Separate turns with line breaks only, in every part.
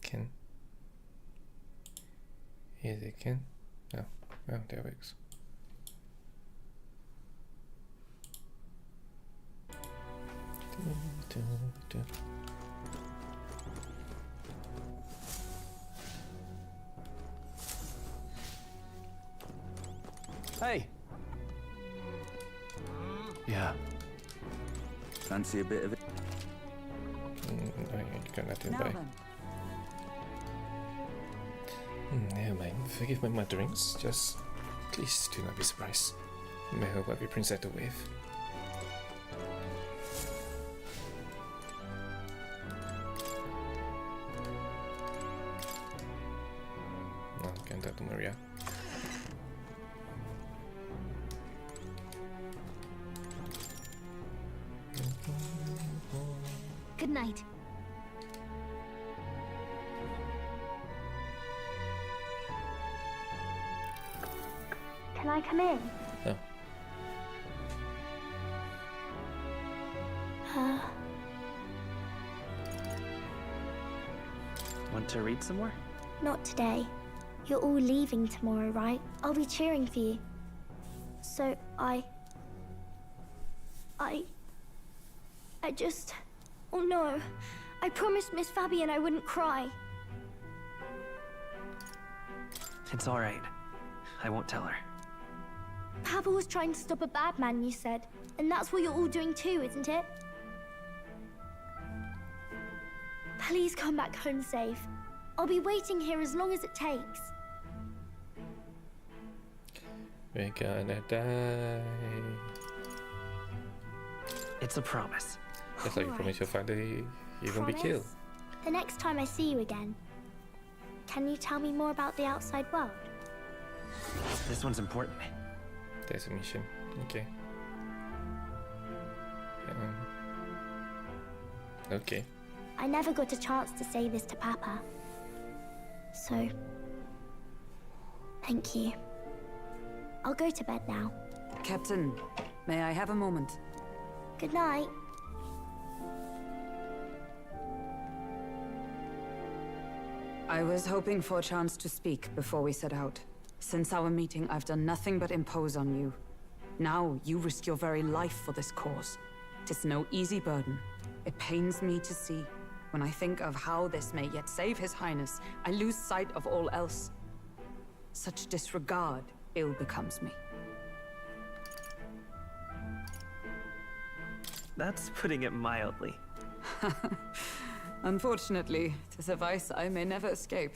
can. Yes, I can. No. Oh, that works.
Hey! Yeah.
Fancy a bit of it?
I got nothing
Now
by.
then.
Never mind. Forgive my mutterings. Just please do not be surprised. May I hope I'll be presented with. No, can't talk to Maria.
Good night. Can I come in?
Oh.
Want to read some more?
Not today. You're all leaving tomorrow, right? I'll be cheering for you. So I just... Oh no. I promised Miss Fabian I wouldn't cry.
It's all right. I won't tell her.
Papa was trying to stop a bad man, you said. And that's what you're all doing too, isn't it? Please come back home safe. I'll be waiting here as long as it takes.
We're gonna die.
It's a promise.
Just like you promised your father you won't be killed.
Promise? The next time I see you again, can you tell me more about the outside world?
This one's important.
There's a mission. Okay. Okay.
I never got a chance to say this to Papa. So, thank you. I'll go to bed now.
Captain, may I have a moment?
Good night.
I was hoping for a chance to speak before we set out. Since our meeting, I've done nothing but impose on you. Now, you risk your very life for this cause. 'Tis no easy burden. It pains me to see. When I think of how this may yet save His Highness, I lose sight of all else. Such disregard ill becomes me.
That's putting it mildly.
Unfortunately, 'tis a vice I may never escape.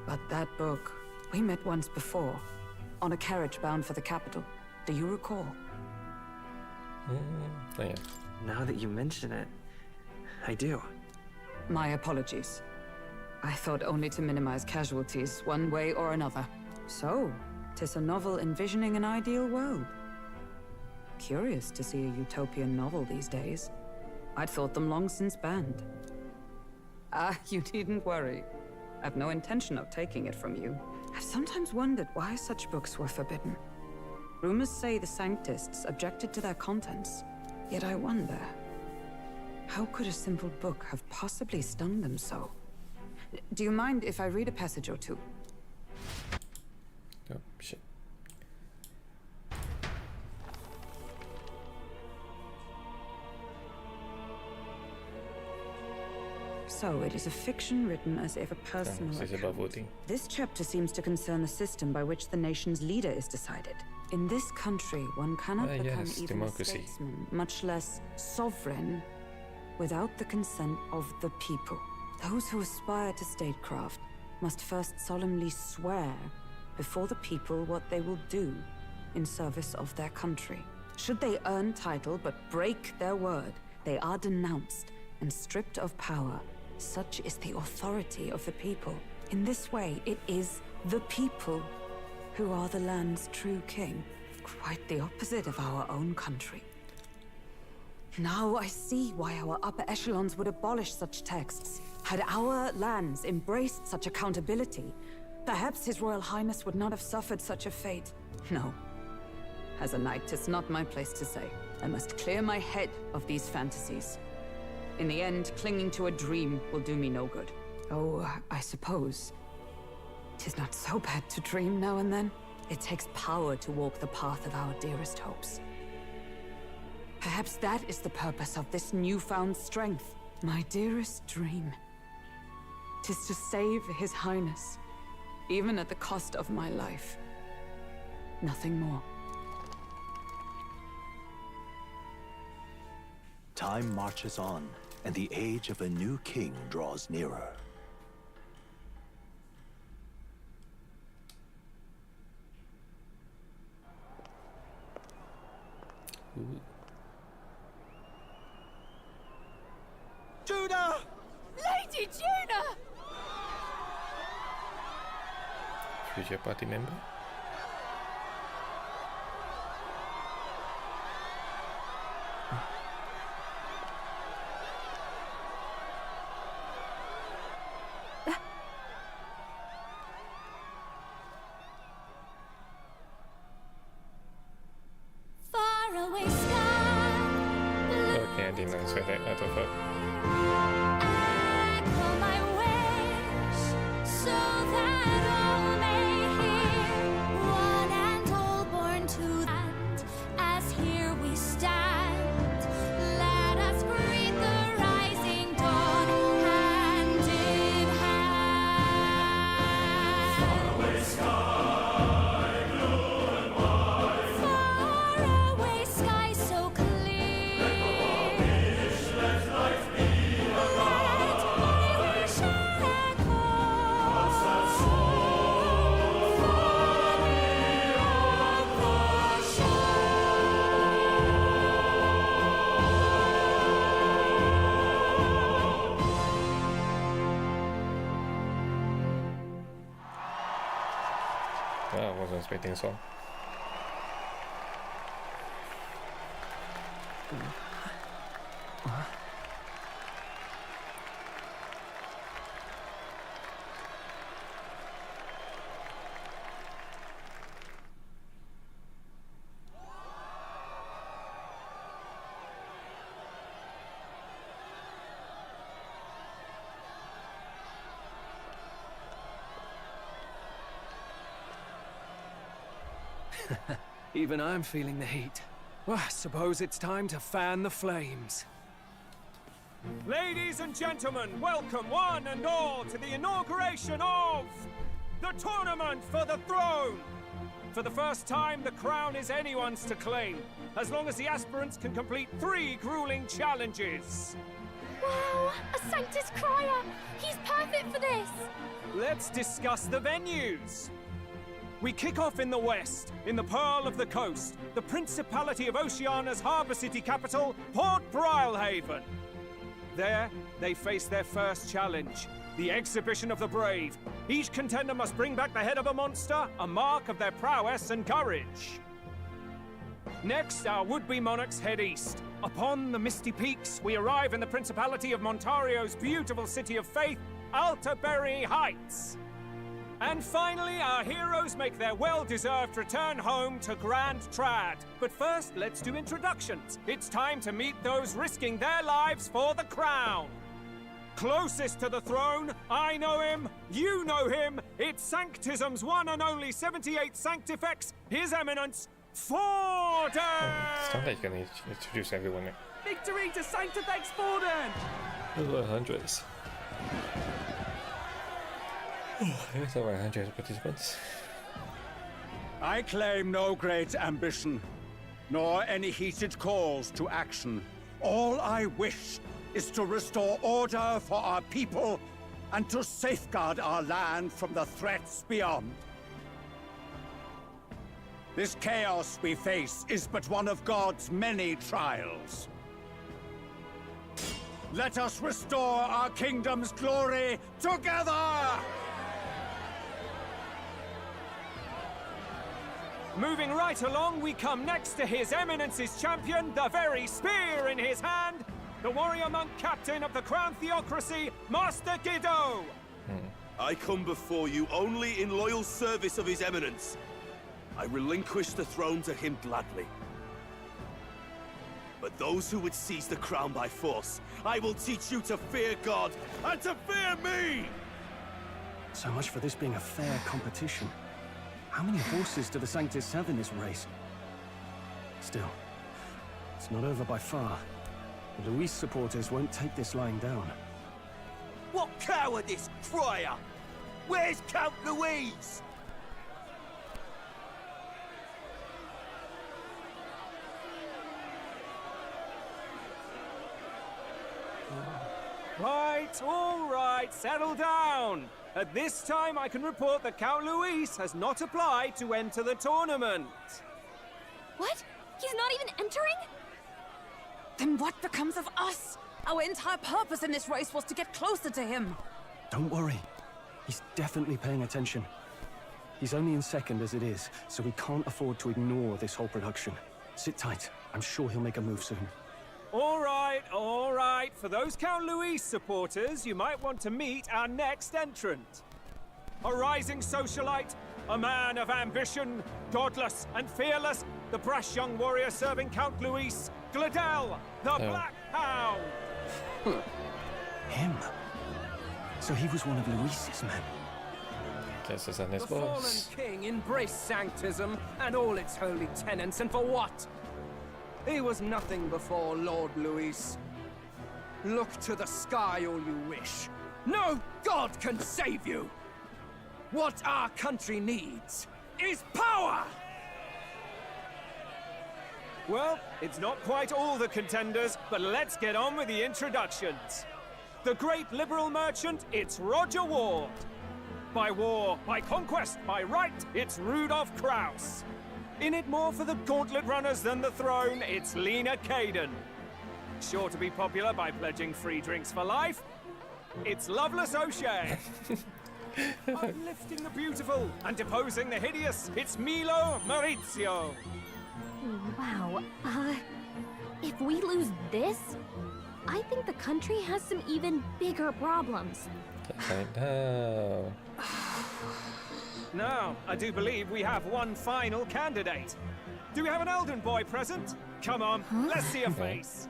But that book, we met once before, on a carriage bound for the capital. Do you recall?
Oh yeah.
Now that you mention it, I do.
My apologies. I thought only to minimize casualties, one way or another. So, 'tis a novel envisioning an ideal world. Curious to see a utopian novel these days. I'd thought them long since banned. Ah, you needn't worry. I've no intention of taking it from you. I've sometimes wondered why such books were forbidden. Rumors say the Sanctists objected to their contents. Yet I wonder, how could a simple book have possibly stung them so? Do you mind if I read a passage or two?
Oh shit.
So, it is a fiction written as if a personal
This is about
account.
voting.
This chapter seems to concern the system by which the nation's leader is decided. In this country, one cannot become
yes,
even
democracy.
a statesman, much less sovereign, without the consent of the people. Those who aspire to statecraft must first solemnly swear before the people what they will do in service of their country. Should they earn title but break their word, they are denounced and stripped of power. Such is the authority of the people. In this way, it is the people who are the land's true king. Quite the opposite of our own country. Now I see why our upper echelons would abolish such texts. Had our lands embraced such accountability, perhaps His Royal Highness would not have suffered such a fate. No. As a knight, 'tis not my place to say. I must clear my head of these fantasies. In the end, clinging to a dream will do me no good. Oh, I suppose. 'Tis not so bad to dream now and then. It takes power to walk the path of our dearest hopes. Perhaps that is the purpose of this newfound strength. My dearest dream. 'Tis to save His Highness, even at the cost of my life. Nothing more.
Time marches on, and the age of a new king draws nearer.
Ooh.
Judah!
Lady Judah!
Future party member?
Far away sky,
Okay, I didn't answer that. I thought.
echo my wish, so that all may hear. One and all born to that, as here we stand. Let us greet the rising dawn, hand in hand. Far away sky so clear. Let my wish echo. Far beyond the
Well, I wasn't expecting a song.
Even I'm feeling the heat.
Well, I suppose it's time to fan the flames. Ladies and gentlemen, welcome one and all to the inauguration of the Tournament for the Throne! For the first time, the crown is anyone's to claim, as long as the aspirants can complete 3 grueling challenges.
Wow, a Sanctus Crier! He's perfect for this!
Let's discuss the venues. We kick off in the west, in the Pearl of the Coast, the Principality of Oceania's harbour city capital, Port Brilehaven. There, they face their first challenge, the Exhibition of the Brave. Each contender must bring back the head of a monster, a mark of their prowess and courage. Next, our would-be monarchs head east. Upon the misty peaks, we arrive in the Principality of Montario's beautiful city of faith, Altaberry Heights. And finally, our heroes make their well-deserved return home to Grand Trad. But first, let's do introductions. It's time to meet those risking their lives for the crown. Closest to the throne, I know him, you know him. It's Sanctism's one and only 78 Sanctifex, His Eminence, Forden!
It's not like you're gonna introduce everyone.
Victory to Sanctifex Forden!
Over hundreds. There's over 100 participants.
I claim no great ambition, nor any heated calls to action. All I wish is to restore order for our people and to safeguard our land from the threats beyond. This chaos we face is but one of God's many trials. Let us restore our kingdom's glory together!
Moving right along, we come next to His Eminence's champion, the very spear in his hand, the warrior monk captain of the Crown Theocracy, Master Giddo!
I come before you only in loyal service of His Eminence. I relinquish the throne to him gladly. But those who would seize the crown by force, I will teach you to fear God and to fear me!
So much for this being a fair competition. How many horses do the Sanctus have in this race? Still, it's not over by far. The Luis supporters won't take this lying down.
What cowardice, crier! Where's Count Louise?
Right, all right, settle down. At this time, I can report that Count Luis has not applied to enter the tournament.
What? He's not even entering?
Then what becomes of us? Our entire purpose in this race was to get closer to him.
Don't worry. He's definitely paying attention. He's only in second as it is, so we can't afford to ignore this whole production. Sit tight. I'm sure he'll make a move soon.
All right, all right. For those Count Luis supporters, you might want to meet our next entrant. A rising socialite, a man of ambition, godless and fearless, the brash young warrior serving Count Luis, Gladel, the Black Hound.
Him? So he was one of Luis's men.
Guess it's on his
The fallen
boss.
king embraced sanctism and all its holy tenets, and for what? He was nothing before Lord Luis. Look to the sky all you wish. No god can save you! What our country needs is power!
Well, it's not quite all the contenders, but let's get on with the introductions. The great liberal merchant, it's Roger Ward. By war, by conquest, by right, it's Rudolph Kraus. In it more for the gauntlet runners than the throne, it's Lena Caden. Sure to be popular by pledging free drinks for life, it's Loveless O'Shea. Uplifting the beautiful and deposing the hideous, it's Milo Maurizio.
Wow. If we lose this, I think the country has some even bigger problems.
I know.
Now, I do believe we have one final candidate. Do we have an Elden boy present? Come on, let's see a face.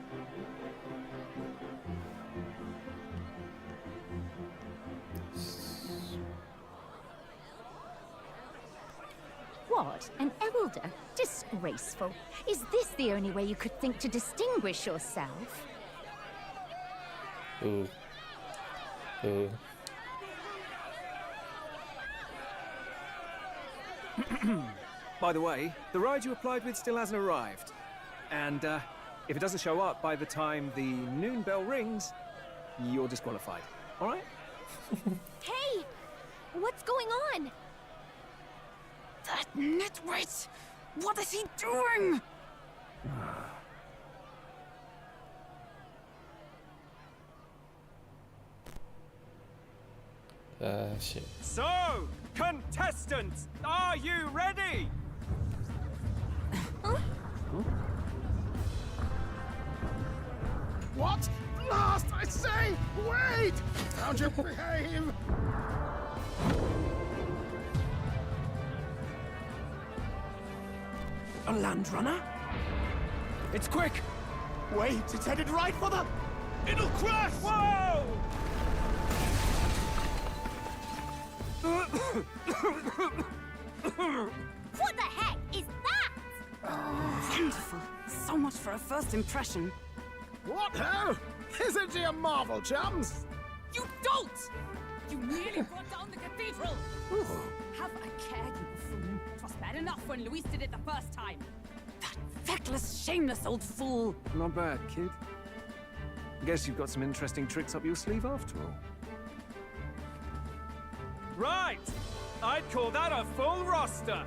What? An elder? Disgraceful. Is this the only way you could think to distinguish yourself?
Ooh. Ooh.
By the way, the ride you applied with still hasn't arrived. And if it doesn't show up by the time the noon bell rings, you're disqualified. All right?
Hey! What's going on?
That nitwit! What is he doing?
Shit.
So, contestants, are you ready?
What? Last, I say! Wait! How'd you behave?
A land runner? It's quick!
Wait, it's headed right for the...
It'll crash! Whoa!
What the heck is that?
Wonderful. So much for a first impression.
What ho? Isn't she a marvel, chums?
You don't! You nearly brought down the cathedral! Have a care, you fool. 'Twas bad enough when Luis did it the first time. That feckless, shameless old fool.
Not bad, kid. Guess you've got some interesting tricks up your sleeve after all. Right! I'd call that a full roster.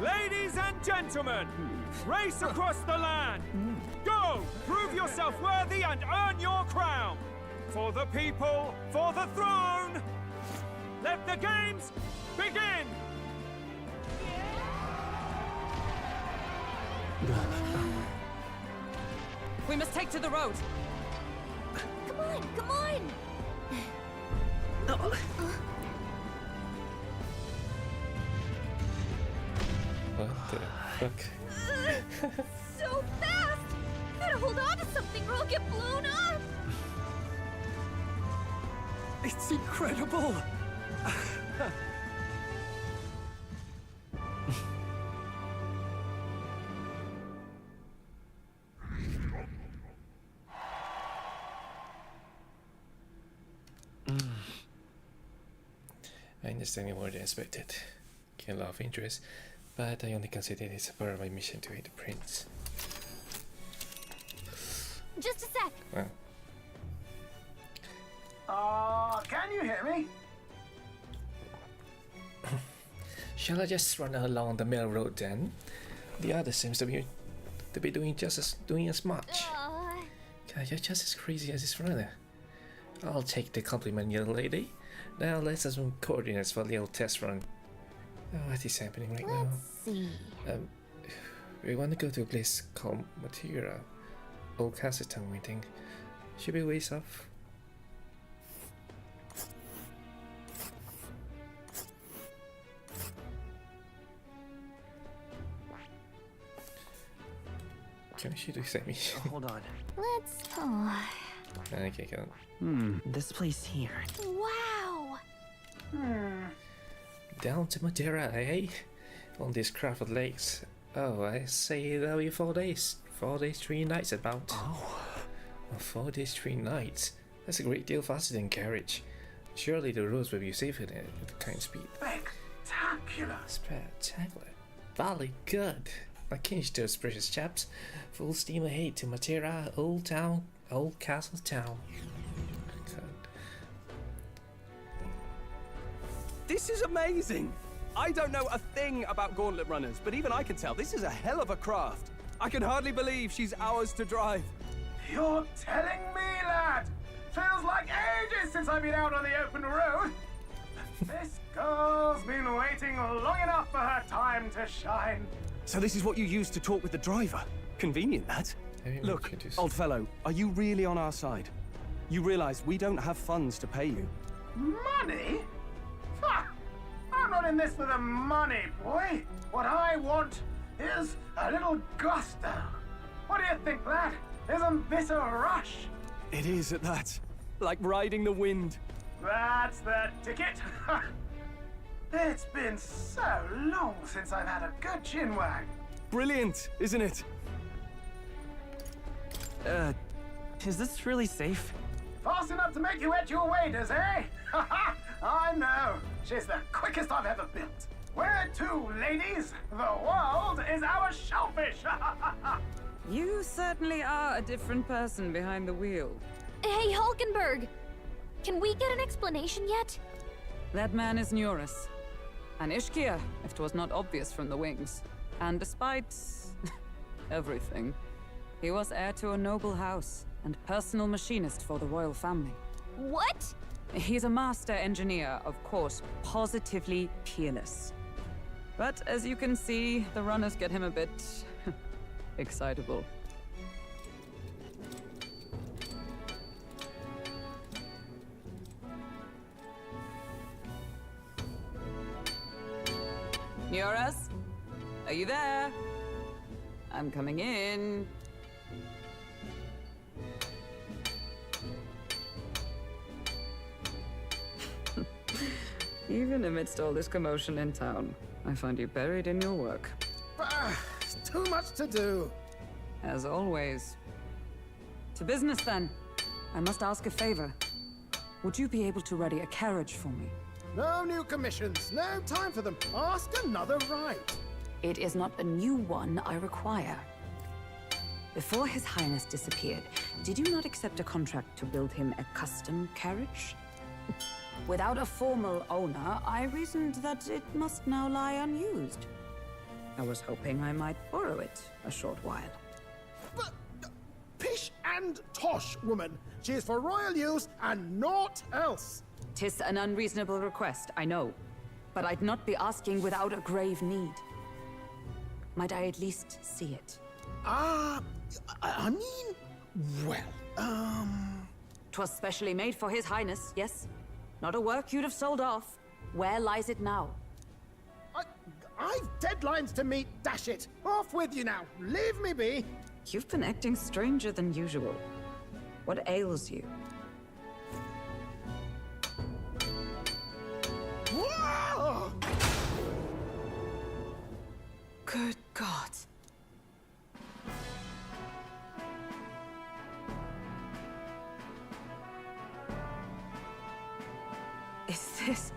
Ladies and gentlemen, race across the land. Go! Prove yourself worthy and earn your crown. For the people, for the throne. Let the games begin!
We must take to the road.
Come on, come on!
What the fuck?
So fast! That get blown up!
It's incredible!
I understand more than expected. Get a lot of interest, but I only consider it as part of my mission to aid the prince.
Just a sec.
Can you hear me?
Shall I just run along the middle road then? The other seems to be doing as much. God, you're just as crazy as this runner. I'll take the compliment, young lady. Now let's have some coordinates for a little test run. Oh, what is happening right now?
Let's see.
We want to go to a place called Matera. Old Castle Town meeting. Should be ways off. Can she do Sammy?
Hold on.
Let's...
Okay, go on.
This place here.
Wow!
Down to Matera, eh? On these crowded lakes. Oh, I say that'll be 4 days. 4 days, 3 nights about.
Oh.
4 days, 3 nights. That's a great deal faster than carriage. Surely the roads will be safer than at the kind speed.
Spectacular!
Spectacular. Valley good. I can't those precious chaps. Full steam ahead to Matera, Old Castle Town. God.
This is amazing! I don't know a thing about gauntlet runners, but even I can tell this is a hell of a craft. I can hardly believe she's ours to drive.
You're telling me, lad? Feels like ages since I've been out on the open road. This girl's been waiting long enough for her time to shine.
So this is what you used to talk with the driver? Convenient, that. Look, old fellow, are you really on our side? You realize we don't have funds to pay you.
Money? Ha! I'm not in this for the money, boy. What I want is a little gusto. What do you think, lad? Isn't this a rush?
It is at that. Like riding the wind.
That's the ticket. It's been so long since I've had a good chinwag.
Brilliant, isn't it?
Is this really safe?
Fast enough to make you wet your waders, eh? I know. She's the quickest I've ever built. Where to, ladies? The world is our shellfish.
You certainly are a different person behind the wheel.
Hey, Hulkenberg! Can we get an explanation yet?
That man is Neurus. An Ishkia, if 'twas not obvious from the wings. And despite everything, he was heir to a noble house and personal machinist for the royal family.
What?
He's a master engineer, of course, positively peerless. But as you can see, the runners get him a bit excitable. Neurus? Are you there? I'm coming in. Even amidst all this commotion in town, I find you buried in your work.
Too much to do.
As always. To business, then. I must ask a favor. Would you be able to ready a carriage for me?
No new commissions. No time for them. Ask another right.
It is not a new one I require. Before His Highness disappeared, did you not accept a contract to build him a custom carriage? Without a formal owner, I reasoned that it must now lie unused. I was hoping I might borrow it a short while.
But, pish and tosh, woman. She is for royal use and naught else.
'Tis an unreasonable request, I know. But I'd not be asking without a grave need. Might I at least see it?
I mean, well,
'Twas specially made for His Highness, yes? Not a work you'd have sold off. Where lies it now?
I've deadlines to meet, dash it. Off with you now. Leave me be.
You've been acting stranger than usual. What ails you?
Whoa!
Good God. Is this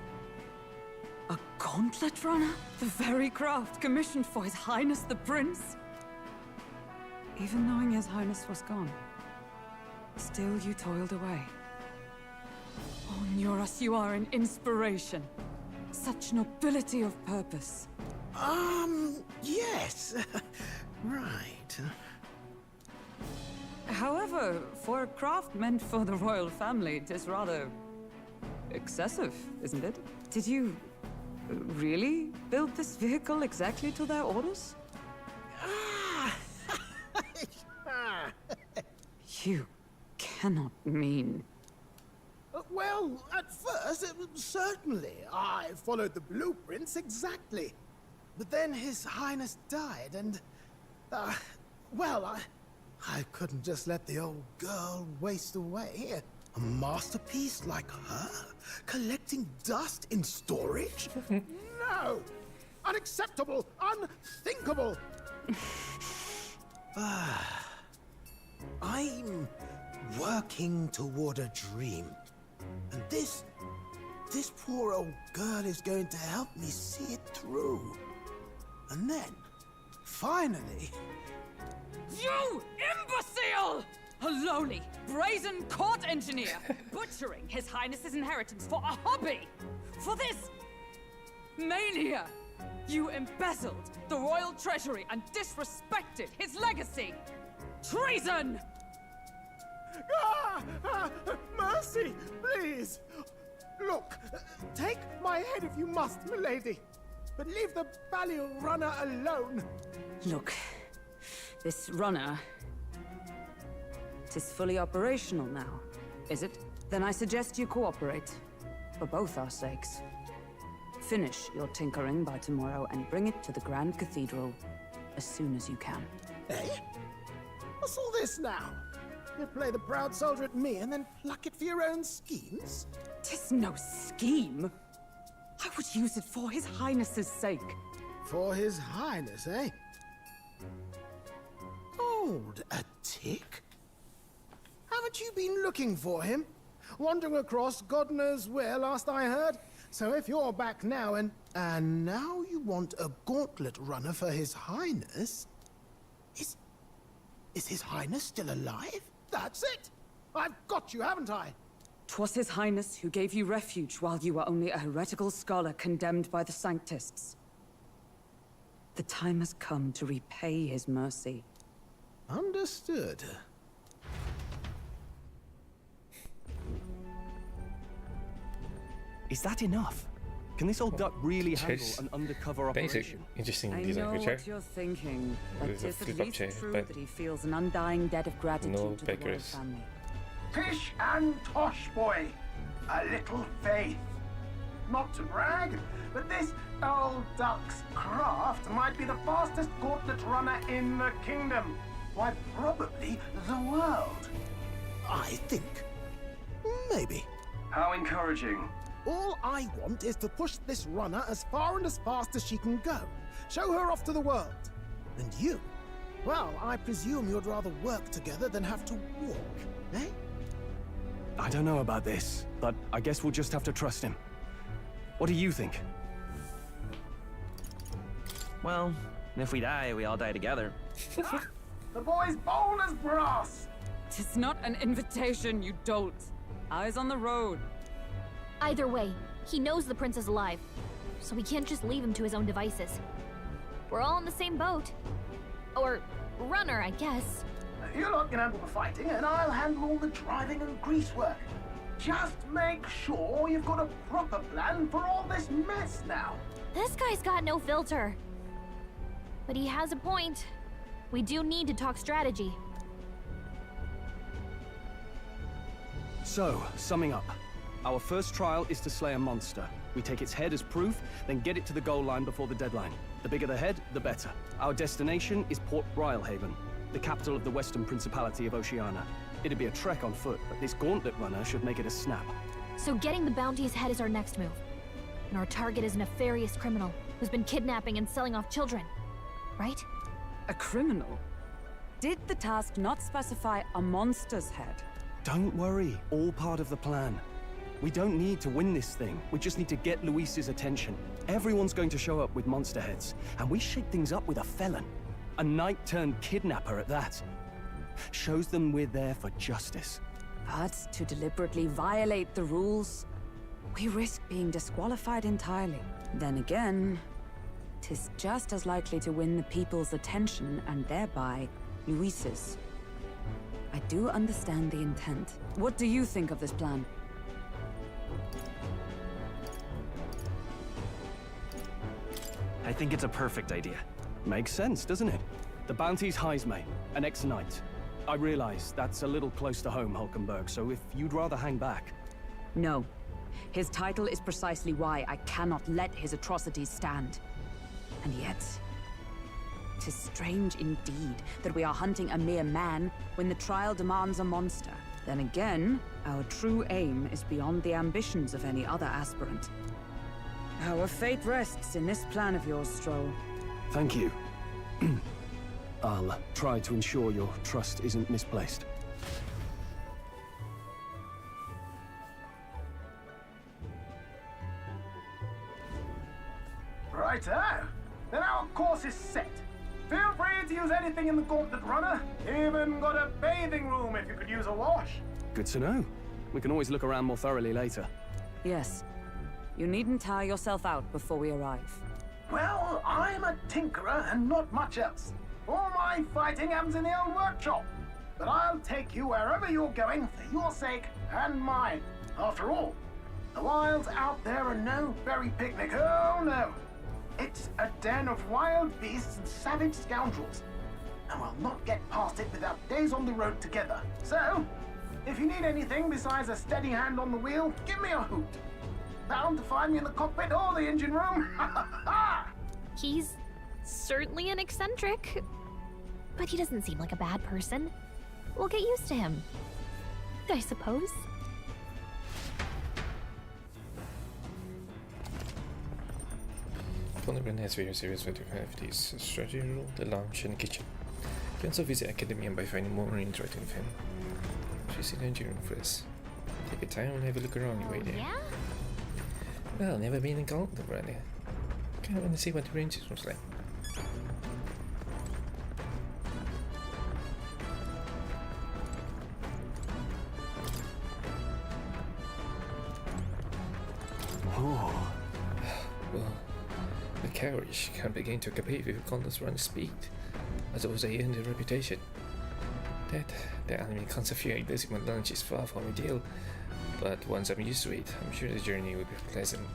a gauntlet runner? The very craft commissioned for His Highness the Prince? Even knowing His Highness was gone, still you toiled away. Oh, Nuras, you are an inspiration. Such nobility of purpose.
Yes. Right.
However, for a craft meant for the royal family, it is rather excessive, isn't it? Did you really build this vehicle exactly to their orders? You cannot mean...
Well, at first, certainly. I followed the blueprints exactly. But then His Highness died, and... well, I couldn't just let the old girl waste away. A masterpiece like her? Collecting dust in storage? No! Unacceptable! Unthinkable! I'm working toward a dream. And this poor old girl is going to help me see it through. And then, finally...
You imbecile! A lowly, brazen court engineer, butchering His Highness's inheritance for a hobby! For this mania! You embezzled the royal treasury and disrespected his legacy! Treason!
Mercy, please! Look, take my head if you must, milady. But leave the Balliol runner alone.
Look, this runner... it is fully operational now, is it? Then I suggest you cooperate. For both our sakes. Finish your tinkering by tomorrow and bring it to the Grand Cathedral as soon as you can.
Eh? What's all this now? You play the proud soldier at me and then pluck it for your own schemes?
'Tis no scheme. I would use it for His Highness's sake.
For His Highness, eh? Hold a tick. Haven't you been looking for him? Wandering across God knows where, last I heard. So if you're back now and now you want a gauntlet runner for His Highness... Is His Highness still alive? That's it! I've got you, haven't I?
'Twas His Highness who gave you refuge while you were only a heretical scholar condemned by the Sanctists. The time has come to repay His mercy.
Understood.
Is that enough? Can this old duck really handle an undercover operation?
Interesting
I
design
know
feature.
what you're thinking, but
There's a
it's at
flip-up
least
chair,
true
but
that he feels an undying debt of gratitude
no
to the royal
beggars.
family.
Pish and tosh, boy. A little faith. Not to brag, but this old duck's craft might be the fastest gauntlet runner in the kingdom. Why, probably the world. I think. Maybe.
How encouraging.
All I want is to push this runner as far and as fast as she can go. Show her off to the world. And you? Well, I presume you'd rather work together than have to walk, eh?
I don't know about this, but I guess we'll just have to trust him. What do you think?
Well, if we die, we all die together.
The boy's bold as brass.
'Tis not an invitation, you dolt. Eyes on the road.
Either way, he knows the prince is alive, so we can't just leave him to his own devices. We're all in the same boat. Or runner, I guess.
You lot can handle the fighting, and I'll handle all the driving and greasework. Just make sure you've got a proper plan for all this mess now.
This guy's got no filter. But he has a point. We do need to talk strategy.
So, summing up. Our first trial is to slay a monster. We take its head as proof, then get it to the goal line before the deadline. The bigger the head, the better. Our destination is Port Brialhaven, the capital of the Western Principality of Oceania. It'd be a trek on foot, but this gauntlet runner should make it a snap.
So getting the bounty's head is our next move. And our target is a nefarious criminal who's been kidnapping and selling off children. Right?
A criminal? Did the task not specify a monster's head?
Don't worry, all part of the plan. We don't need to win this thing. We just need to get Luis's attention. Everyone's going to show up with monster heads, and we shake things up with a felon. A knight-turned-kidnapper at that. Shows them we're there for justice.
But to deliberately violate the rules, we risk being disqualified entirely. Then again, 'tis just as likely to win the people's attention and thereby Luis's. I do understand the intent. What do you think of this plan?
I think it's a perfect idea.
Makes sense, doesn't it? The bounty's Heismay, an ex-knight. I realize that's a little close to home, Hulkenberg, so if you'd rather hang back...
No. His title is precisely why I cannot let his atrocities stand. And yet... 'tis strange indeed that we are hunting a mere man when the trial demands a monster. Then again, our true aim is beyond the ambitions of any other aspirant. Our fate rests in this plan of yours, Stroll.
Thank you. I'll try to ensure your trust isn't misplaced.
Righto. Then our course is set. Feel free to use anything in the gauntlet runner. Even got a bathing room if you could use a wash.
Good to know. We can always look around more thoroughly later.
Yes. You needn't tire yourself out before we arrive.
Well, I'm a tinkerer and not much else. All my fighting happens in the old workshop. But I'll take you wherever you're going for your sake and mine. After all, the wilds out there are no berry picnic. Oh no. It's a den of wild beasts and savage scoundrels. And we'll not get past it without days on the road together. So, if you need anything besides a steady hand on the wheel, give me a hoot. Bound to find me in the cockpit or the engine room.
He's certainly an eccentric, but he doesn't seem like a bad person. We'll get used to him, I suppose.
Tournament has various areas where you have this strategy room, the lounge, and the kitchen. You can also visit Academian by finding more interacting with him. She's in the engine room first. Take a time and have a look around your way there.
Yeah?
Well, never been in Gauntlet runner. Kinda wanna see what the range was like.
Oh.
Well, the carriage can begin to compete with Gauntlet's run speed, as also earn the reputation. That the enemy concept fear losing my lunch is far from ideal, but once I'm used to it, I'm sure the journey will be pleasant.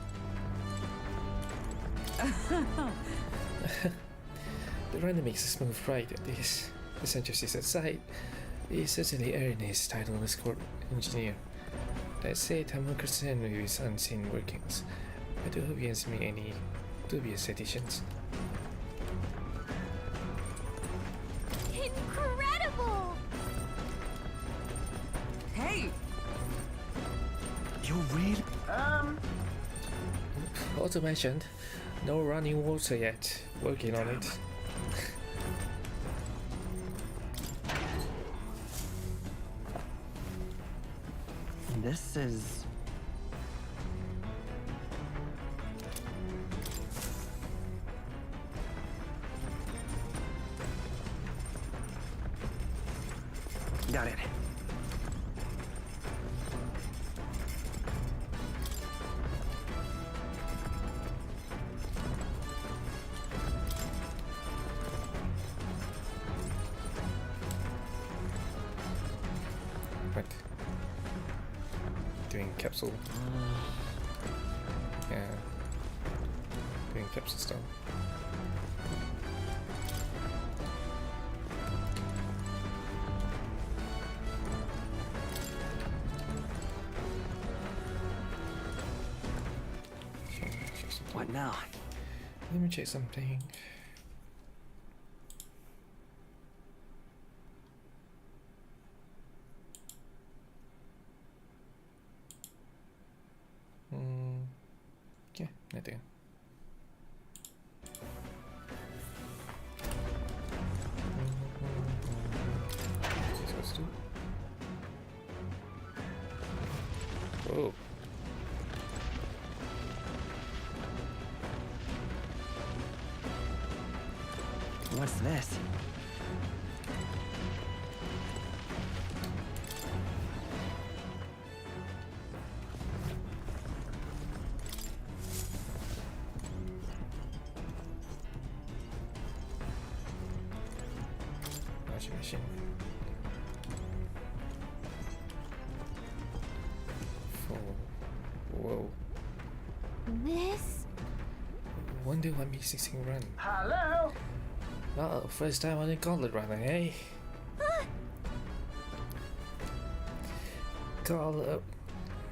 The runner makes a smooth ride at this. The eccentricities aside, he certainly earned his title as court engineer. That said, I'm not concerned with his unseen workings. I do hope he hasn't made any dubious additions.
Incredible!
Hey!
You're really...
Also mentioned, no running water yet. Working on it.
This is... Got it.
What? Doing capsule. Yeah. Doing capsule stuff.
What now?
Let me check something. Nothing. Whoa.
What's this?
Washing machine. Whoa.
This?
Wonder what makes this thing run.
Hello?
Oh, first time on the gauntlet runner, eh? Call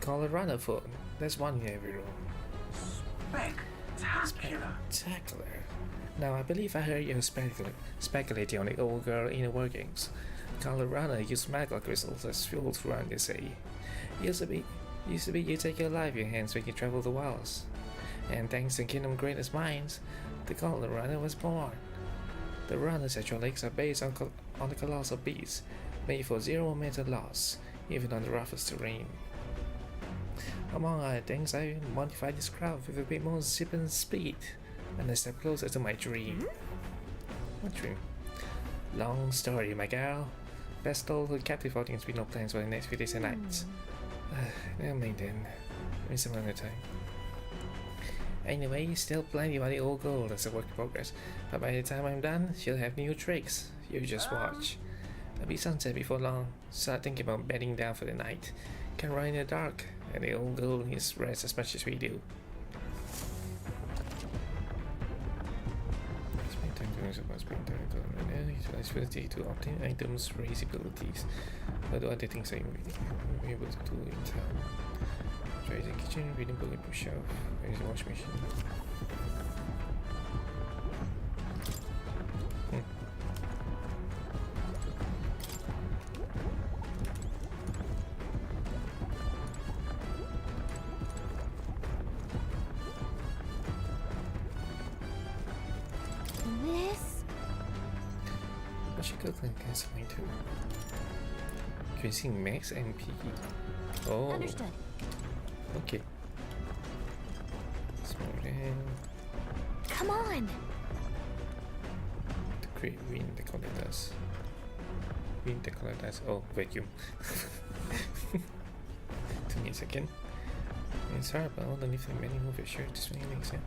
a runner phone. There's one in every room. Spectacular. Now I believe I heard you speculating on the old girl inner workings. Call a runner used magical crystals as fuel to run, you say. Used to be you take your life in your hands when you travel the wilds. And thanks to Kingdom's greatest minds, the Gauntlet Runner was born. The runner's actual legs are based on the colossal beast, made for zero momentum loss, even on the roughest terrain. Among other things, I modified this craft with a bit more zip and speed, and a step closer to my dream. What dream? Long story, my girl. Best told to captivating with no plans for the next few days and nights. Never mind then. Maybe some other time. Anyway, still plenty of the old gold as a work in progress, but by the time I'm done, she'll have new tricks. You just watch. It'll be sunset before long. Start thinking about bedding down for the night. Can run in the dark, and the old gold needs rest as much as we do. Spend time doing so much, spend time doing it. Utilize ability to obtain items, raise abilities. What do other things I'm able to do in town? Try the kitchen, reading book, and bookshelf. There's a washing machine.
This?
I should go clean something too. Increasing max MP. Oh.
Understood.
Okay. Small in.
Come on!
The great wind the color does. Wind the color does. Oh, vacuum. Took me a second. It's hard, but underneath the many move your shirt. This really makes sense.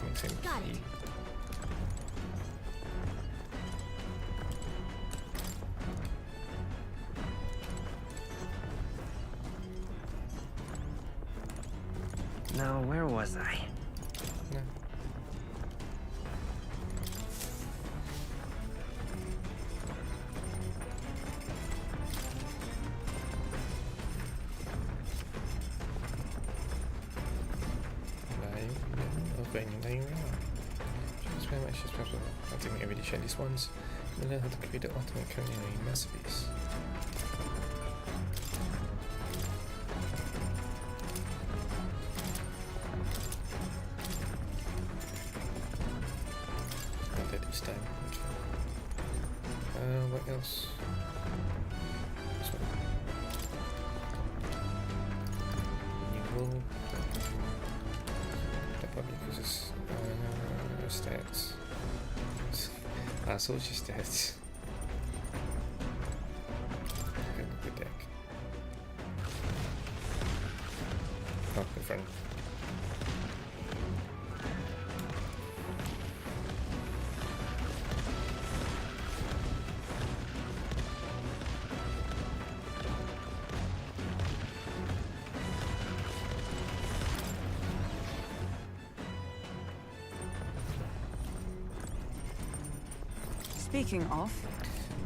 Makes sense.
Got it.
Now, where was I?
No. Just very much as possible. I think we already shared this once. We learn how to create the ultimate culinary masterpiece. Not that this time. Okay. What else? This one. New rule. That probably uses stats. Social stats. Okay, good deck. Oh, good friend.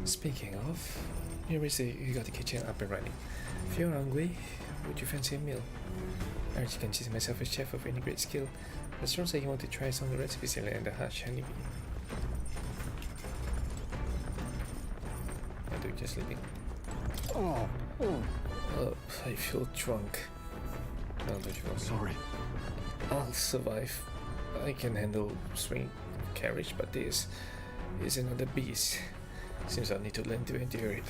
Speaking of,
you got the kitchen up and running. If you're hungry, would you fancy a meal? I actually consider myself a chef of any great skill. The strong say you want to try some of the recipes in the harsh honeybee. I do just sleeping. Oh, I feel drunk. No, don't you feel
Sorry.
I'll survive. I can handle swing carriage, but this is another beast. Seems I'll need to learn to endure it.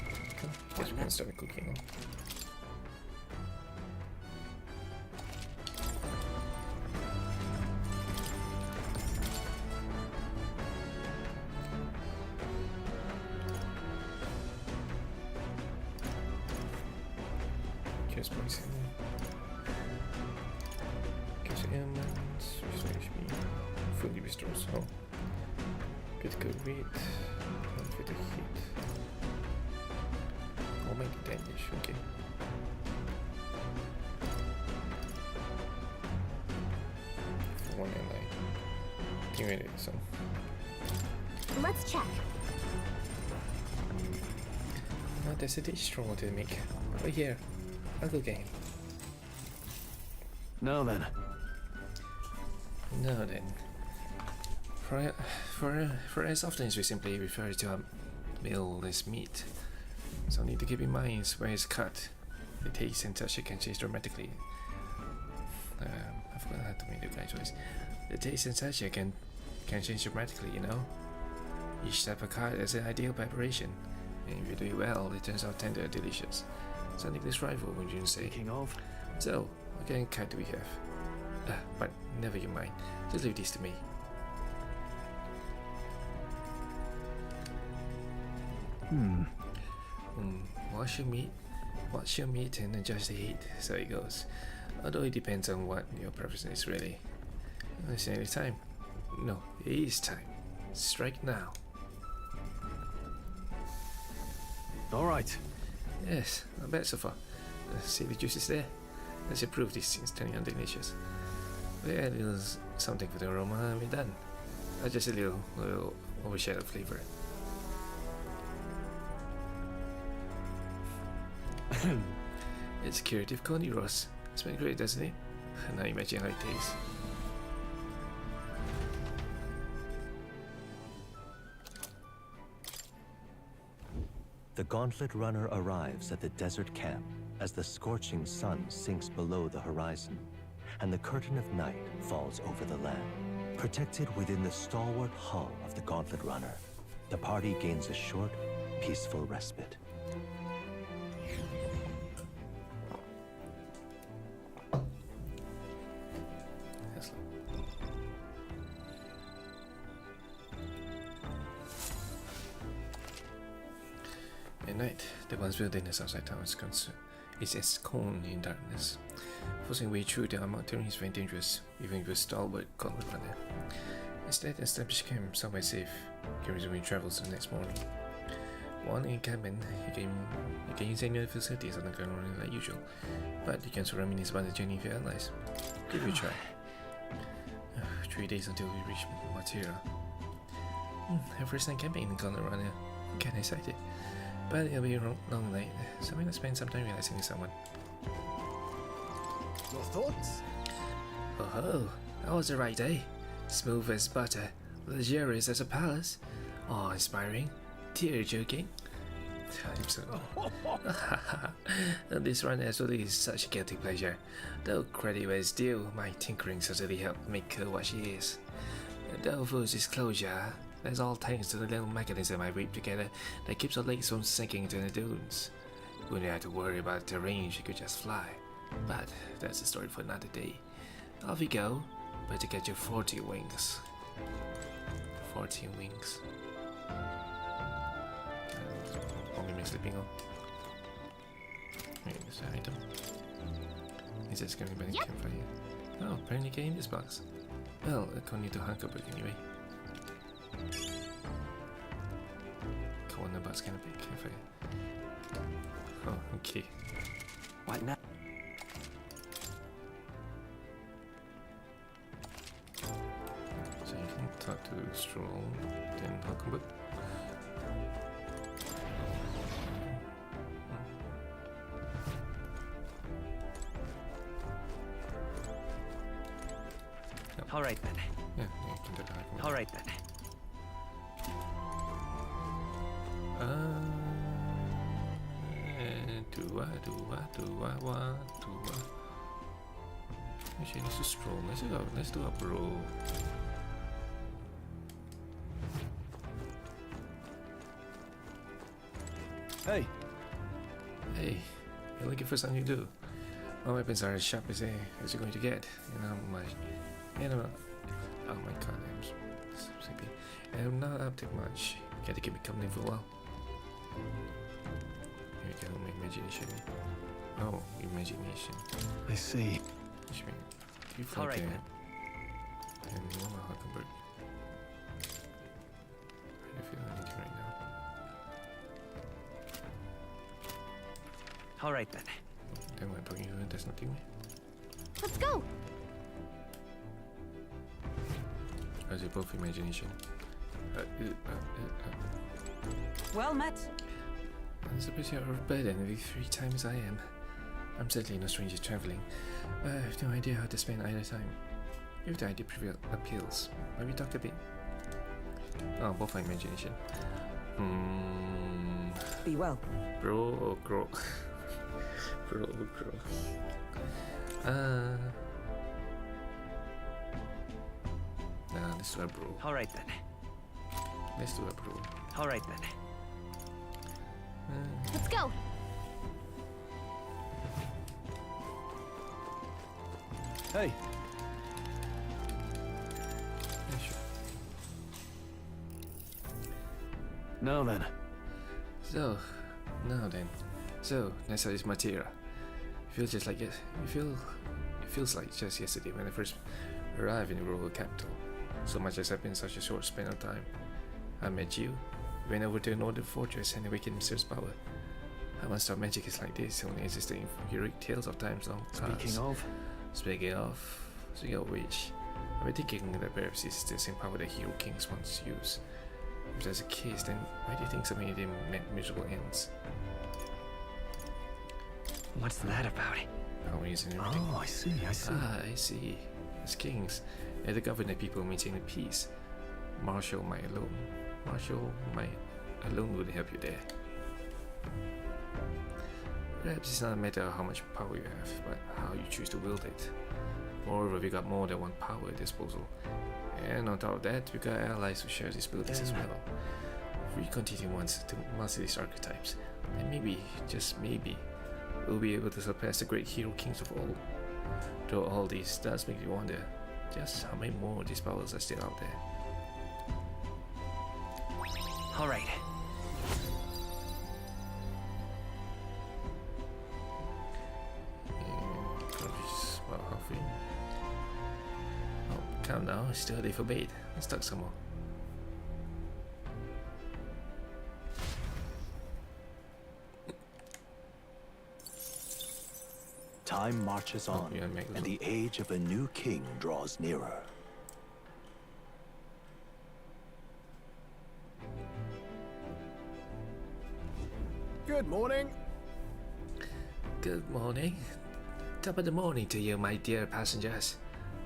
Okay, guess we can start cooking. Just poison. Gives ailments, restore HP, fully restores health. Critical rate, with the heat. Oh, make damage, okay. For 1 and 9. Give me some.
Let's check.
Now there's a dish strong to make. Right here. Other game.
Now then.
Now then. For as often as we simply refer to a meal as meat, so need to keep in mind where it's cut. The taste and texture can change dramatically. I forgot how to make the guy choice. The taste and texture can change dramatically, you know. Each type of cut is an ideal preparation, and if you do it well, it turns out tender and delicious. Something this rival, would you say?
Speaking of.
So, what kind of cut do we have? But never you mind. Just leave this to me. Watch your meat and adjust the heat, so it goes. Although it depends on what your preference is really. It's any time. No, it is time. Strike now.
Alright.
Yes, not bad so far. See the juices there? Let's improve this thing's turning out delicious. We add a little something for the aroma and we're done. Just a little overshadowed flavor. It's curative coney Ross. Smells great, doesn't it? Now imagine how it tastes.
The Gauntlet Runner arrives at the desert camp as the scorching sun sinks below the horizon and the curtain of night falls over the land. Protected within the stalwart hull of the Gauntlet Runner, the party gains a short, peaceful respite.
At night, the once wilderness outside town is as cold in darkness. Forcing way through the unmarked terrain is very dangerous, even with a stalwart Gauntlet Runner. Instead, establish camp somewhere safe. Can resume travels the next morning. While in encampment, you can use any other facilities on the ground running like usual, but you can also reminisce about the journey with your allies. Give it a try. 3 days until we reach Matera. Our first night camping in the Gauntlet Runner. I'm kinda excited. But it'll be a long night, so I'm gonna spend some time relaxing with someone.
Your thoughts?
Oh, that was the right day. Smooth as butter, luxurious as a palace. Awe-inspiring, tear-jerking. I'm so... This run actually is such a guilty pleasure. Though credit where it's due, my tinkering certainly helped make her what she is. Though full disclosure, that's all thanks to the little mechanism I weaved together that keeps her legs from sinking into the dunes. Wouldn't have to worry about terrain, she could just fly. But that's a story for another day. Off you go. Better get your 40 wings. 40 wings. Only me sleeping on. Wait, is an item? Is this going to be a campfire? Oh, apparently getting this box. Well, I don't need to hunker break anyway. Corner box kind of big campfire. Oh, okay.
What now?
So you can talk to Stroll, then Huckleberry.
All right then.
Yeah, you can do that.
All right then.
Actually, this is strong. Let's do a bro.
Hey.
Hey, you're looking for something to do. My weapons are as sharp as you're going to get, and oh my god, I'm sleepy. And I'm not up to much. Gotta keep it coming for a while. Here we go, my imagination. Oh, imagination.
I see.
All right, then.
And Mama Huckenberg. I feel anything right now.
All right then.
Then we're talking about there's nothing.
Let's go!
As you both imagination.
Well met.
I'm supposed to be out of bed and 3 times I am. I'm certainly no stranger to traveling. I have no idea how to spend either time. If the idea appeals, maybe talk a bit. Oh, both my imagination.
Be well.
Bro or grow? Bro or grow? Nah, let's do a bro.
All right then.
Let's do a bro.
All right then.
Let's go!
Hey.
Yeah, sure.
Now then.
So, that's how this material. Feels just like it. It feels like just yesterday when I first arrived in the rural capital. So much has happened in such a short span of time. I met you, went over to an older fortress and awakened mysterious power. I must have magic is like this, only existing from heroic tales of times long past. Speaking of which, I've been thinking that perhaps this is the same power that hero kings once used. If that's the case, then why do you think so many of them met miserable ends?
What's that about?
Power isn't everything.
Oh, I see.
I see. As kings, they to govern the people, maintaining peace. Marshal might alone wouldn't help you there. Perhaps it's not a matter of how much power you have, but how you choose to wield it. Moreover, we got more than one power at disposal. And on top of that, we got allies who share these abilities as well. If we continue once to master these archetypes, then maybe, just maybe, we'll be able to surpass the great hero kings of old. Though all this does make you wonder just how many more of these powers are still out there.
All right.
About halfway. Oh, calm down, it's still early for bed. Let's talk some more.
Time marches on, and the age of a new king draws nearer.
Good morning.
Good morning. Top of the morning to you, my dear passengers.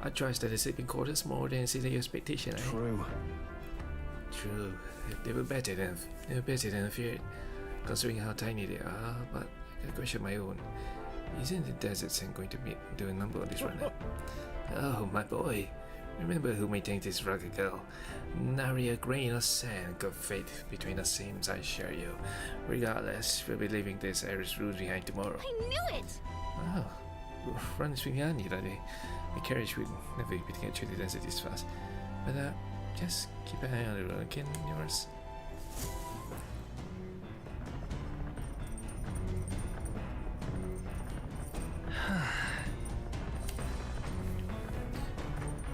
I trust that the sleeping quarters more than silly expectation, eh? True. They were better than I feared, considering how tiny they are, but I got a question of my own. Isn't the desert sand going to do a number on this runner? Oh, my boy. Remember who maintained this rugged girl. Nary a grain of sand could fit between us, seems I share you. Regardless, we'll be leaving this Ares ruins behind tomorrow.
I knew it!
Oh, run swinging the carriage would never be able to get through the desert this fast. But just keep an eye on the road again, yours.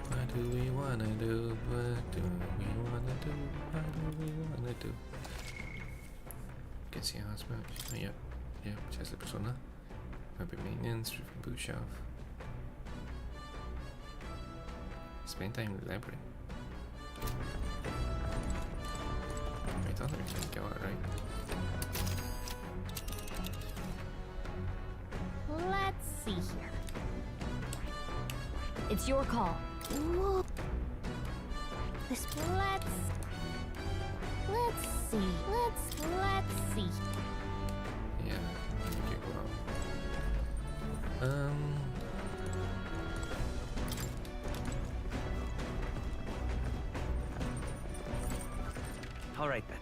What do we wanna do? What do we wanna do? What do we wanna do? Can see how it's much. Oh, yep, just the persona. Maybe maintenance, roofing boot shelf. Spend time in the library. I thought we can go out, right?
Let's see here. It's your call. Whoa. Let's see.
Yeah, we can go out.
All right then.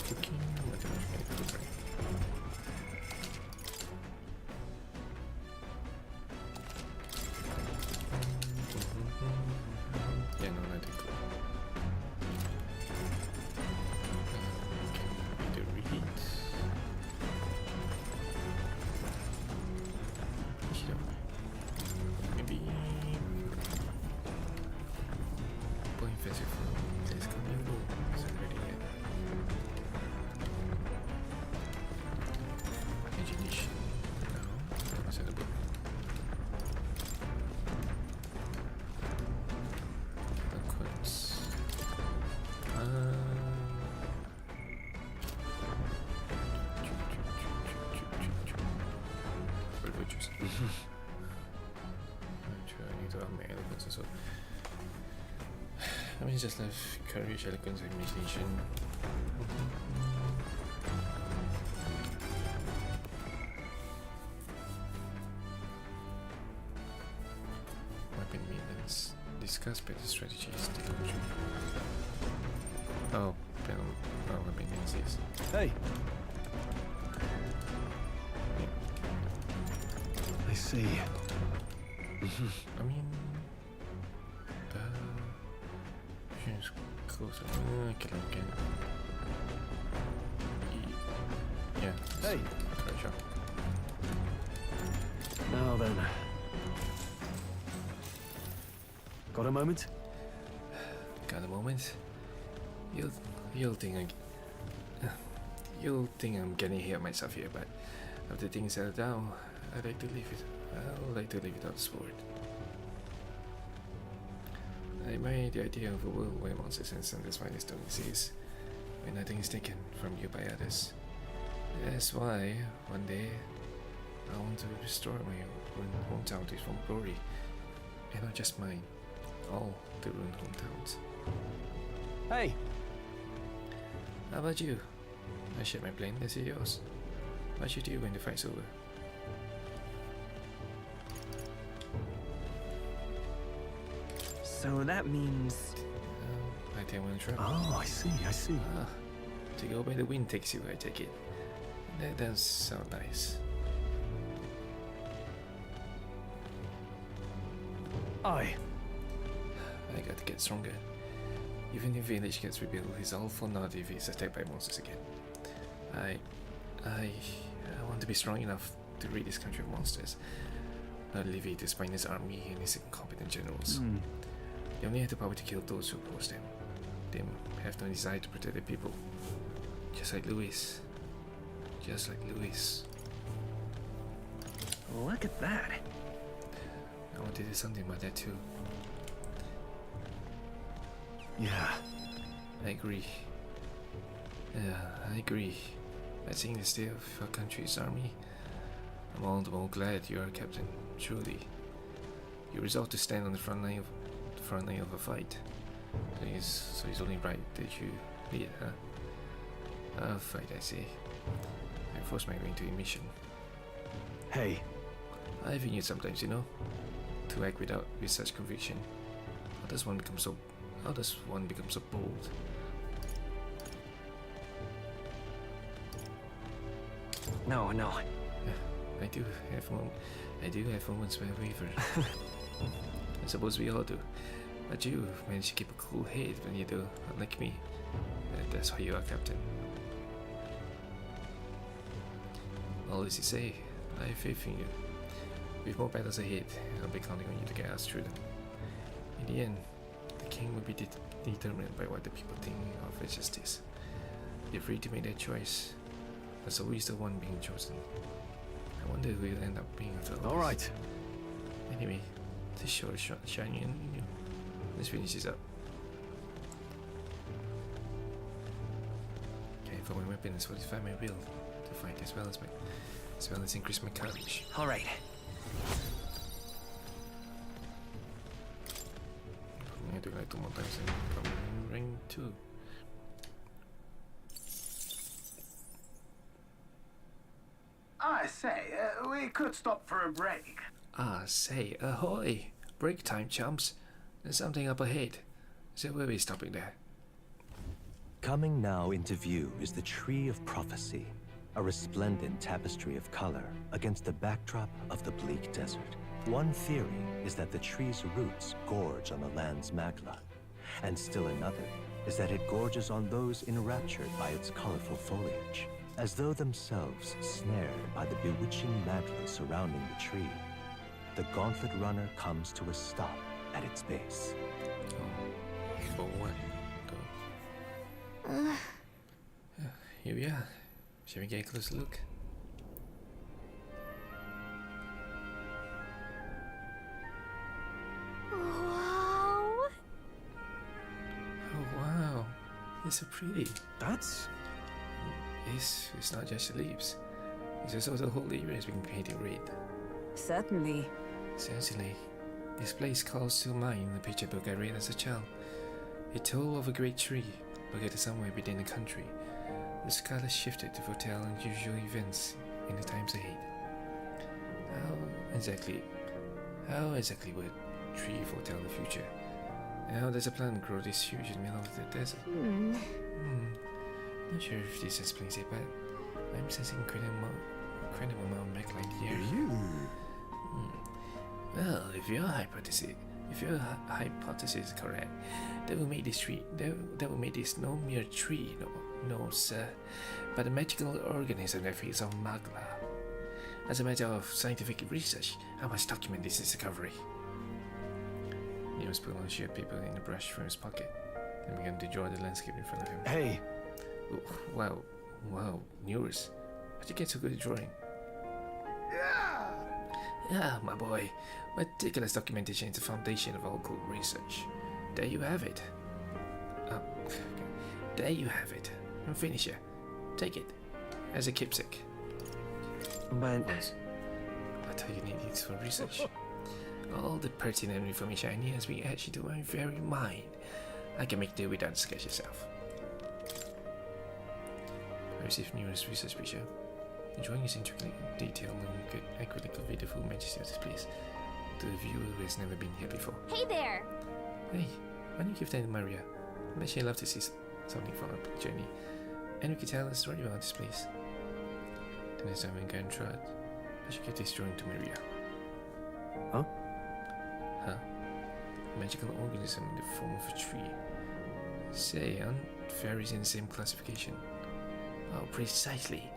Cooking, mathematics, yeah, no, not too cool. The read. Maybe point festival is coming. Is it ready yet? Imagination. No. Is that a book? Backwards. Virtues. I need to have my eloquence as well. I mean, just like courage, eloquence, imagination. Weapon maintenance. Discuss better strategies to control. Oh, panel. Oh, weapon maintenance.
Hey. I see.
I mean, she's close. Okay. Yeah.
Hey.
Okay, sure.
Now then. Got a moment?
Got a moment? You'll think I'm getting ahead of myself here, but after things settle down, I'd like to leave it. I'd like to leave it out sport. I admire the idea of a world where monsters and sunless fighters don't exist, where nothing is taken from you by others. That's why one day I want to restore my hometown to its former glory, and not just mine, all the ruined hometowns.
Hey.
How about you? I share my plan, this is yours. What should you do when the fight's over?
So that means...
I think I want to try.
Oh, I see.
Ah, to go where the wind takes you, I take it. That does sound nice.
I
got to get stronger. Even if village gets rebuilt, it's all for naught if it's attacked by monsters again. I want to be strong enough to rid this country of monsters. Not alleviate his spineless army and his incompetent generals. They only have the power to kill those who oppose them. They have no desire to protect their people. Just like Louis. Just like Louis.
Look at that.
I want to do something about that too.
Yeah.
I agree. Yeah, I agree. By seeing the state of our country's army, I'm all the more glad you are captain. Truly, you resolved to stand on the front line of a fight. So it's only right that you lead, huh? A fight, I say. I forced my way into a mission.
Hey.
I even used sometimes, you know, to act with such conviction. How does one become so bold?
No.
I do have moments where I waver. I suppose we all do. But you manage to keep a cool head when you do, unlike me. That's why you are captain. All as you say, I have faith in you. With more battles ahead, I'll be counting on you to get us through them. In the end, the king will be determined by what the people think of as justice. They're free to make their choice. There's always the one being chosen. I wonder who will end up being a fellow.
Alright.
Anyway, this show is shining and new. Let's finish this up. Okay, for my weapon is fortify my will to fight as well as increase my courage.
Alright.
I'm gonna do like 2 more times and probably rank 2.
I say, we could stop for a break.
Say, ahoy! Break time, chumps. There's something up ahead. So where are we stopping there?
Coming now into view is the Tree of Prophecy, a resplendent tapestry of color against the backdrop of the bleak desert. One theory is that the tree's roots gorge on the land's magla, and still another is that it gorges on those enraptured by its colorful foliage, as though themselves snared by the bewitching magla surrounding the tree. The Gauntlet Runner comes to a stop at its base.
For what? Here we are. Shall we get a closer look?
Wow.
Oh wow, it's so pretty.
That's...
It's not just the leaves. It's also the whole area has been painted red.
Certainly.
Certainly. This place calls to mind the picture book I read as a child. It told of a great tree located somewhere within the country. The sky has shifted to foretell unusual events in the times ahead. How exactly would a tree foretell the future? And how does a plant grow this huge in the middle of the desert? Not sure if this explains it, but I'm sensing incredible amount of backlight here. Well, if your hypothesis is correct, that will make this tree no mere tree, no sir, but a magical organism that feeds on magla. As a matter of scientific research, I must document this discovery. Nils pulled on sheet paper in a brush from his pocket and began to draw the landscape in front of him.
Hey!
Oh, wow, Nils, how'd you get so good at drawing? Yeah, my boy. Meticulous documentation is the foundation of all good research. There you have it. Okay. There you have it. I'm finished here. Take it as a keepsake.
But
I thought you needed this for research. All the pertinent information I need has been etched into my very mind. I can make do without the sketch itself. I received numerous research picture. The drawing is intricately detailed and could accurately convey the full majesty of this place to a viewer who has never been here before.
Hey there!
Hey, why don't you give that to Maria? I bet she'd love to see something from our journey, and we could tell a story about this place. The next time we go and try it, I should give this drawing to Maria.
Huh?
Huh? A magical organism in the form of a tree. Say, aren't fairies in the same classification? Oh, precisely.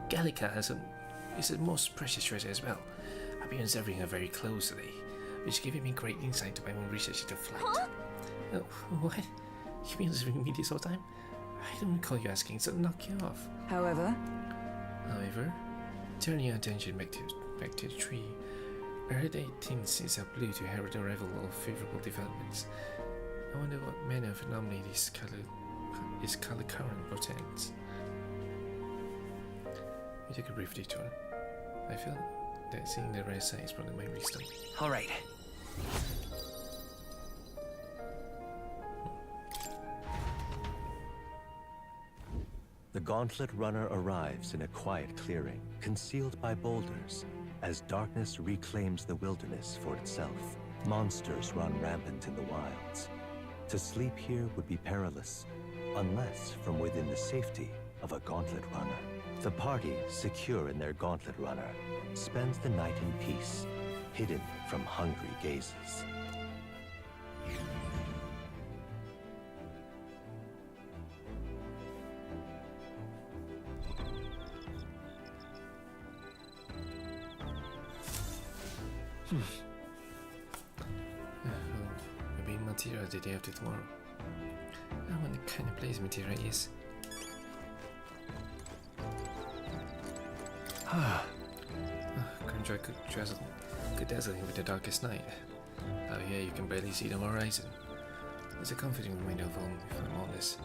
Gallica is the most precious treasure as well. I've been observing her very closely, which gave me great insight to my own research into flight.
Huh?
Oh, what? You've been observing me this whole time? I don't recall you asking, so knock you off.
However,
turning your attention back to the tree, I heard that it tints itself blue to herald the arrival of favorable developments. I wonder what manner of anomaly this color current portends. We took a brief detour. I felt that seeing the rare sights brought my wisdom.
All right.
The Gauntlet Runner arrives in a quiet clearing, concealed by boulders, as darkness reclaims the wilderness for itself. Monsters run rampant in the wilds. To sleep here would be perilous, unless from within the safety of a Gauntlet Runner. The party, secure in their Gauntlet Runner, spends the night in peace, hidden from hungry gazes.
We'll be in Matira the day after tomorrow. I wonder what kind of place Matira is. Couldn't could dazzle him with the darkest night. Out here you can barely see the horizon. It's a comforting reminder of all this.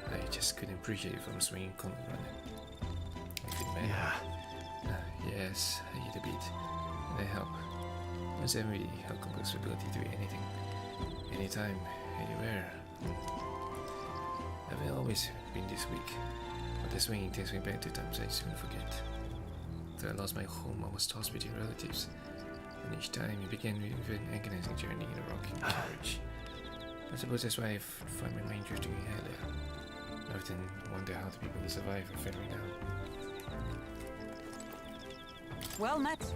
I just couldn't appreciate it from swinging corner running. I feel man. Yes, I eat a bit. And I help. Once everybody have complex ability to do anything. Anytime, anywhere. I've always been this weak. But the swinging takes me back to times I soon forget. After I lost my home, I was tossed between relatives. And each time it began with an agonizing journey in a rocking carriage. I suppose that's why I find my mind drifting earlier. I often wonder how the people who survive are feeling now.
Well met.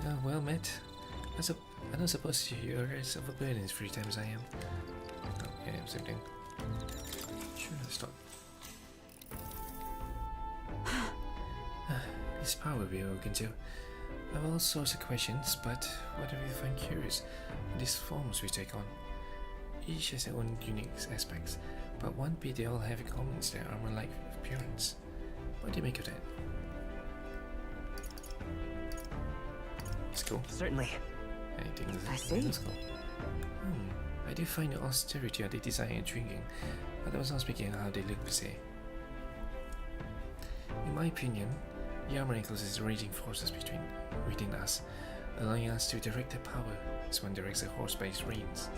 Yeah, well met. I don't suppose you're as overburdened as 3 times I am. Oh, yeah, same thing. Sure, stop. This power we are into. I have all sorts of questions, but whatever you find curious, these forms we take on. Each has their own unique aspects, but one bit they all have in common is their armor-like appearance. What do you make of that? It's cool.
Certainly.
I see. That's cool. I do find the austerity of the design intriguing, but I was not speaking of how they look per se. In my opinion, the armor encloses raging forces within us, allowing us to direct their power as one directs a horse by its reins.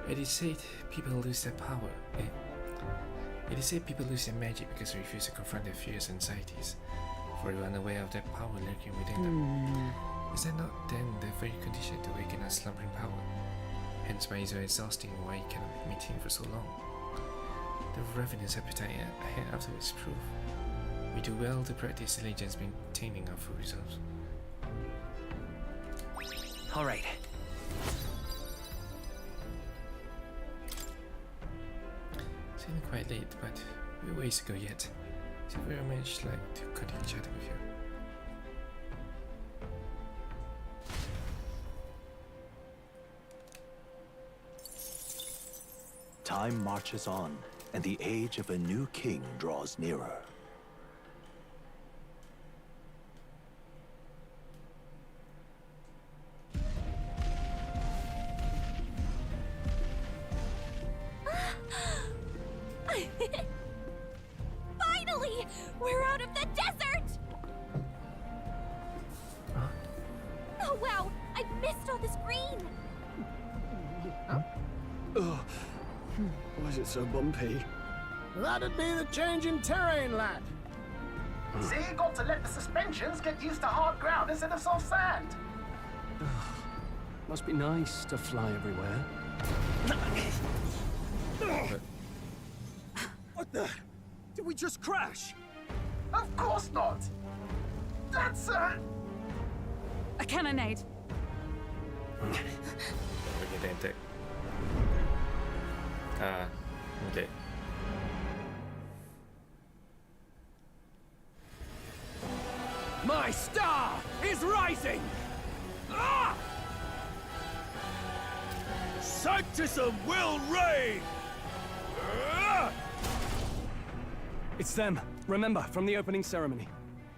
It is said people lose their power. It is said people lose their magic because they refuse to confront their fears and anxieties, for they are unaware of that power lurking within them. Is that not then the very condition to awaken our slumbering power? Hence why it is so exhausting and why it cannot be maintained for so long. The ravenous appetite I had afterwards proof. We do well to practice diligence maintaining our food reserves.
Alright.
It's getting quite late, but we're ways to go yet. So very much like to continue chatting with you.
Time marches on, and the age of a new king draws nearer.
Finally! We're out of the desert!
Huh?
Oh wow! I've missed all this green!
Ugh. Why is it so bumpy?
That'd be the change in terrain, lad. See, you got to let the suspensions get used to hard ground instead of soft sand.
Must be nice to fly everywhere.
What the? Did we just crash?
Of course not. That's
a cannonade.
Okay.
My star is rising! Ah!
Sanctism will reign! Ah!
It's them. Remember, from the opening ceremony.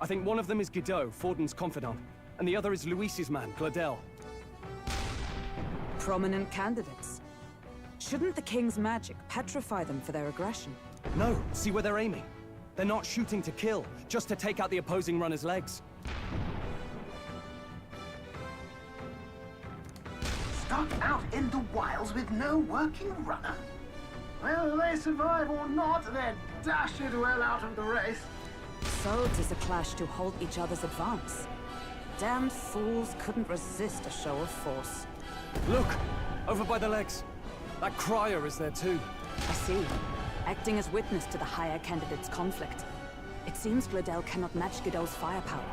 I think one of them is Guido, Forden's confidant, and the other is Luis's man, Gladel.
Prominent candidates. Shouldn't the king's magic petrify them for their aggression?
No, see where they're aiming. They're not shooting to kill, just to take out the opposing runner's legs.
stuck out in the wilds with no working runner. Whether they survive or not, they're dashed well out of the race.
So 'tis a clash to halt each other's advance. Damned fools couldn't resist a show of force.
Look! Over by the legs. That crier is there too.
I see. Acting as witness to the higher candidate's conflict. It seems Gladel cannot match Guido's firepower.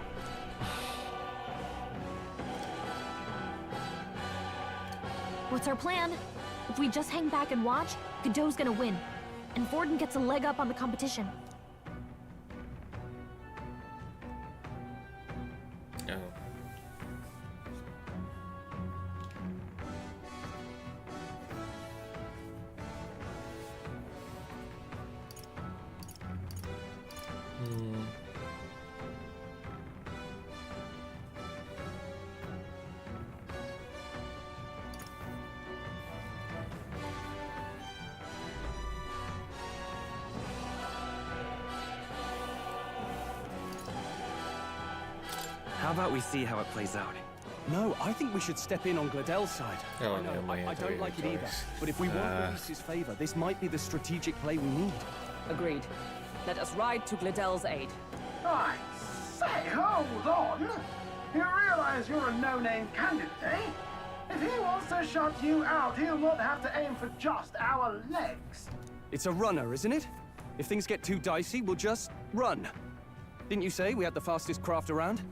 What's our plan? If we just hang back and watch, Godot's gonna win. And Forden gets a leg up on the competition.
Oh.
How about we see how it plays out?
No, I think we should step in on Gladel's side.
Oh,
I know,
no,
I don't like it either.
choice.
But if we want Luis's favor, this might be the strategic play we need.
Agreed. Let us ride to Gladel's aid.
I say, hold on. You realize you're a no-name candidate, eh? If he wants to shut you out, he'll not have to aim for just our legs.
It's a runner, isn't it? If things get too dicey, we'll just run. Didn't you say we had the fastest craft around?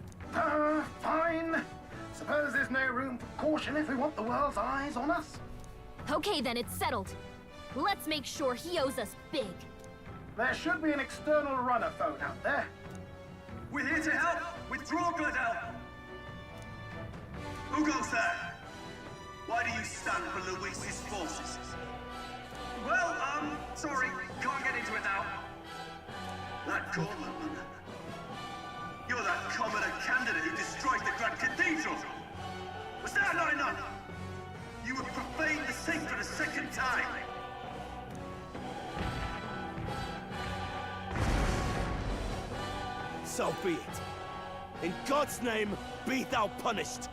Fine. Suppose there's no room for caution if we want the world's eyes on us?
Okay, then it's settled. Let's make sure he owes us big.
There should be an external runner phone out there.
We're here to help! Withdraw, good help! Who goes there? Why do you stand for Luis's forces? Well, sorry, can't get into it now. That Cornland. You're that commoner candidate who destroyed the Grand Cathedral! Was that not enough? You have profaned the sacred a second time! So be it. In God's name, be thou punished!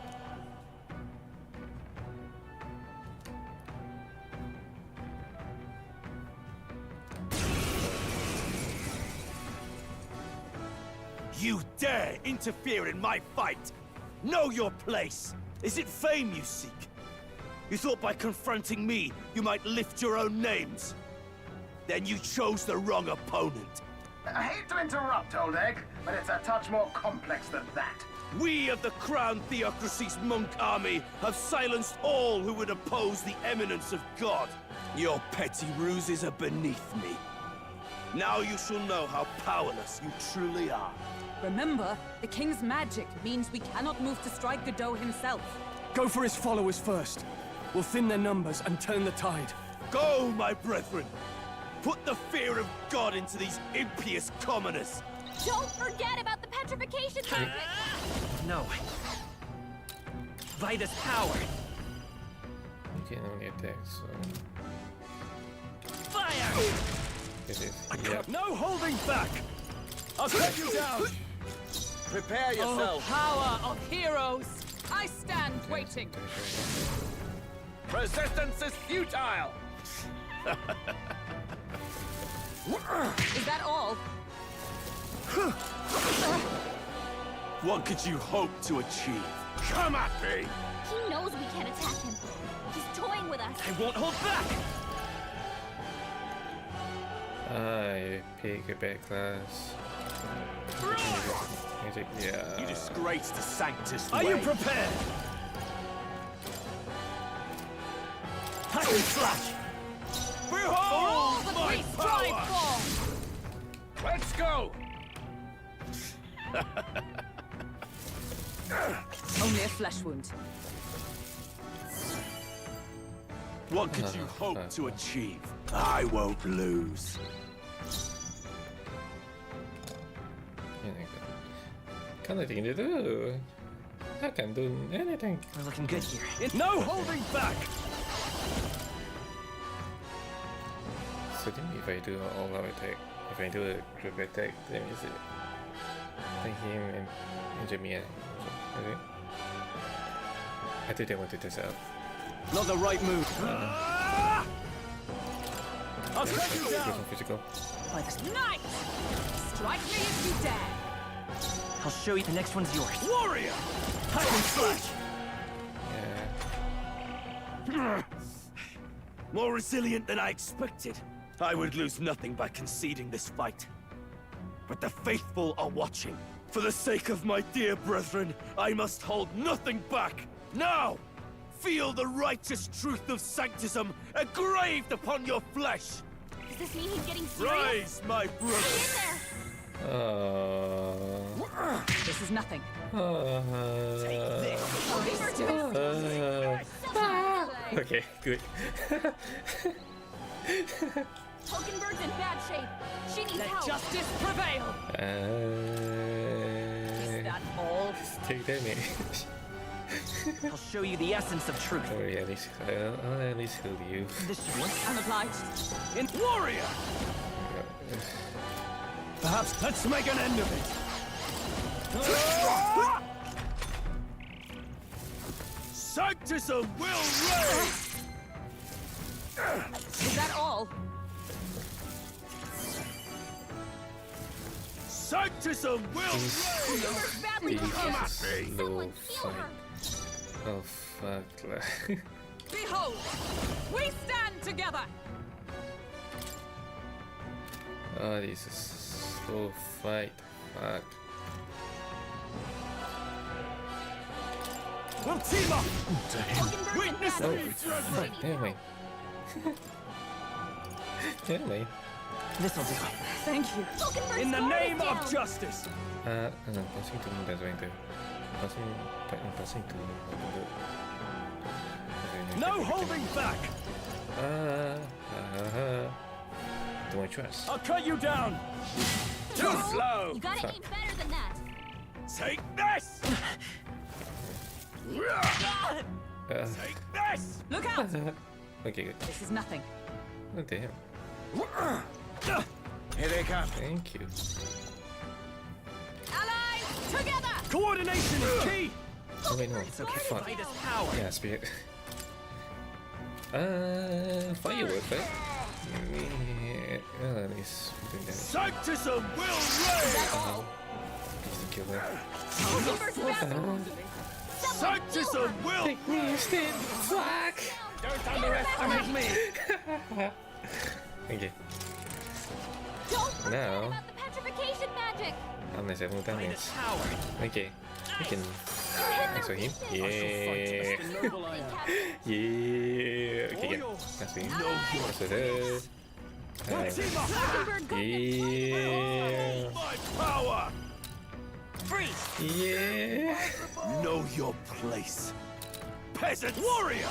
You dare interfere in my fight! Know your place! Is it fame you seek? You thought by confronting me, you might lift your own names? Then you chose the wrong opponent.
I hate to interrupt, old egg, but it's a touch more complex than that.
We of the Crown Theocracy's monk army have silenced all who would oppose the eminence of God. Your petty ruses are beneath me. Now you shall know how powerless you truly are.
Remember, the king's magic means we cannot move to strike Godot himself.
Go for his followers first. We'll thin their numbers and turn the tide.
Go, my brethren! Put the fear of God into these impious commoners!
Don't forget about the petrification magic!
No. Vida's power!
You can only attack, so...
Fire!
Yeah.
No holding back! I'll cut you down! Prepare yourself!
Power of heroes! I stand waiting.
Resistance is futile!
Is that all?
What could you hope to achieve? Come at me!
He knows we can't attack him. He's toying with us.
I won't hold back!
I pick a bad class. Magic, yeah.
You disgrace the Sanctus
Are
way.
you prepared?
Hack and slash! Behold
the
my
priest
power!
strive for!
Let's go!
Only a flesh wound.
What could you hope to achieve? I won't lose.
Can't nothing to do. I can't do anything.
We're looking good here.
No holding back!
So then if I do all out attack, if I do a group attack, then is it like him and injure me? Okay. I think they wanted this out.
Not the right move.
I'll cut you down!
Physical.
By this...
Knight! Strike me if you dare!
I'll show you the next one's yours.
Warrior! Hack and slash!
Yeah.
More resilient than I expected. I would lose nothing by conceding this fight. But the faithful are watching. For the sake of my dear brethren, I must hold nothing back. Now! Feel the righteous truth of sanctism engraved upon your flesh!
Does this mean he's getting serious?
Rise, my brother!
Get in there!
This is nothing.
Okay, good.
Hulkenberg's in bad shape. She needs
Let
help.
justice prevail! Is that all?
Take damage.
I'll show you the essence of truth.
Oh yeah, I'll at least heal you.
This should work.
I'm obliged.
In warrior!
Perhaps let's make an end of it.
Sanctism will reign!
Is that all?
Sanctism will reign!
Hulkenberg's badly
Come
wounded.
at me!
Slow
Someone heal her.
fight. Oh fuck.
Behold, we stand together.
Oh, this is so fight. Fuck.
We'll team up! Witness
Oh,
me!
fuck, damn it. Damn it.
This'll do. Thank you.
In the name of justice!
Passing to me, that's going to. Passing to.
No holding back!
Do I trust?
I'll cut you down! Too slow!
You gotta eat better than that.
Take this! Take this!
Look out!
Okay, good.
This is nothing.
Oh, damn.
Here they come.
Thank you.
Allies, together!
Coordination is key!
Oh, wait, no.
It's okay.
Fuck.
Fight is power.
Yeah, spirit. Firework, right? Yeah, he's doing damage.
Sanctism will reign!
He's the killer.
Sanctism will reign!
Fuck!
Don't underestimate me!
Okay.
Don't forget
Now,
about the petrification magic.
unless I have no damage. Okay. We can. I saw him. Yeah. Yeah. Okay, yeah. That's me. That's it. Yeah.
My power!
Yeah.
Know your place. Peasant warrior!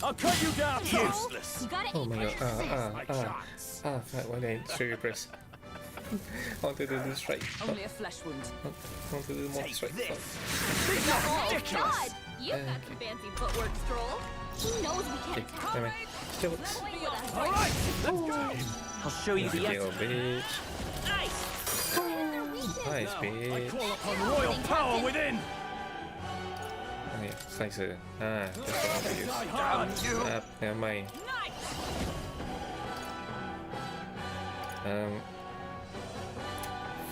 I'll cut you down! Useless!
You gotta
Oh
eat
my
better.
god. Fuck, why didn't I trigger press? I want to do this strike.
Only a flesh wound.
I want to do more strike.
Oh God! You got some fancy footwork, Stroll. He knows we
Okay,
can't
damn it. Kill it.
play with us.
All right, let's go.
I'll show you the
Kill, bitch. Nice,
I
bitch.
call upon royal power within.
Oh yeah, slicer. That's what I want to use.
Damn you!
Never mind.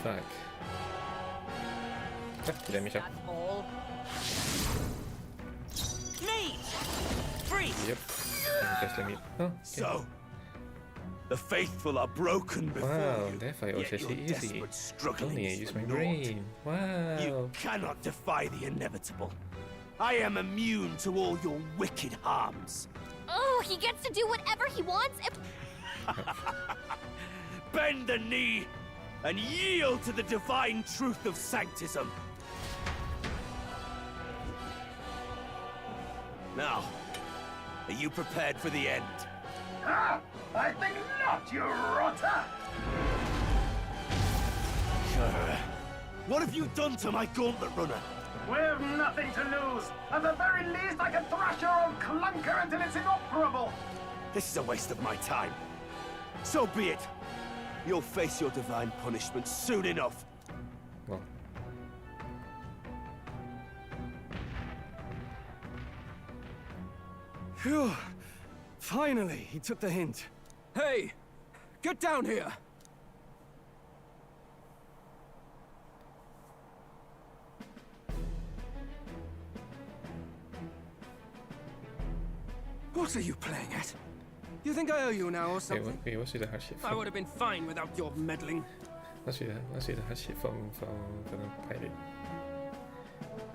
Fuck. Damage up.
That's all.
Yep. Just let me. Oh, okay.
So, the faithful are broken before
Wow,
you.
that fight was
Yet
actually
your
easy.
desperate strugglings
Only I use my
for naught.
brain. Wow.
You cannot defy the inevitable. I am immune to all your wicked harms.
Oh, he gets to do whatever he wants. If
Bend the knee and yield to the divine truth of sanctism. Now, are you prepared for the end?
Ah, I think not, you rotter!
What have you done to my gauntlet runner?
We've nothing to lose. At the very least, I can thrash your old clunker until it's inoperable.
This is a waste of my time. So be it. You'll face your divine punishment soon enough.
Well.
Phew. Finally, he took the hint.
Hey, get down here.
What are you playing at? You think I owe you now or
Wait,
something?
wait, what's with the hardship
I
from?
would have been fine without your meddling.
What's with the hardship from the pilot?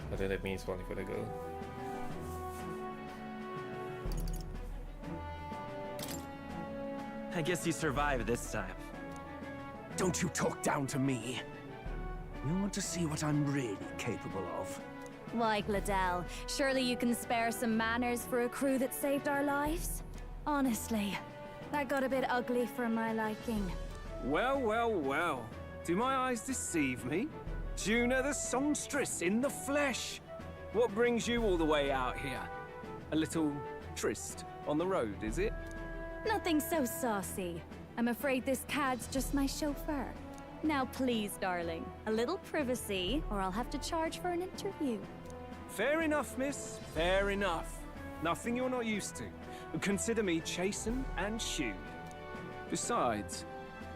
Whether that means only for the girl.
I guess you survived this time.
Don't you talk down to me. You want to see what I'm really capable of?
Why, Gladell, surely you can spare some manners for a crew that saved our lives? Honestly, that got a bit ugly for my liking.
Well, well, well. Do my eyes deceive me? Juna the songstress in the flesh. What brings you all the way out here? A little tryst on the road, is it?
Nothing so saucy. I'm afraid this cad's just my chauffeur. Now please, darling, a little privacy, or I'll have to charge for an interview.
Fair enough, miss. Fair enough. Nothing you're not used to. Consider me chastened and shoed. Besides,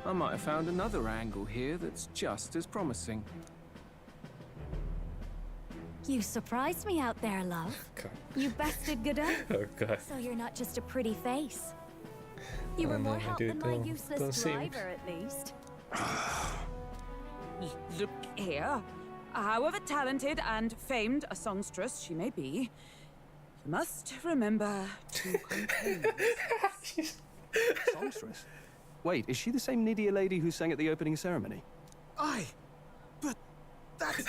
I might have found another angle here that's just as promising.
You surprised me out there, love.
God.
You bested Godot.
Oh god.
So you're not just a pretty face. You were
no,
more help
dude,
than my
don't
useless
say it.
driver, at least.
Look here. However talented and famed a songstress she may be, you must remember to contain yourself.
Songstress? Wait, is she the same Nidia lady who sang at the opening ceremony?
Aye, but that's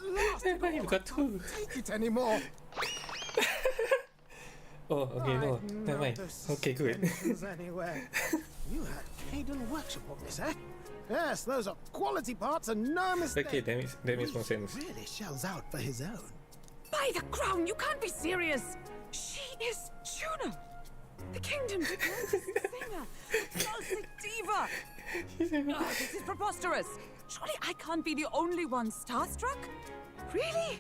last
Never even got two.
take it anymore.
Oh, okay, no, never mind. Okay, good.
Anyway, you had Caden workshop on this, eh? Yes, those are quality parts and no mistake.
Okay, that makes more sense.
Really shells out for his own.
By the crown, you can't be serious! She is Juno! The kingdom's greatest singer! Falsic diva! Oh, this is preposterous! Surely I can't be the only one starstruck? Really?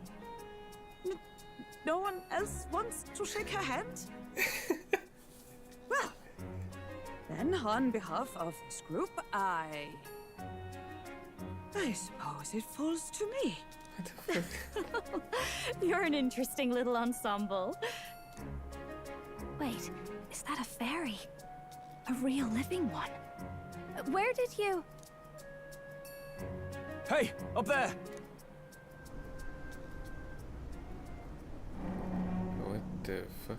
No one else wants to shake her hand? Well, then on behalf of this group, I suppose it falls to me.
You're an interesting little ensemble. Wait, is that a fairy? A real living one? Where did you...
Hey, up there!
What the fuck?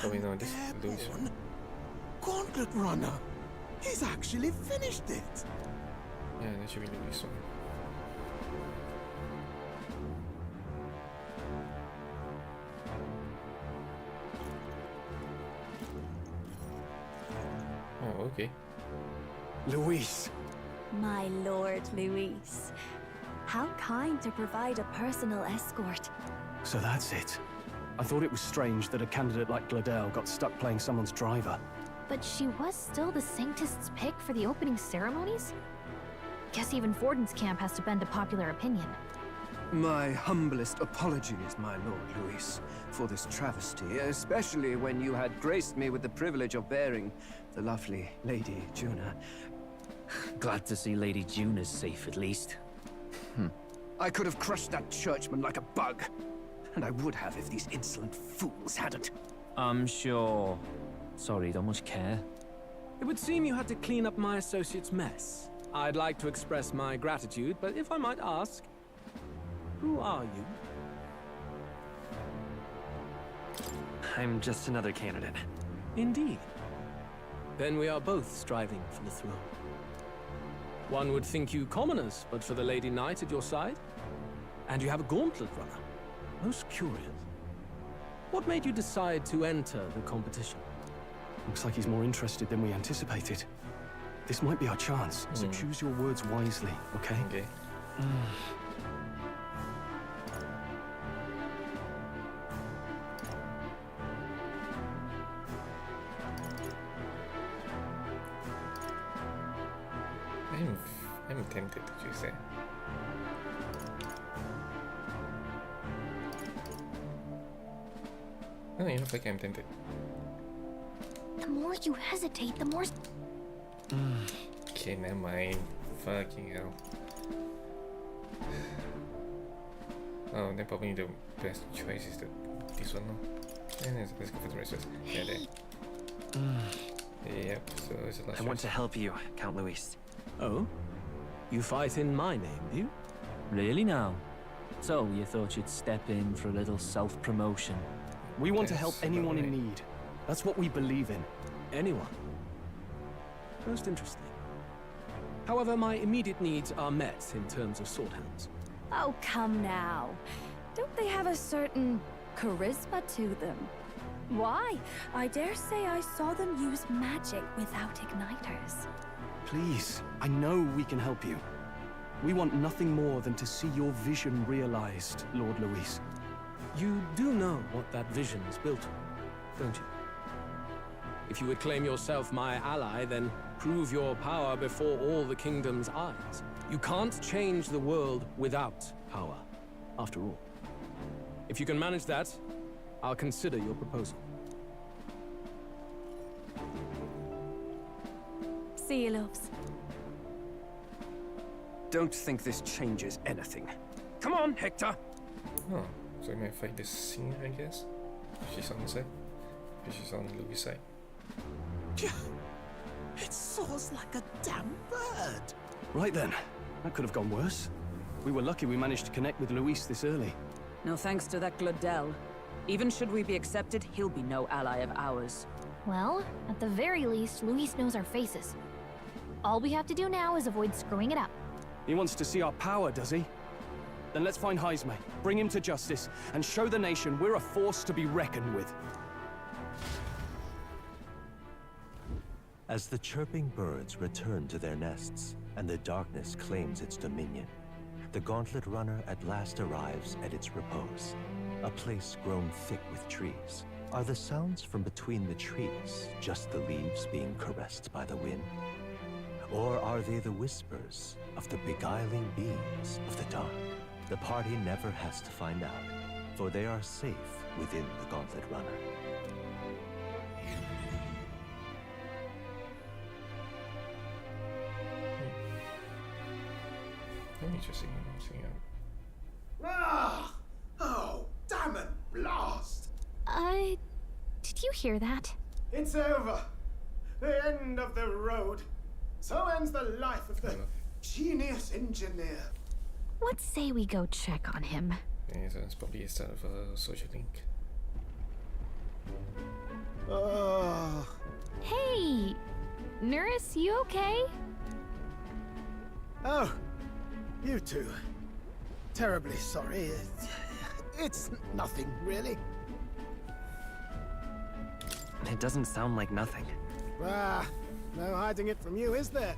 Oh wait, no, this Louis.
Gauntlet Runner. He's actually finished it.
Yeah, that should be Louis one. Oh, okay.
Luis.
My lord, Luis. How kind to provide a personal escort.
So that's it. I thought it was strange that a candidate like Gladel got stuck playing someone's driver.
But she was still the Sanctist's pick for the opening ceremonies? Guess even Forden's camp has to bend to popular opinion.
My humblest apologies, my Lord Luis, for this travesty, especially when you had graced me with the privilege of bearing the lovely Lady Juna.
Glad to see Lady Juna's safe, at least.
I could have crushed that churchman like a bug. And I would have if these insolent fools hadn't.
I'm sure. Sorry, don't much care.
It would seem you had to clean up my associate's mess. I'd like to express my gratitude, but if I might ask, who are you?
I'm just another candidate.
Indeed. Then we are both striving for the throne. One would think you commoners, but for the Lady Knight at your side. And you have a gauntlet runner. Most curious. What made you decide to enter the competition?
Looks like he's more interested than we anticipated. This might be our chance, so choose your words wisely, okay?
Okay. I'm tempted to choose that. Oh, you look like I'm tempted.
The more you hesitate, the more...
Okay, never mind. Fucking hell. Oh, then probably the best choice is this one, no? Yeah, let's go for the rest first. Yeah, there. Yep, so it's the last
I want
choice.
to help you, Count Luis.
Oh? You fight in my name, do you?
Really now? So, you thought you'd step in for a little self-promotion?
We want to
Yes,
help anyone in
certainly.
need. That's what we believe in.
Anyone? Most interesting. However, my immediate needs are met in terms of sword hands.
Oh, come now. Don't they have a certain charisma to them? Why? I dare say I saw them use magic without igniters.
Please, I know we can help you. We want nothing more than to see your vision realized, Lord Luis.
You do know what that vision is built on, don't you? If you would claim yourself my ally, then prove your power before all the kingdom's eyes. You can't change the world without power, after all. If you can manage that, I'll consider your proposal.
See you, loves.
don't think this changes anything. Come on, Hector!
Oh, so we might fight this scene, I guess. If she's on the side. If she's on Louis' side.
It soars like a damn bird.
Right then. That could have gone worse. We were lucky we managed to connect with Luis this early.
No thanks to that Gladel. Even should we be accepted, he'll be no ally of ours.
Well, at the very least, Luis knows our faces. All we have to do now is avoid screwing it up.
He wants to see our power, does he? Then let's find Heisme, bring him to justice, and show the nation we're a force to be reckoned with.
As the chirping birds return to their nests, and the darkness claims its dominion, the Gauntlet Runner at last arrives at its repose, a place grown thick with trees. Are the sounds from between the trees just the leaves being caressed by the wind? Or are they the whispers of the beguiling beings of the dark? The party never has to find out, for they are safe within the Gauntlet Runner.
Interesting.
Ah! Oh, damn it! Blast!
Did you hear that?
It's over. The end of the road. So ends the life of the genius engineer.
Let's say we go check on him.
Yeah, so it's probably a start of a social link.
Oh.
Hey! Nurse, you okay?
Oh, you two. Terribly sorry. It's nothing, really.
It doesn't sound like nothing.
Ah, no hiding it from you, is there?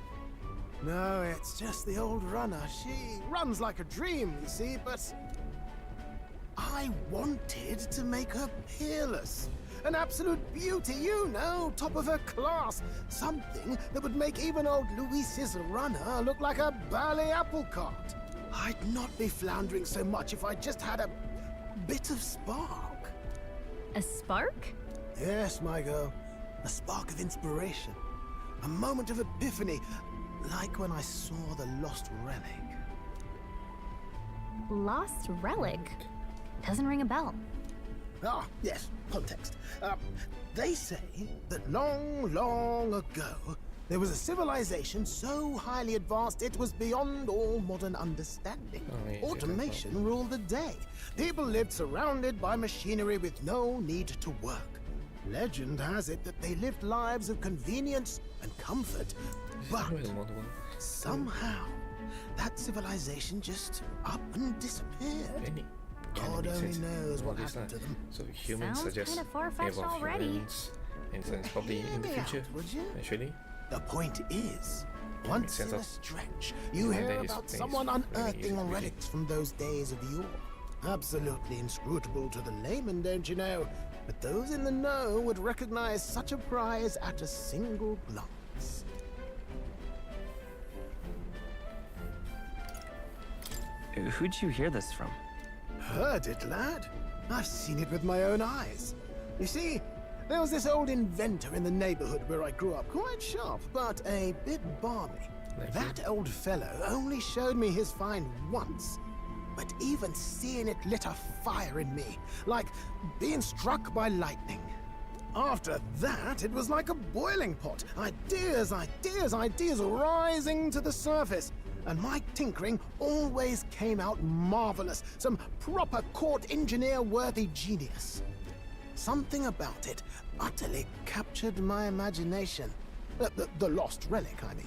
No, it's just the old runner. She runs like a dream, you see, but I wanted to make her peerless. An absolute beauty, you know, top of her class. Something that would make even old Luis's runner look like a bally apple cart. I'd not be floundering so much if I just had a bit of spark.
A spark?
Yes, my girl. A spark of inspiration. A moment of epiphany, like when I saw the lost relic.
Lost relic? Doesn't ring a bell.
Ah, yes, context. They say that long, long ago, there was a civilization so highly advanced it was beyond all modern understanding. Automation ruled the day. People lived surrounded by machinery with no need to work. Legend has it that they lived lives of convenience and comfort, but somehow that civilization just up and disappeared. God only knows what happened to them.
So humans
Sounds
are just
kinda far-fetched already.
humans, and so it's probably in the future, actually.
The point is, once in a stretch, you hear about someone unearthing relics from those days of yore. Absolutely inscrutable to the layman, don't you know? But those in the know would recognize such a prize at a single glance.
Who'd you hear this from?
Heard it, lad. I've seen it with my own eyes. You see, there was this old inventor in the neighborhood where I grew up, quite sharp, but a bit balmy. That old fellow only showed me his find once, but even seeing it lit a fire in me, like being struck by lightning. After that, it was like a boiling pot. Ideas, ideas, ideas rising to the surface. And my tinkering always came out marvelous. Some proper court engineer-worthy genius. Something about it utterly captured my imagination. The lost relic, I mean.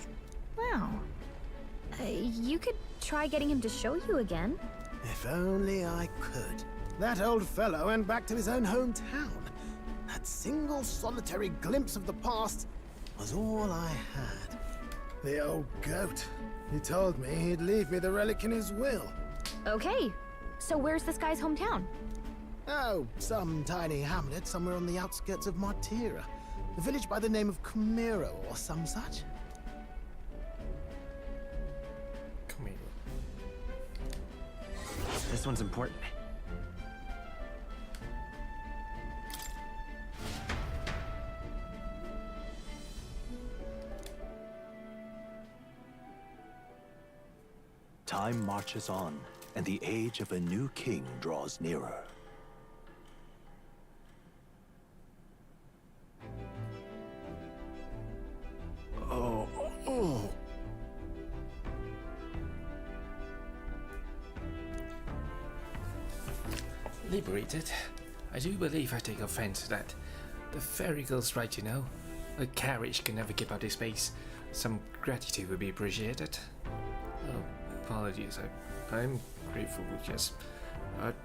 Wow. You could try getting him to show you again.
If only I could. That old fellow went back to his own hometown. That single solitary glimpse of the past was all I had. The old goat. He told me he'd leave me the relic in his will.
Okay, so where's this guy's hometown?
Oh, some tiny hamlet somewhere on the outskirts of Martira. A village by the name of Camiro or some such.
This one's important.
Time marches on, and the age of a new king draws nearer.
Oh.
Liberated? I do believe I take offense to that. The fairy girl's right, you know. A carriage can never keep out its space. Some gratitude would be appreciated. Oh, apologies. I'm grateful, just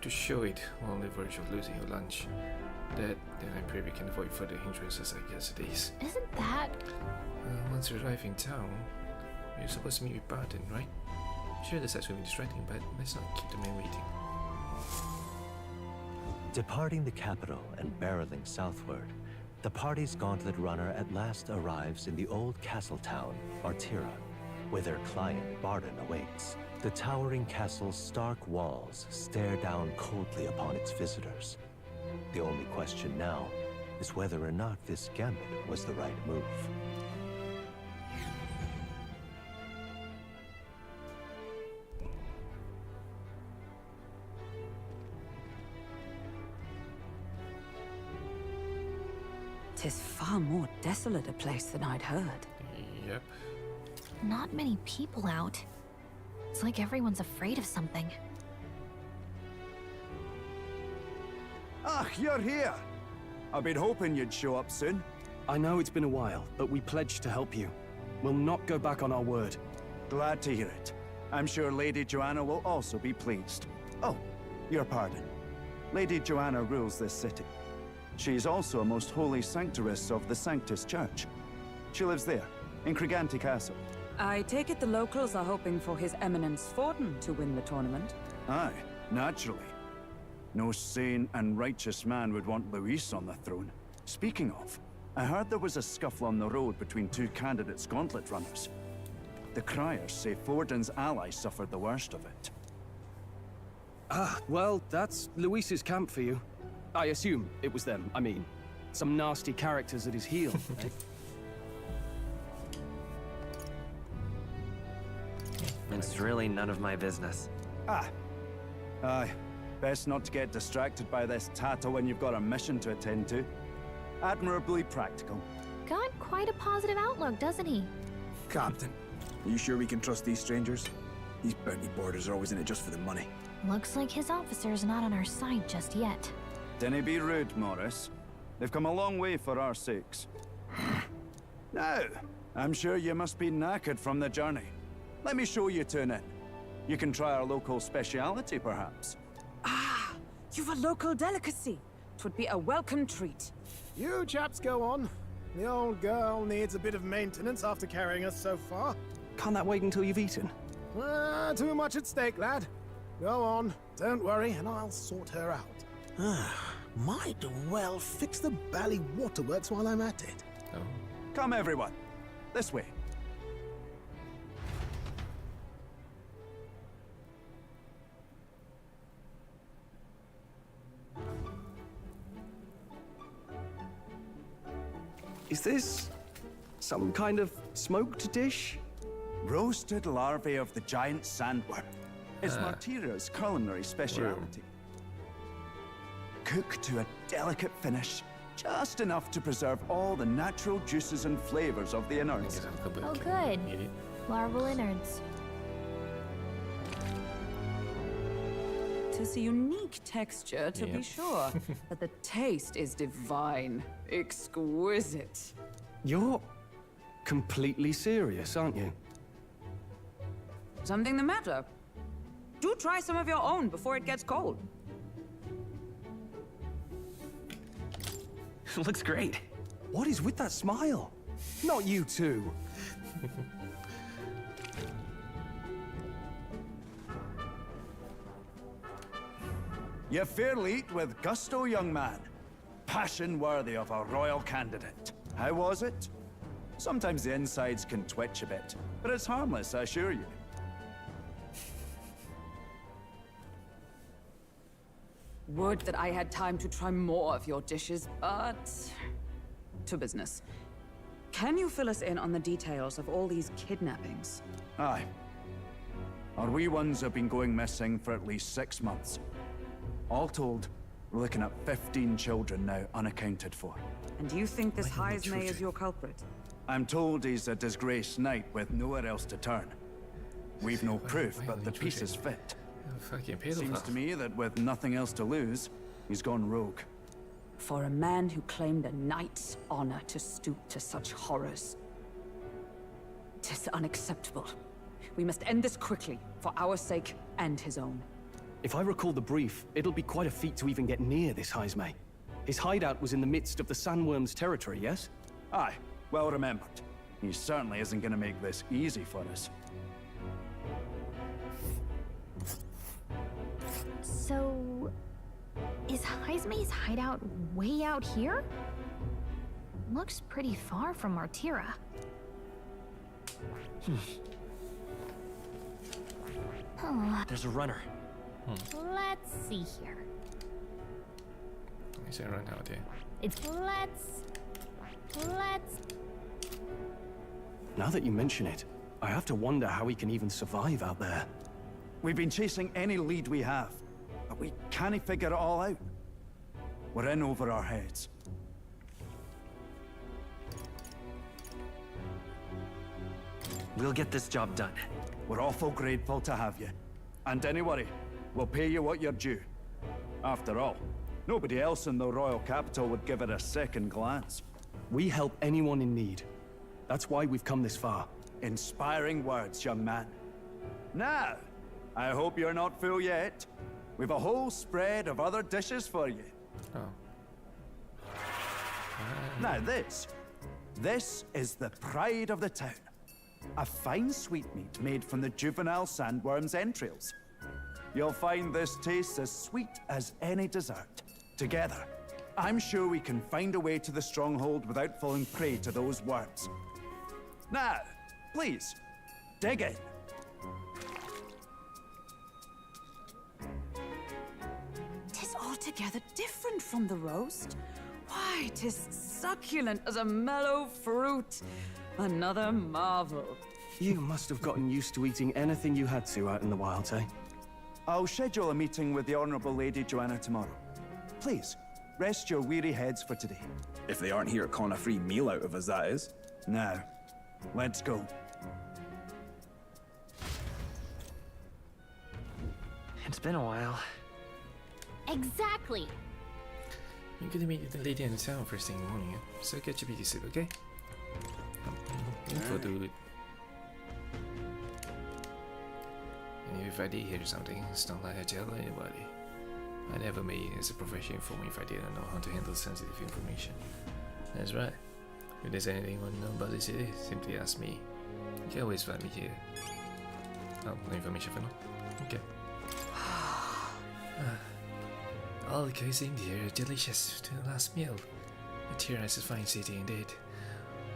to show it on the verge of losing your lunch. Then I pray we can avoid further hindrances, I guess it is.
Isn't that...
Once we arrive in town, we're supposed to meet with Barton, right? Sure, this has been distracting, but let's not keep the man waiting.
Departing the capital and barreling southward, the party's gauntlet runner at last arrives in the old castle town, Artira, where their client Barton awaits. The towering castle's stark walls stare down coldly upon its visitors. The only question now is whether or not this gambit was the right move.
Tis far more desolate a place than I'd heard.
Yep.
Not many people out. It's like everyone's afraid of something.
Ah, you're here! I've been hoping you'd show up soon.
I know it's been a while, but we pledged to help you. We'll not go back on our word.
Glad to hear it. I'm sure Lady Joanna will also be pleased. Oh, your pardon. Lady Joanna rules this city. She's also a most holy sanctuaress of the Sanctus Church. She lives there, in Creganti Castle.
I take it the locals are hoping for His Eminence Fortin to win the tournament.
Aye, naturally. No sane and righteous man would want Luis on the throne. Speaking of, I heard there was a scuffle on the road between two candidates gauntlet runners. The criers say Fortin's ally suffered the worst of it.
Ah, well, that's Luis's camp for you. I assume it was them, I mean. Some nasty characters at his heel, right?
It's really none of my business.
Ah. Aye. Best not to get distracted by this tattle when you've got a mission to attend to. Admirably practical.
Got quite a positive outlook, doesn't he?
Captain, are you sure we can trust these strangers? These bounty boarders are always in it just for the money.
Looks like his officer's not on our side just yet.
Dinna be rude, Morris. They've come a long way for our sakes. Now, I'm sure you must be knackered from the journey. Let me show you to an inn. You can try our local speciality, perhaps.
Ah, you've a local delicacy. 'Twould be a welcome treat.
You chaps go on. The old girl needs a bit of maintenance after carrying us so far.
Can't that wait until you've eaten?
Too much at stake, lad. Go on, don't worry, and I'll sort her out. Might well fix the Bally waterworks while I'm at it.
Oh.
Come, everyone. This way.
Is this some kind of smoked dish?
Roasted larvae of the giant sandworm. It's Martira's culinary speciality. Cooked to a delicate finish, just enough to preserve all the natural juices and flavors of the innards.
Oh, good. Larval innards.
Tis a unique texture, to be sure, but the taste is divine. Exquisite.
You're completely serious, aren't you?
Something the matter? Do try some of your own before it gets cold.
Looks great.
What is with that smile? Not you two.
You fairly eat with gusto, young man. Passion worthy of a royal candidate. How was it? Sometimes the insides can twitch a bit, but it's harmless, I assure you.
Would that I had time to try more of your dishes, but... to business. Can you fill us in on the details of all these kidnappings?
Aye. Our wee ones have been going missing for at least 6 months. All told, we're looking at 15 children now unaccounted for.
And you think this Heismay is your culprit?
I'm told he's a disgraced knight with nowhere else to turn. We've no proof, but the pieces fit. Seems to me that with nothing else to lose, he's gone rogue.
For a man who claimed a knight's honor to stoop to such horrors. 'Tis unacceptable. We must end this quickly, for our sake and his own.
If I recall the brief, it'll be quite a feat to even get near this Heismay. His hideout was in the midst of the Sandworm's territory, yes?
Aye, well remembered. He certainly isn't going to make this easy for us.
So, is Heismay's hideout way out here? Looks pretty far from Martira. Oh.
There's a runner.
Let's see here.
Is there a run out there?
Let's.
Now that you mention it, I have to wonder how he can even survive out there.
We've been chasing any lead we have, but we can't figure it all out. We're in over our heads.
We'll get this job done.
We're awful grateful to have you. And don't worry, we'll pay you what you're due. After all, nobody else in the royal capital would give it a second glance.
We help anyone in need. That's why we've come this far.
Inspiring words, young man. Now, I hope you're not full yet. We've a whole spread of other dishes for you.
Oh.
Now this is the pride of the town. A fine sweetmeat made from the juvenile sandworm's entrails. You'll find this tastes as sweet as any dessert. Together, I'm sure we can find a way to the stronghold without falling prey to those worms. Now, please, dig in.
'Tis altogether different from the roast. Why, 'tis succulent as a mellow fruit. Another marvel.
You must have gotten used to eating anything you had to out in the wilds, eh?
I'll schedule a meeting with the Honorable Lady Joanna tomorrow. Please, rest your weary heads for today.
If they aren't here calling a free meal out of us, that is.
Now, let's go.
It's been a while.
Exactly.
You're gonna meet the lady in the town first thing in the morning, so get your beauty suit, okay? Info, dude. And if I did hear something, it's not like I tell anybody. I never made it as a profession for me if I didn't know how to handle sensitive information. That's right. If there's anything you want to know about this city, simply ask me. You can always find me here. Oh, no information for now? Okay. All the cuisine here are delicious to the last meal. Martira is a fine city indeed,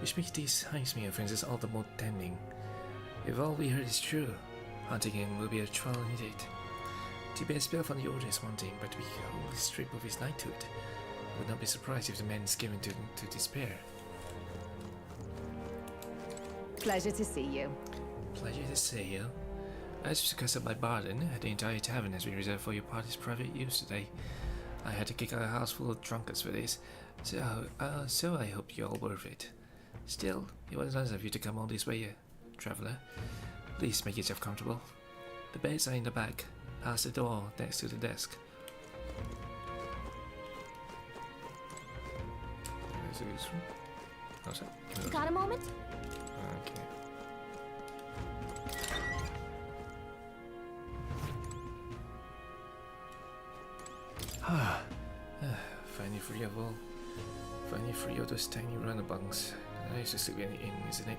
which makes these Heismay offenses all the more tempting. If all we heard is true, hunting him will be a trial indeed. To be a spell from the order is one thing, but to be wholly stripped of his knighthood, I would not be surprised if the man is given to despair.
Pleasure to see you.
Pleasure to see you. As because of my pardon, the entire tavern has been reserved for your party's private use today. I had to kick out a house full of drunkards for this, so I hope you're all worth it. Still, it was nice of you to come all this way, traveler. Please make yourself comfortable. The beds are in the back, past the door next to the desk.
Got a moment?
Okay. Finally free of all. Finally free of those tiny runabouts. Nice to sleep in the inn, isn't it?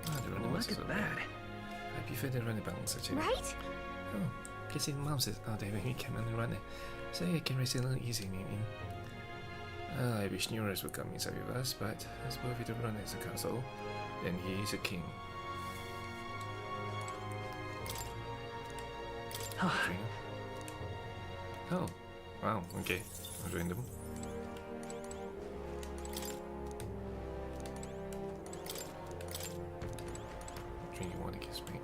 Ah, the runabouts.
Look at that.
Happy for the runabouts, actually.
Right?
Oh, guessing mom says, oh, they make me come on the runner. So I can rest a little easy in the inn. I wish Neurus would come inside with us, but as both the runner is a castle, then he is a king. Oh, wow, okay. I'll join them. Drink you want to kiss me?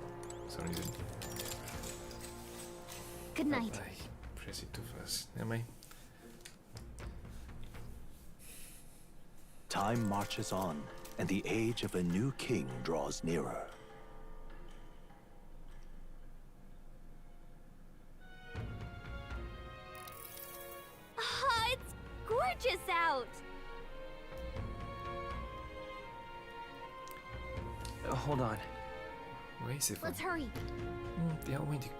Good night.
I press it too fast. Am I?
Time marches on, and the age of a new king draws nearer.
Ah, it's gorgeous out.
Hold on.
Where is it from?
Let's hurry.
The Almighty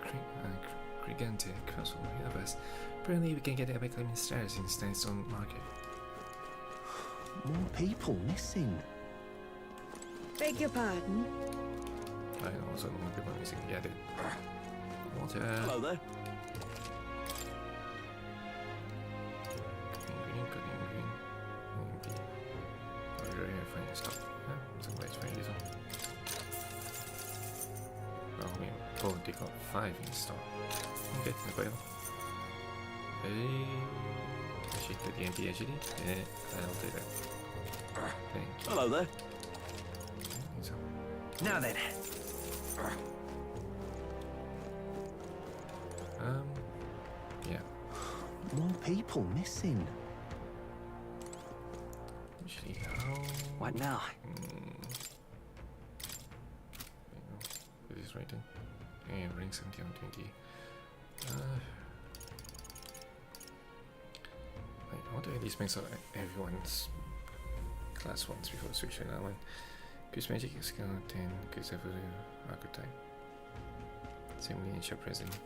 Gigante Castle Universe. Apparently we can get Epic Lemon Stars instead on market.
More people missing.
Beg your pardon?
I know, also more people missing. Yeah, dude. Water.
Hello there.
Green. Oh, you're here finding stuff. Yeah, somebody's finding this one. Oh, we probably got 5 in stock. Okay, no problem. Hey, actually, the TNT actually. Yeah, I'll do that. Thank you.
Hello there.
Now then.
Yeah.
More people missing.
Actually, how?
What now?
This is right then. And ring 70 on 20. I want to at least make sure everyone's class 1s before switching that one. Goose Magic is skill 10, Goose Evolution Archetype. Similarly in Shop Present.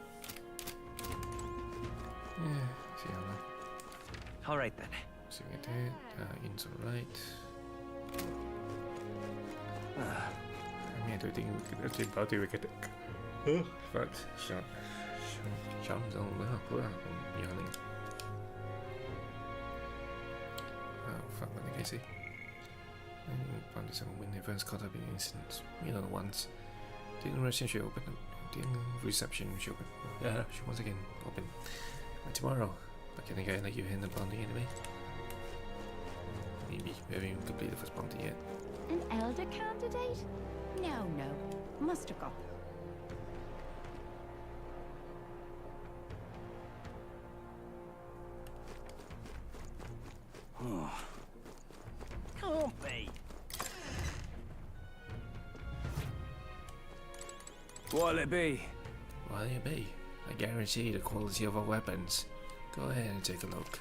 Yeah, see how that.
Alright then.
So we get that, in's alright. I mean, I don't think we could about it, we could. Oh, fuck. Charms on well, I'm yawning. Oh, fuck, what did I say? Found this when they first caught up in incidents. You know the ones. Didn't reception she open. Didn't reception she open. Yeah, she once again open. But tomorrow, but can a guy like you hand the bounty anyway? Maybe we haven't even completed the first bounty yet.
An elder candidate? No. Must have got them.
Can't be.
What'll it be?
What'll it be? I guarantee the quality of our weapons. Go ahead and take a look.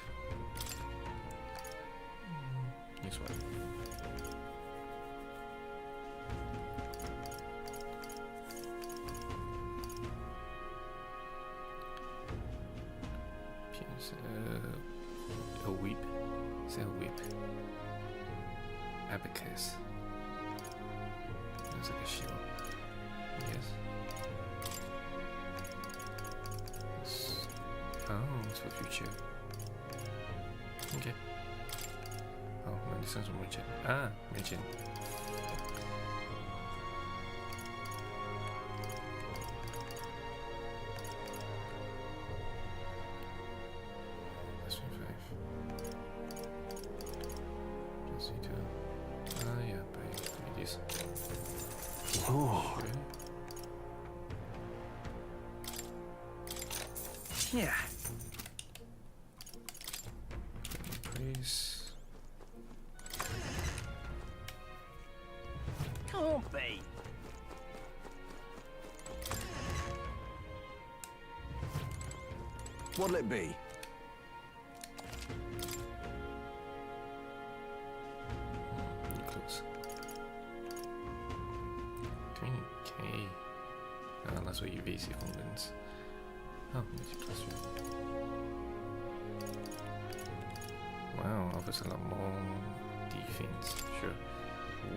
This one. A whip. Is that a whip? Abacus. Looks like a shield. Yes. Oh, it's for future. Okay. Oh, no, this one's a merchant. Ah, merchant. That's 25. Plus 2. Ah, yeah, by this.
Oh.
Okay.
Yeah.
Praise.
Can't be.
What'll it be?
Close. 20k. That's what you basic movements. Oh, plus 3. Wow, offers a lot more defense. Sure.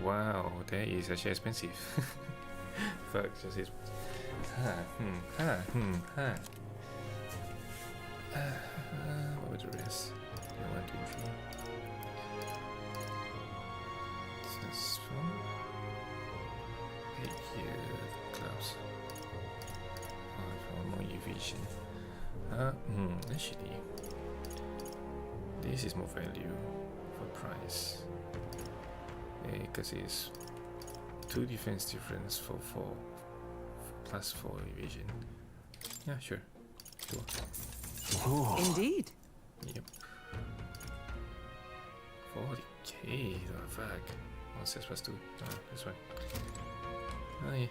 Wow, that is actually expensive. Fuck, just is. What was the rest? 1, 2, 3. This one. 8 here, clubs. For more evasion. Actually, this is more value for price. Because it's 2 defense difference for 4 plus 4 evasion. Yeah, sure.
Oh.
Indeed.
Yep. 40k, the fuck. What's this supposed to do? Oh, this one. Oh, yeah.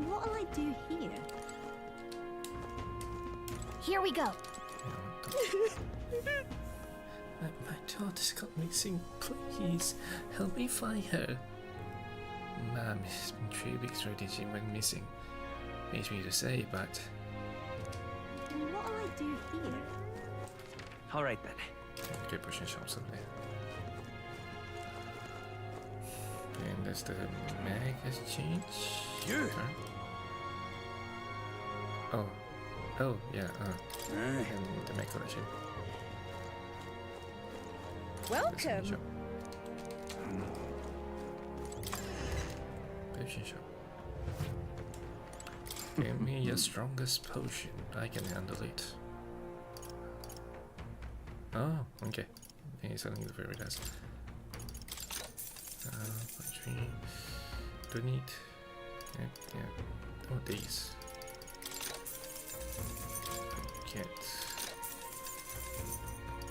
What'll I do here?
Here we go.
My daughter's got missing. Please help me find her. Mom, it's been 3 weeks already she went missing. Makes me to say, but
What'll I do here?
All right then.
okay, pushing shops up there. And that's the mag has changed.
You.
Oh, yeah. And the mag collection.
Welcome.
Potion shop. Give me your strongest potion. I can handle it. Oh, okay. He's selling the fairy dust. Poetry. Don't need. Yeah. Oh, these. Get.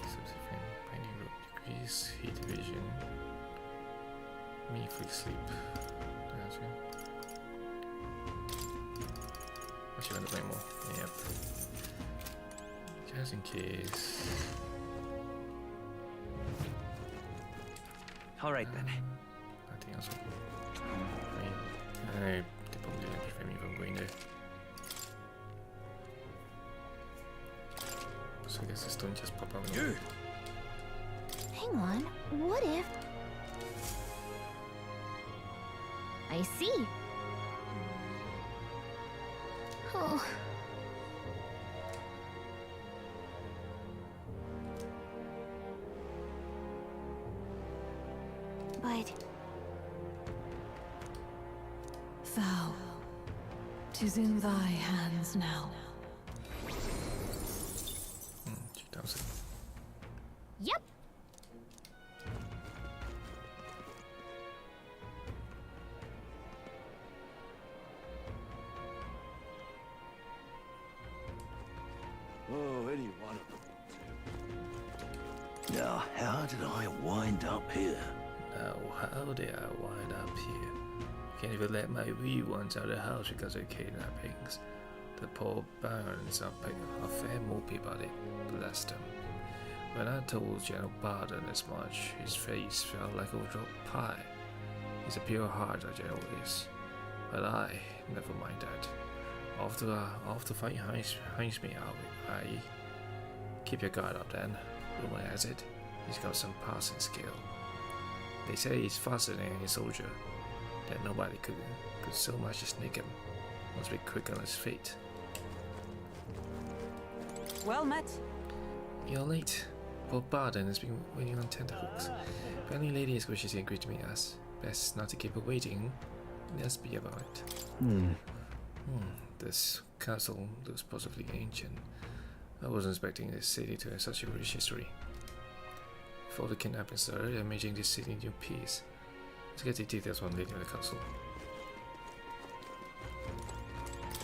Subsequent binding rope decrease, heat vision. Me free sleep. That's it. Actually, want to buy more. Yep. Just in case.
All right then.
Nothing else. They probably didn't prevent me from going there. So I guess the stone just pop out.
Hang on. What if... I see. Oh. But...
Thou, 'tis in thy hands now.
2000.
Yep.
Oh, any one of them. Now, how did I wind up here?
Now, how did I wind up here? Can't even let my wee ones out of the house because of kidnappings. The poor barons are fair mopey about it, bless them. When I told General Barton as much, his face felt like a dropped pie. He's a pure heart, a general is. But I, never mind that. After fight hangs me out, I keep your guard up then. Rumor has it, he's got some passing skill. They say he's faster than any soldier, that nobody could so much as nick him. Must be quick on his feet.
Well met.
You're late. Poor Barden has been waiting on tenterhooks. Friendly lady is graciously agreed to meet us. Best not to keep her waiting. Let's be about it. This castle looks possibly ancient. I wasn't expecting this city to have such a rich history. Before the kidnapping started, I'm making this city into peace. Let's get the details on later in the castle.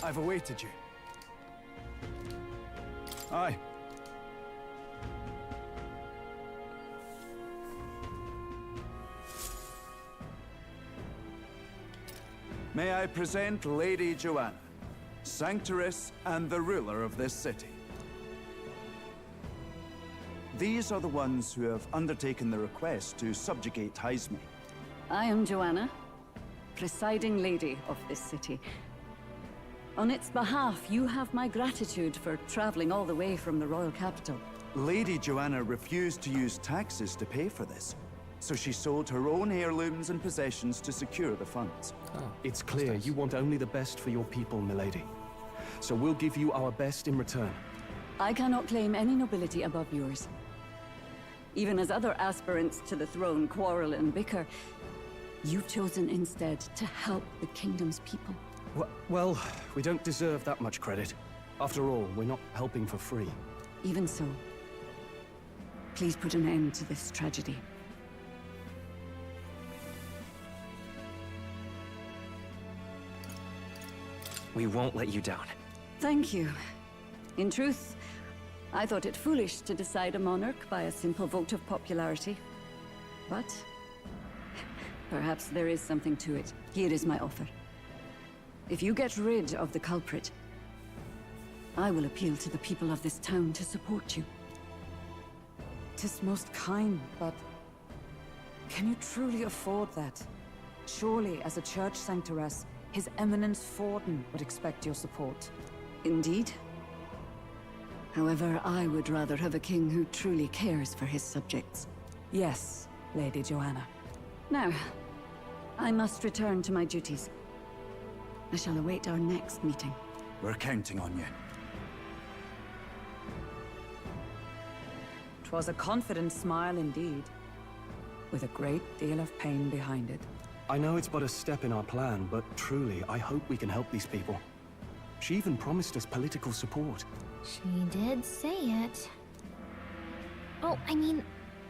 I've awaited you. Aye. May I present Lady Joanna, Sanctoress and the ruler of this city. These are the ones who have undertaken the request to subjugate Heisme.
I am Joanna, presiding lady of this city. On its behalf, you have my gratitude for traveling all the way from the royal capital.
Lady Joanna refused to use taxes to pay for this, so she sold her own heirlooms and possessions to secure the funds.
It's clear you want only the best for your people, milady. So we'll give you our best in return.
I cannot claim any nobility above yours. Even as other aspirants to the throne quarrel and bicker, you've chosen instead to help the kingdom's people.
Well, we don't deserve that much credit. After all, we're not helping for free.
Even so, please put an end to this tragedy.
We won't let you down.
Thank you. In truth, I thought it foolish to decide a monarch by a simple vote of popularity. But perhaps there is something to it. Here is my offer. If you get rid of the culprit, I will appeal to the people of this town to support you.
'Tis most kind, but can you truly afford that? Surely, as a church sanctoress, His Eminence Forden would expect your support.
Indeed. However, I would rather have a king who truly cares for his subjects.
Yes, Lady Joanna.
Now, I must return to my duties. I shall await our next meeting.
We're counting on you.
'Twas a confident smile indeed, with a great deal of pain behind it.
I know it's but a step in our plan, but truly, I hope we can help these people. She even promised us political support.
She did say it. Oh, I mean,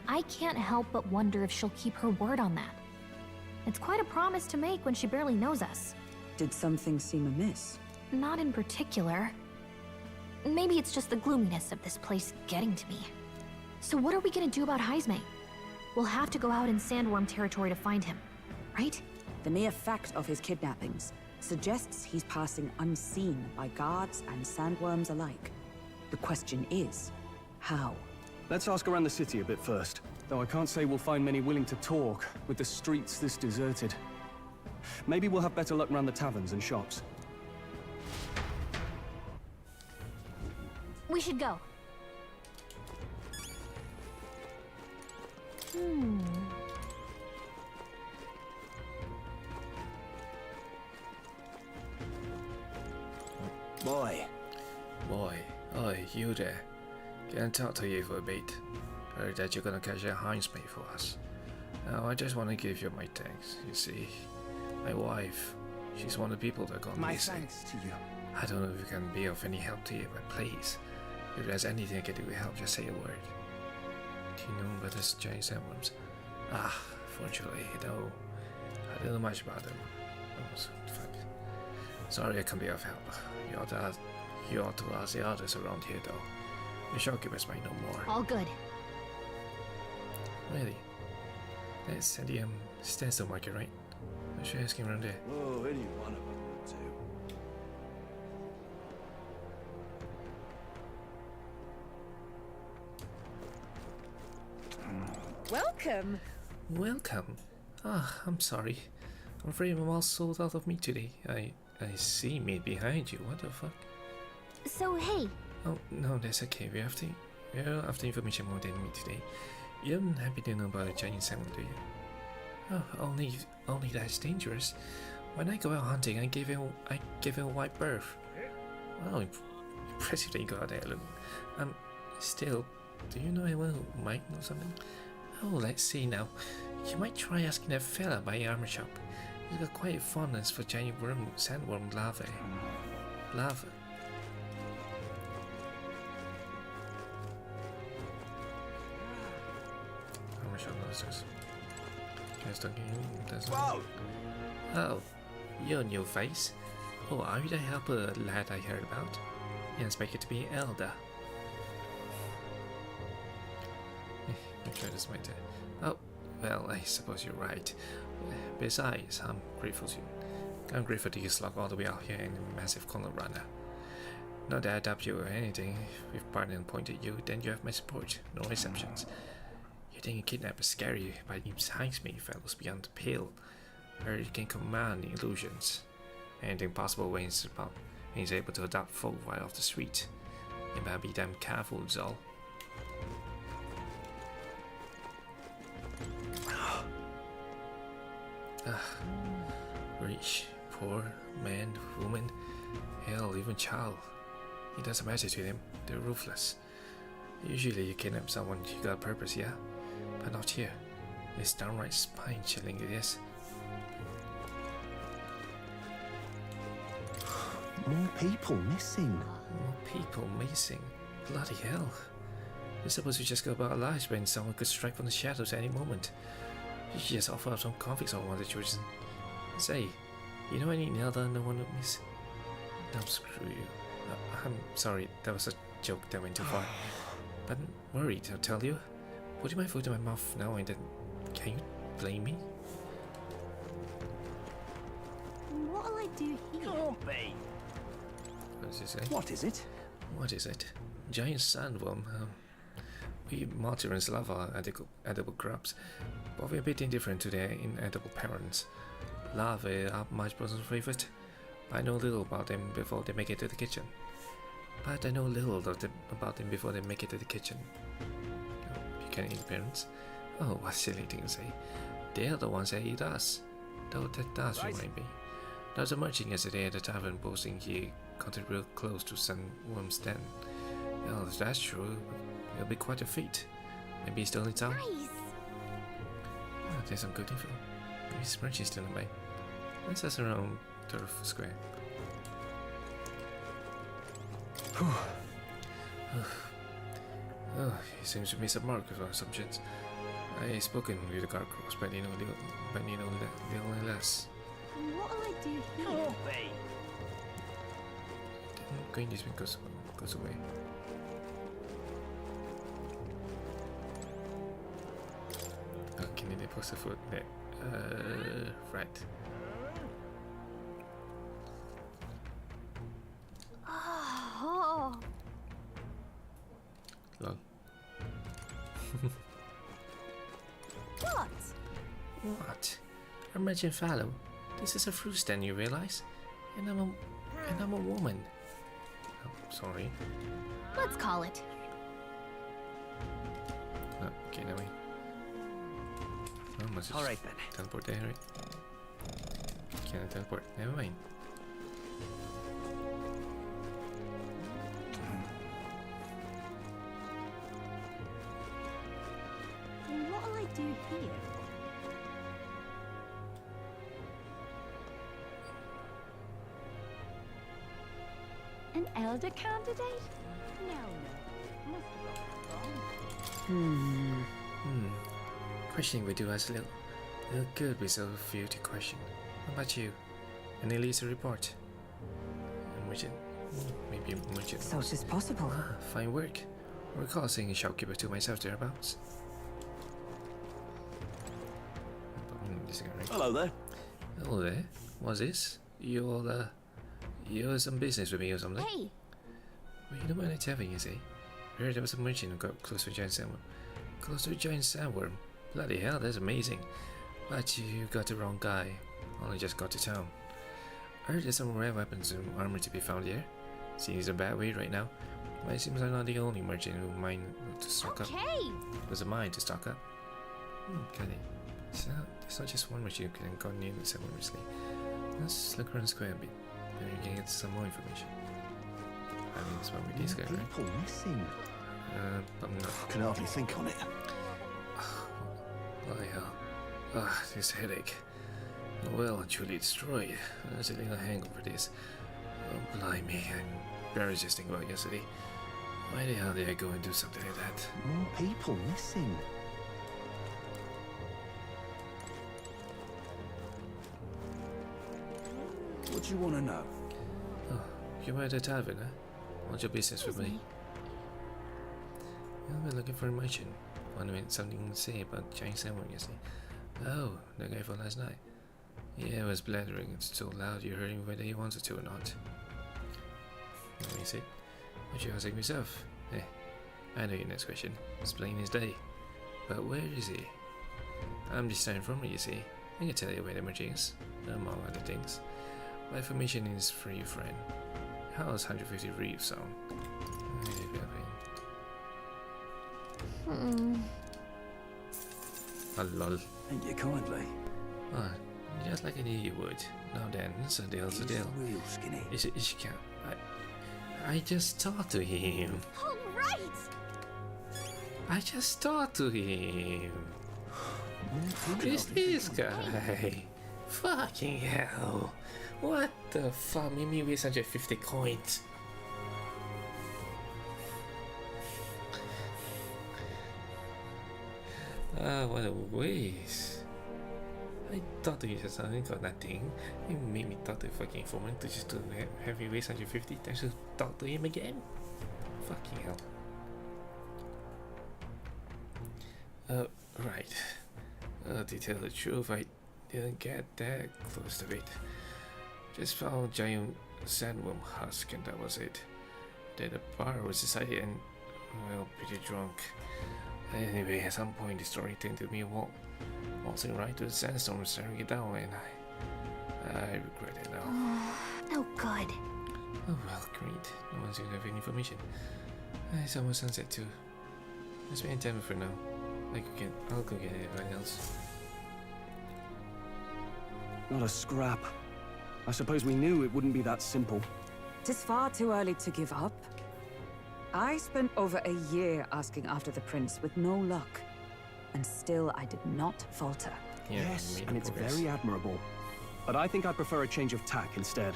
I can't help but wonder if she'll keep her word on that. It's quite a promise to make when she barely knows us.
Did something seem amiss?
Not in particular. Maybe it's just the gloominess of this place getting to me. So what are we gonna do about Heisme? We'll have to go out in Sandworm territory to find him, right?
The mere fact of his kidnappings suggests he's passing unseen by guards and sandworms alike. The question is, how?
Let's ask around the city a bit first. Though I can't say we'll find many willing to talk, with the streets this deserted. Maybe we'll have better luck around the taverns and shops.
We should go.
Boy.
Boy. Oi, you there. Can I talk to you for a bit? Heard that you're gonna catch a Heisme for us. Now, I just want to give you my thanks. You see, my wife, she's one of the people that got
My
missing.
thanks to you.
I don't know if it can be of any help to you, but please, if there's anything I can do to help, just say a word. Do you know about this giant sandworms? Ah, fortunately, no. I don't know much about them. Oh, fuck. Sorry I can't be of help. You ought to ask the others around here, though. The shopkeepers might know more.
All good.
Really? That's at the stencil market, right? I should ask him around there.
Oh, any one of them would do.
Welcome.
Welcome. Ah, I'm sorry. I'm afraid I'm all sold out of meat today. I see meat behind you. What the fuck?
So, hey.
Oh, no, that's okay. We're after information more than meat today. You don't happen to know about a giant salmon, do you? Oh, only that's dangerous. When I go out hunting, I give it a wide berth. Well, impressive that you got that alone. Still, do you know anyone who might know something? Oh, let's see now. You might try asking that fella by the armor shop. He's got quite a fondness for giant sandworm larvae. Lava. Armor shop notices. Oh, your new face. Oh, are you the helper lad I heard about? You expect it to be Elder. Okay, this might. Oh, well, I suppose you're right. Besides, I'm grateful to you slug all the way out here in a massive corner runner. Not that I doubt you or anything. If Barton pointed you, then you have my support. No exceptions. You think a kidnap is scary, but it behind me fellows beyond the pale. Or you can command illusions. Anything possible when he's able to adopt folk right off the street. You better be damn careful, is all. Rich, poor, man, woman, hell, even child. It doesn't matter to them, they're ruthless. Usually you kidnap someone, you got a purpose, yeah? But not here. It's downright spine-chilling, it is.
More people missing.
More people missing? Bloody hell. We're supposed to just go about our lives when someone could strike from the shadows at any moment. You should just offer up some convicts on one of the choices. Say, you know any other no one would miss? No, screw you. I'm sorry, that was a joke that went too far. But I'm worried, I'll tell you. Putting my foot in my mouth now and then. Can you blame me?
What'll I do here?
Can't be.
What does it say?
What is it?
What is it? Giant sandworm. We Martyrans love our edible crops, but we're a bit indifferent to their inedible parents. Larvae are much more favorite. I know little about them before they make it to the kitchen. But I know little about them before they make it to the kitchen. Oh, you can't eat parents? Oh, what silly thing to say. They're the ones that eat us. Though that does remind me. There was a merchant yesterday at the tavern boasting he got it real close to Sandworm's den. Well, if that's true, it'll be quite a feat. Maybe he's still in town?
Nice.
Oh, there's some good info. Maybe this merchant's still in May. Let's ask around Turf Square. Oh, he seems to miss a mark with our assumptions. I've spoken with the guard crows, but you know little less.
What'll I do here?
Can't be.
Going this way goes away. Oh, can you deposit food there? Right.
Oh.
Lol.
What?
What? I'm Merchant Fallow. This is a fruit stand, you realize? And I'm a woman. Oh, sorry.
Let's call it.
Oh, okay, now we. Oh, must just
Alright then.
teleport there, right? Can't teleport. Never mind.
What'll I do here? An elder candidate? No.
Questioning we do as little good with so few to question. How about you? Any leads to report? Merchant. Maybe a merchant.
So it is possible.
Ah, fine work. I recall seeing a shopkeeper to myself thereabouts.
Hello there.
Hello there. What's this? You're some business with me or something?
Hey!
Well, you know what I'm telling you, see? I heard there was a merchant who got close to a giant sandworm. Close to a giant sandworm? Bloody hell, that's amazing. But you got the wrong guy. Only just got to town. I heard there's some rare weapons and armor to be found here. Seems a bad way right now. But it seems I'm not the only merchant who mind to stock up. There's a mind to stock up. Got it. So, there's not just one merchant who can go near the sandworm recently. Let's look around the square a bit. Maybe we can get some more information. I mean, that's what we discussed, right?
People missing.
But I'm not.
Can hardly think on it.
Bloody hell. This headache. Well, I'm truly destroyed. There's a little hangover this. Oh, blimey, I'm embarrassed just thinking about yesterday. Why the hell did I go and do something like that?
More people missing.
What do you want to know?
Oh, you're at the tavern, huh? What's your business with me? I've been looking for a merchant. Wondering something to say about giant sandworm yesterday. Oh, the guy from last night. Yeah, it was blathering. It's so loud you heard him whether he wanted to or not. Let me see. What you asking yourself? Eh, I know your next question. It's plain as day. But where is he? I'm just starting from you see. I can tell you where the merchant is, among other things. My information is for you, friend. How's 150 Reeves sound? Oh, lol.
Thank you kindly.
Oh, just like I knew you would. Now then, it's a deal's a deal.
Real skinny.
Is it? I just talked to him.
All right.
I just talked to him. Who's this guy? Fucking hell. What the fuck made me waste 150 coins? What a waste. I talked to you just now, I got nothing. You made me talk to the fucking informant to just to have you waste 150 times to talk to him again. Fucking hell. Right. To tell the truth, I didn't get that close to it. Just found giant sandworm husk and that was it. Then the bar was decided and, well, pretty drunk. Anyway, at some point the story turned to me waltzing right to the sandstorm, staring it down, and I regret it now.
No good.
Oh well, great. No one's gonna have any information. It's almost sunset too. Let's wait in time for now. I'll go get everyone else.
Not a scrap. I suppose we knew it wouldn't be that simple.
Tis far too early to give up. I spent over a year asking after the prince with no luck. And still I did not falter.
Yeah,
yes, and it's very admirable. But I think I'd prefer a change of tack instead.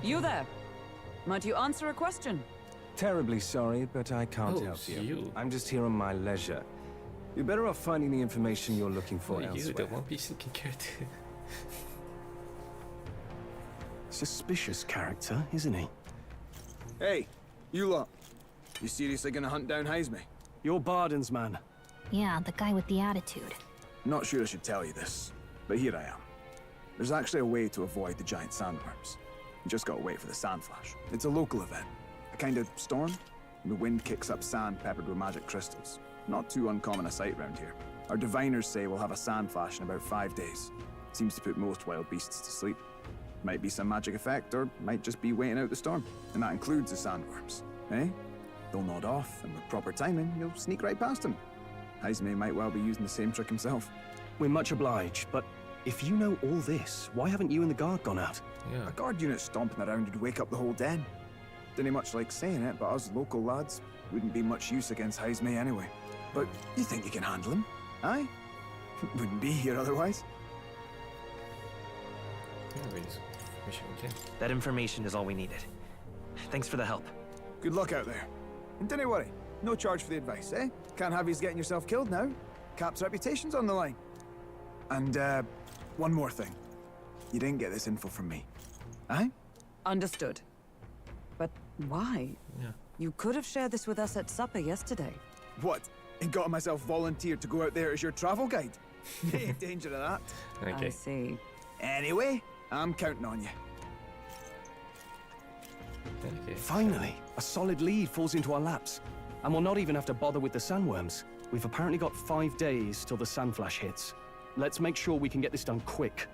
You there? Might you answer a question?
Terribly sorry, but I can't help you. I'm just here on my leisure. You're better off finding the information you're looking for elsewhere.
You, the One Piece looking character.
Suspicious character, isn't he?
Hey, you lot. You seriously gonna hunt down Heisme?
You're Barden's man.
Yeah, the guy with the attitude.
Not sure I should tell you this, but here I am. There's actually a way to avoid the giant sandworms. You just gotta wait for the sand flash. It's a local event. A kind of storm. The wind kicks up sand peppered with magic crystals. Not too uncommon a sight around here. Our diviners say we'll have a sand flash in about 5 days. Seems to put most wild beasts to sleep. Might be some magic effect, or might just be waiting out the storm. And that includes the sandworms, eh? They'll nod off, and with proper timing, you'll sneak right past them. Heisme might well be using the same trick himself.
We're much obliged, but if you know all this, why haven't you and the guard gone out?
Yeah.
A guard unit stomping around would wake up the whole den. Didn't much like saying it, but us local lads wouldn't be much use against Heisme anyway. But you think you can handle him? Aye? Wouldn't be here otherwise.
That information is all we needed. Thanks for the help.
Good luck out there. And don't worry, no charge for the advice, eh? Can't have you getting yourself killed now. Cap's reputation's on the line. And, one more thing. You didn't get this info from me. Aye?
Understood. But why?
Yeah.
You could have shared this with us at supper yesterday.
What? And got myself volunteered to go out there as your travel guide? Ain't danger of that.
Okay.
I see.
Anyway, I'm counting on you.
Okay.
Finally, a solid lead falls into our laps. And we'll not even have to bother with the sandworms. We've apparently got 5 days till the sand flash hits. Let's make sure we can get this done quick.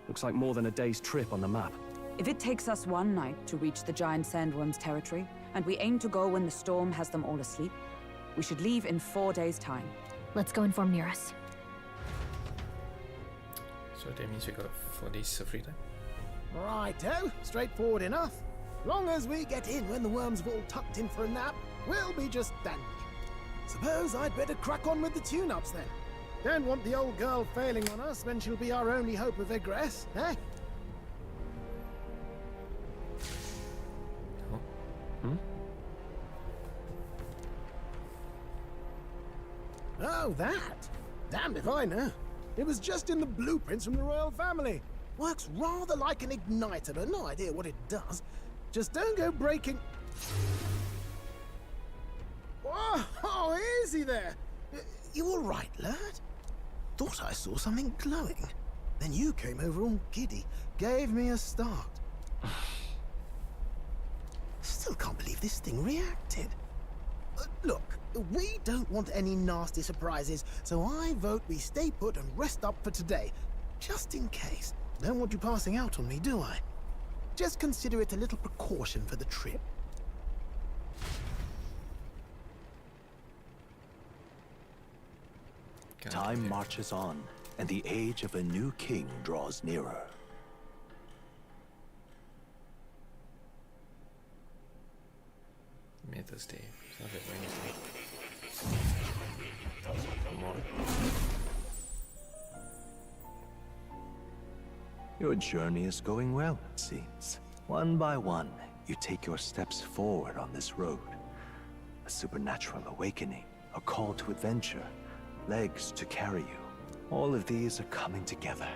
Looks like more than a day's trip on the map.
If it takes us one night to reach the giant sandworms' territory, and we aim to go when the storm has them all asleep, we should leave in 4 days' time.
Let's go inform Nearest.
So that means we got 4 days of free time?
Righto, straightforward enough. Long as we get in when the worms have all tucked in for a nap, we'll be just dandy. Suppose I'd better crack on with the tune-ups then. Don't want the old girl failing on us when she'll be our only hope of egress, eh? Oh, that? Damned if I know. It was just in the blueprints from the royal family. Works rather like an igniter, but no idea what it does. Just don't go breaking... Oh, easy there. You all right, lad? Thought I saw something glowing. Then you came over all giddy, gave me a start. Still can't believe this thing reacted. Look, we don't want any nasty surprises, so I vote we stay put and rest up for today. Just in case. Don't want you passing out on me, do I? Just consider it a little precaution for the trip.
Time marches on, and the age of a new king draws nearer.
Thursday. Sounds like Wednesday. More.
Your journey is going well, it seems. One by one, you take your steps forward on this road. A supernatural awakening, a call to adventure, legs to carry you. All of these are coming together.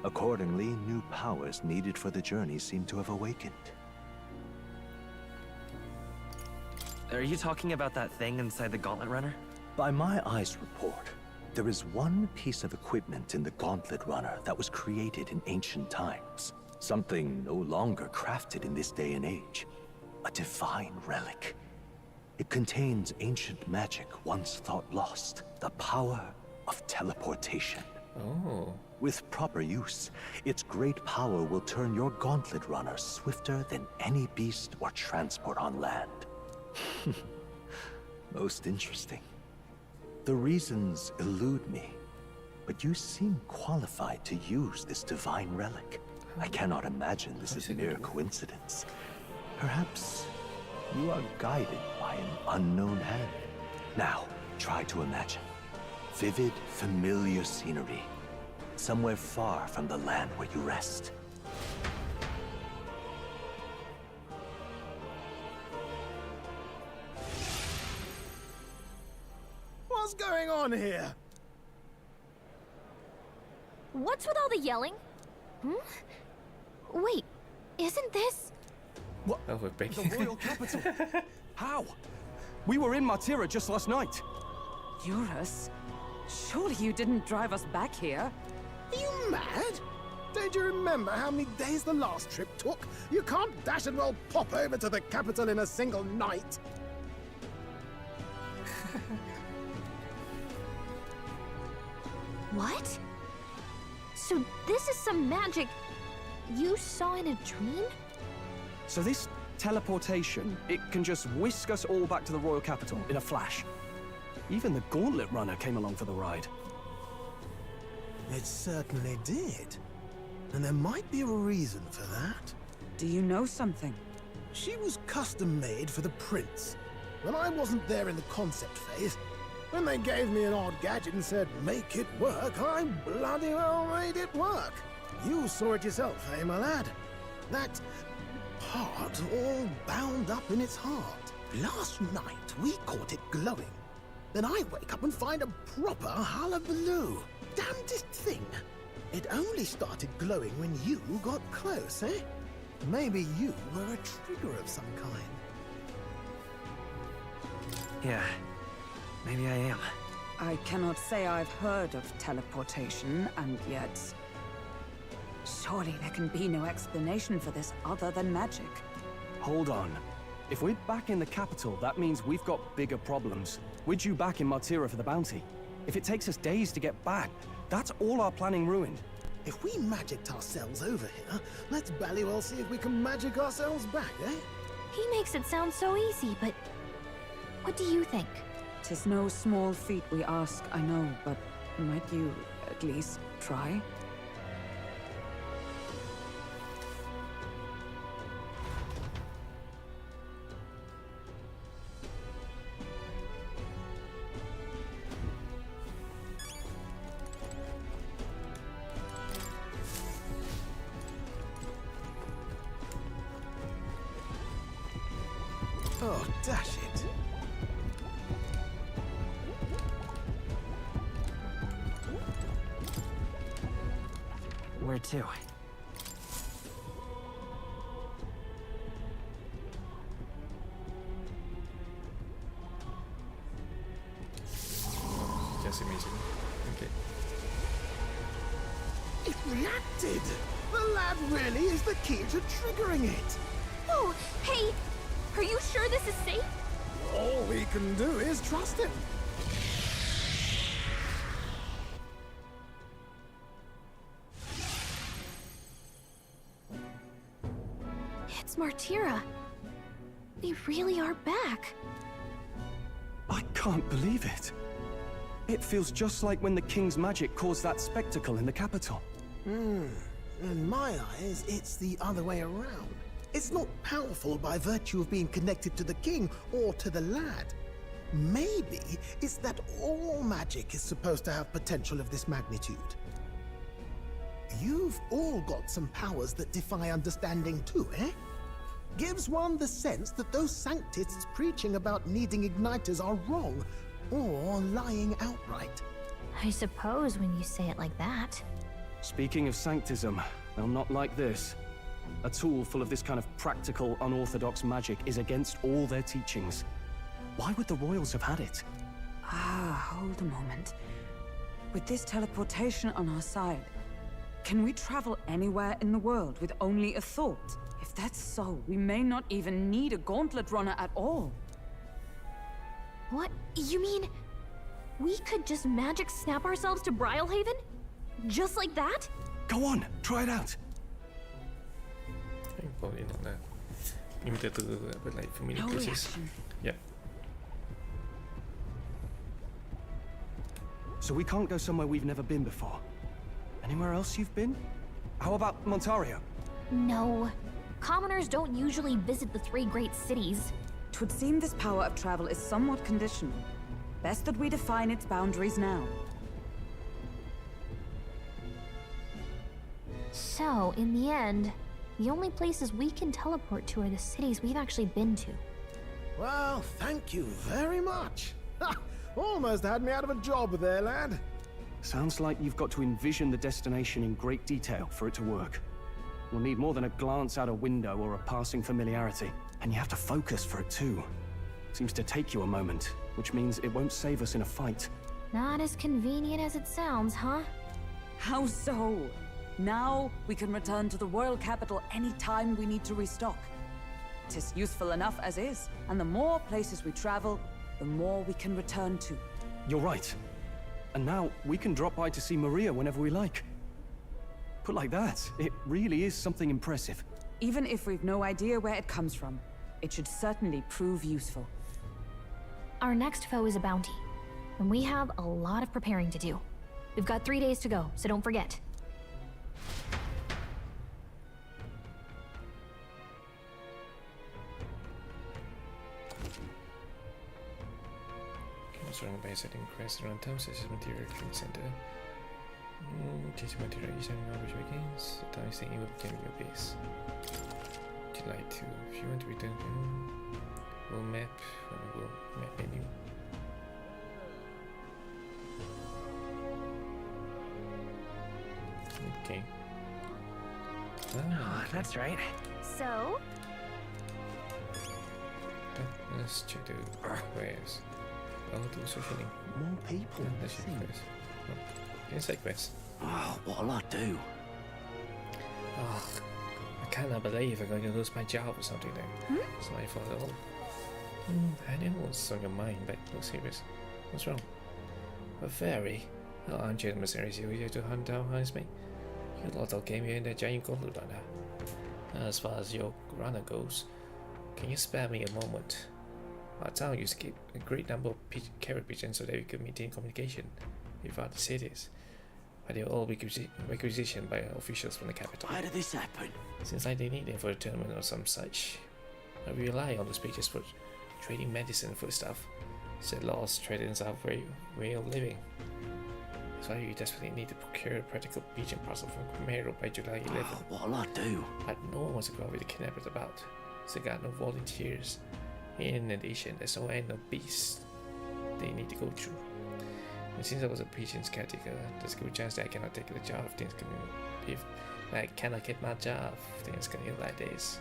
Accordingly, new powers needed for the journey seem to have awakened.
Are you talking about that thing inside the Gauntlet Runner?
By my eyes report, there is one piece of equipment in the Gauntlet Runner that was created in ancient times. Something no longer crafted in this day and age. A divine relic. It contains ancient magic once thought lost. The power of teleportation.
Oh.
With proper use, its great power will turn your Gauntlet Runner swifter than any beast or transport on land. Most interesting. The reasons elude me, but you seem qualified to use this divine relic. I cannot imagine this is mere coincidence. Perhaps you are guided by an unknown hand. Now, try to imagine. Vivid, familiar scenery. Somewhere far from the land where you rest.
What's going on here?
What's with all the yelling? Hmm? Wait, isn't this...
What?
Oh, we're breaking.
The royal capital? How? We were in Martira just last night.
Eurus? Surely you didn't drive us back here?
Are you mad? Don't you remember how many days the last trip took? You can't dash and well pop over to the capital in a single night.
What? So this is some magic you saw in a dream?
So this teleportation, it can just whisk us all back to the royal capital in a flash. Even the Gauntlet Runner came along for the ride.
It certainly did. And there might be a reason for that.
Do you know something?
She was custom-made for the prince. When I wasn't there in the concept phase, when they gave me an odd gadget and said, make it work, I bloody well made it work. You saw it yourself, eh, my lad? That part all bound up in its heart. Last night, we caught it glowing. Then I wake up and find a proper hullabaloo. Damnedest thing. It only started glowing when you got close, eh? Maybe you were a trigger of some kind.
Yeah, maybe I am.
I cannot say I've heard of teleportation, and yet... Surely there can be no explanation for this other than magic.
Hold on. If we're back in the capital, that means we've got bigger problems. We're due back in Martira for the bounty. If it takes us days to get back, that's all our planning ruined.
If we magicked ourselves over here, let's ballywell see if we can magic ourselves back, eh?
He makes it sound so easy, but... What do you think?
'Tis no small feat we ask, I know, but might you at least try?
Oh, dash it.
Where to?
Just amazing. Okay.
It reacted! The lad really is the key to triggering it!
Oh, hey! Are you sure this is safe?
All we can do is trust him.
It's Martira. They really are back.
I can't believe it. It feels just like when the king's magic caused that spectacle in the capital.
In my eyes, it's the other way around. It's not powerful by virtue of being connected to the king or to the lad. Maybe it's that all magic is supposed to have potential of this magnitude. You've all got some powers that defy understanding too, eh? Gives one the sense that those sanctists preaching about needing igniters are wrong, or lying outright.
I suppose when you say it like that.
Speaking of sanctism, well, not like this. A tool full of this kind of practical, unorthodox magic is against all their teachings. Why would the royals have had it?
Ah, hold a moment. With this teleportation on our side, can we travel anywhere in the world with only a thought? If that's so, we may not even need a gauntlet runner at all.
What? You mean we could just magic snap ourselves to Brylehaven? Just like that?
Go on, try it out.
Probably not that. Limited to but like familiar
No
places.
reaction.
Yeah.
So we can't go somewhere we've never been before. Anywhere else you've been? How about Montario?
No. Commoners don't usually visit the 3 great cities.
'Twould seem this power of travel is somewhat conditional. Best that we define its boundaries now.
So, in the end, the only places we can teleport to are the cities we've actually been to.
Well, thank you very much. Ha! Almost had me out of a job there, lad.
Sounds like you've got to envision the destination in great detail for it to work. We'll need more than a glance out a window or a passing familiarity. And you have to focus for it too. Seems to take you a moment, which means it won't save us in a fight.
Not as convenient as it sounds, huh?
How so? Now we can return to the royal capital any time we need to restock. 'Tis useful enough as is, and the more places we travel, the more we can return to.
You're right. And now we can drop by to see Maria whenever we like. Put like that, it really is something impressive.
Even if we've no idea where it comes from, it should certainly prove useful.
Our next foe is a bounty, and we have a lot of preparing to do. We've got 3 days to go, so don't forget.
Surrounded by a setting crest around town, such as material training center. Change material each time knowledge begins. The time staying will begin your base. July 2. If you want to return to world map on the world map menu. Okay. Ah, okay.
That's right.
So?
Let's check the wares. Oh, do socially.
More people.
Yeah, that's your quest. Oh, inside quest.
Oh, what'll I do?
Oh, I cannot believe I'm going to lose my job or something there. Sorry for it all. I know what's on your mind, but no serious. What's wrong? A fairy? Oh, aren't you the mercenaries you here to hunt down Heisme? You lot all came here in that giant gauntlet runner. As far as your runner goes, can you spare me a moment? Our town used to keep a great number of carrot pigeons so that we could maintain communication with other cities. But they were all requisitioned by officials from the capital.
Why did this happen?
Since I didn't need them for a tournament or some such. I rely on those pigeons for trading medicine for stuff. Said laws threatens our very way of living. That's why we desperately need to procure a practical pigeon parcel from Camaro by July 11th.
Oh, what'll I do?
But no one wants to go out with the kidnappers about. So got no volunteers. In addition, there's no end of beasts they need to go through. And since I was a pigeon's caretaker, there's a good chance that I cannot take the job if I cannot get my job, things can get like this.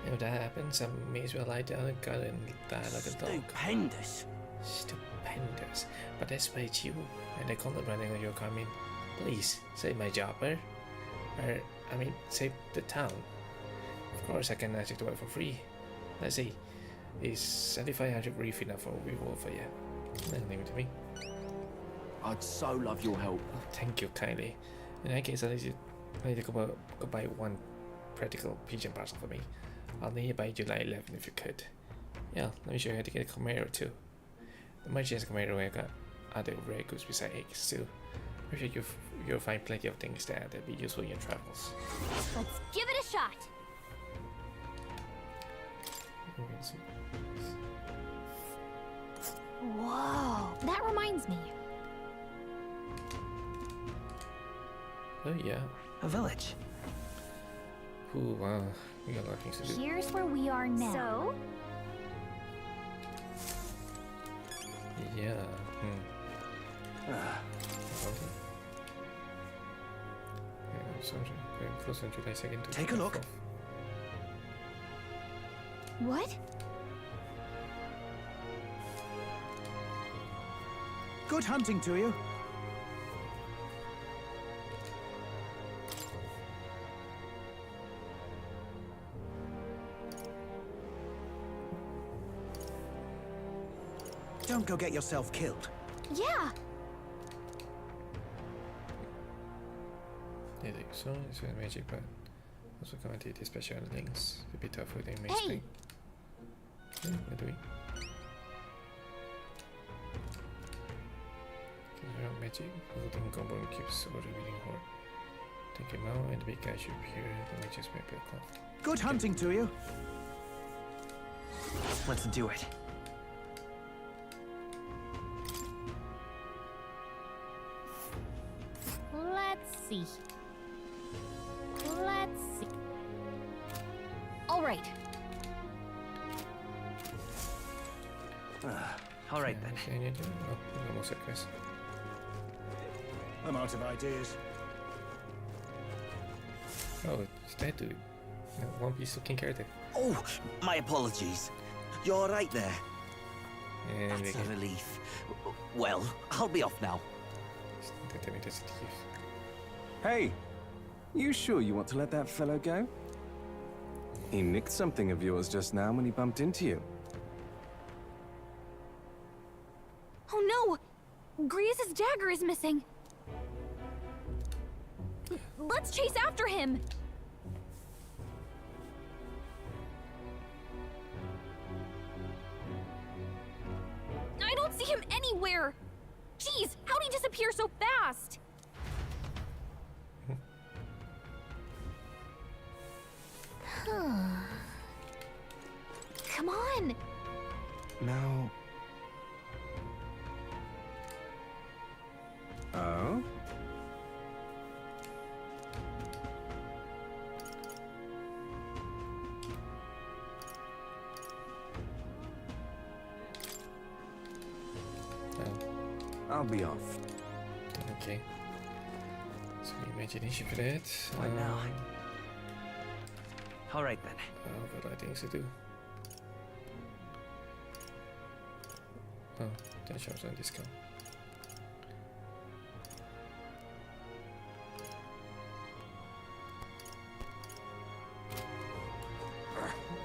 And if that happens, I may as well lie down and cut and die like a dog.
Stupendous.
Stupendous. But that's why it's you and the content running on your coming. Please, save my job, save the town. Of course, I can ask you to work for free. Let's see. Is 7,500 reef enough for a reward for you? Then leave it to me.
I'd so love your help.
Oh, thank you kindly. In that case, I need to go buy one practical pigeon parcel for me. I'll need it by July 11th if you could. Yeah, let me show you how to get a Camaro too. The merchant's Camaro I got other rare goods beside eggs too. I'm sure you'll find plenty of things there that'll be useful in your travels.
Let's give it a shot. Whoa, that reminds me.
Oh yeah.
A village.
Ooh, wow. We got a lot of things to do.
Here's where we are now. So?
Yeah. Sorry, going close on July 2nd to
Take a look.
What?
Good hunting to you. Don't go get yourself killed.
Yeah.
Yeah, so it's a magic, but also commentate the special links to be tougher than mainstream. Yeah, what do we? Magic, holding combo keeps over revealing horde. Take him out and the big guy should appear, the mages might be a cloth.
Good hunting to you.
Let's do it.
Let's see. Let's see. All right.
All right then.
Oh, almost at quest.
I'm out of ideas.
Oh, it's that dude. One Piece looking character.
Oh, my apologies. You're right there.
And
that's a relief. Well, I'll be off now.
Hey, you sure you want to let that fellow go? He nicked something of yours just now when he bumped into you.
Oh no! Grievous' dagger is missing. Let's chase after him. I don't see him anywhere. Jeez, how'd he disappear so fast? Come on.
Now... Oh? I'll be off.
Okay. So imagination for that.
What now? All right then.
I've got a lot of things to do. Oh, that shows on discount.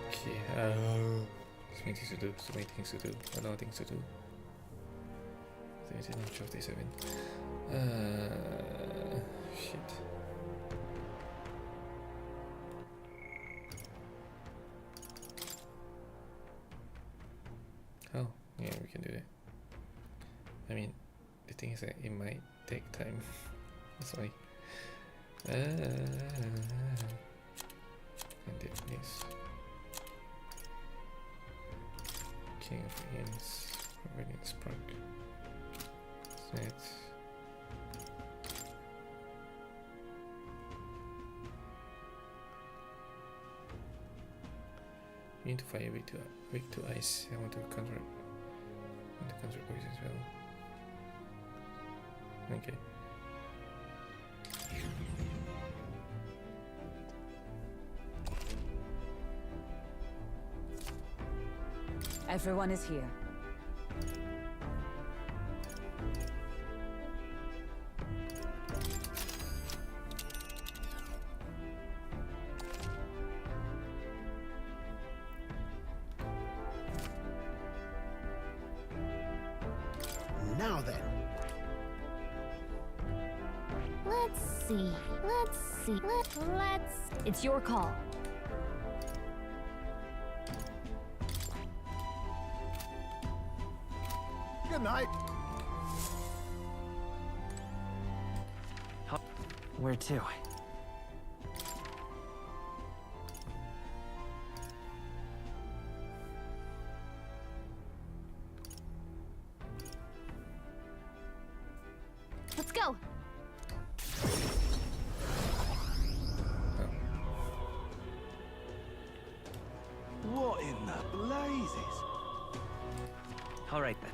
Okay, so many things to do, so many things to do, a lot of things to do. 13, 57. Shit. Oh, yeah, we can do that. I mean, the thing is that it might take time. That's why. And it is King of Hymns, Radiant Spark. Set. You need to fire weak to ice. I want to convert poison as well. Okay.
Everyone is here.
Now then.
Let's see. Let's... It's your call.
Good night.
Where to?
Let's go.
What in the blazes?
All right then.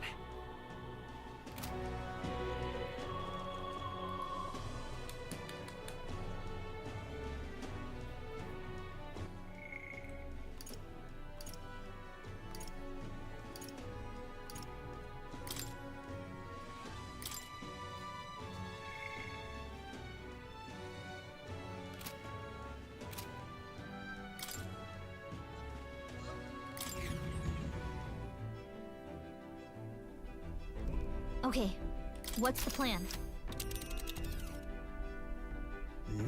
Okay, what's the plan?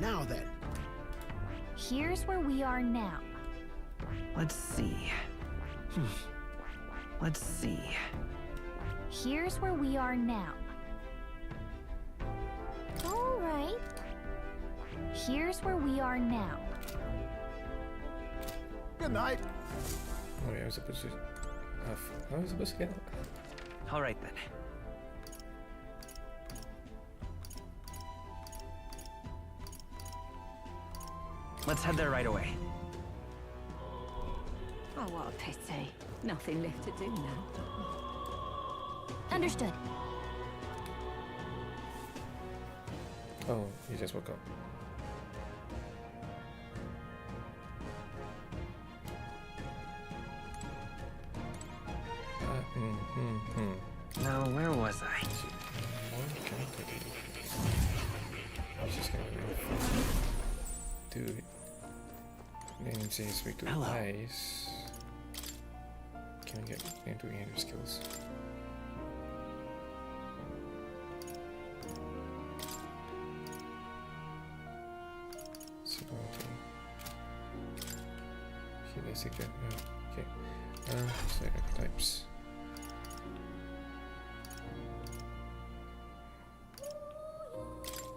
Now then.
Here's where we are now.
Let's see. Let's see.
Here's where we are now. All right. Here's where we are now.
Good night.
Oh yeah, I was supposed to... How was I supposed to get out?
All right then. Let's head there right away.
Oh, what a pity. Nothing left to do now.
Understood.
Oh, you just woke up.
Now, where was I?
He's just gonna do it. Then since we do ice, can we get into any other skills? Secret. Okay. Select types.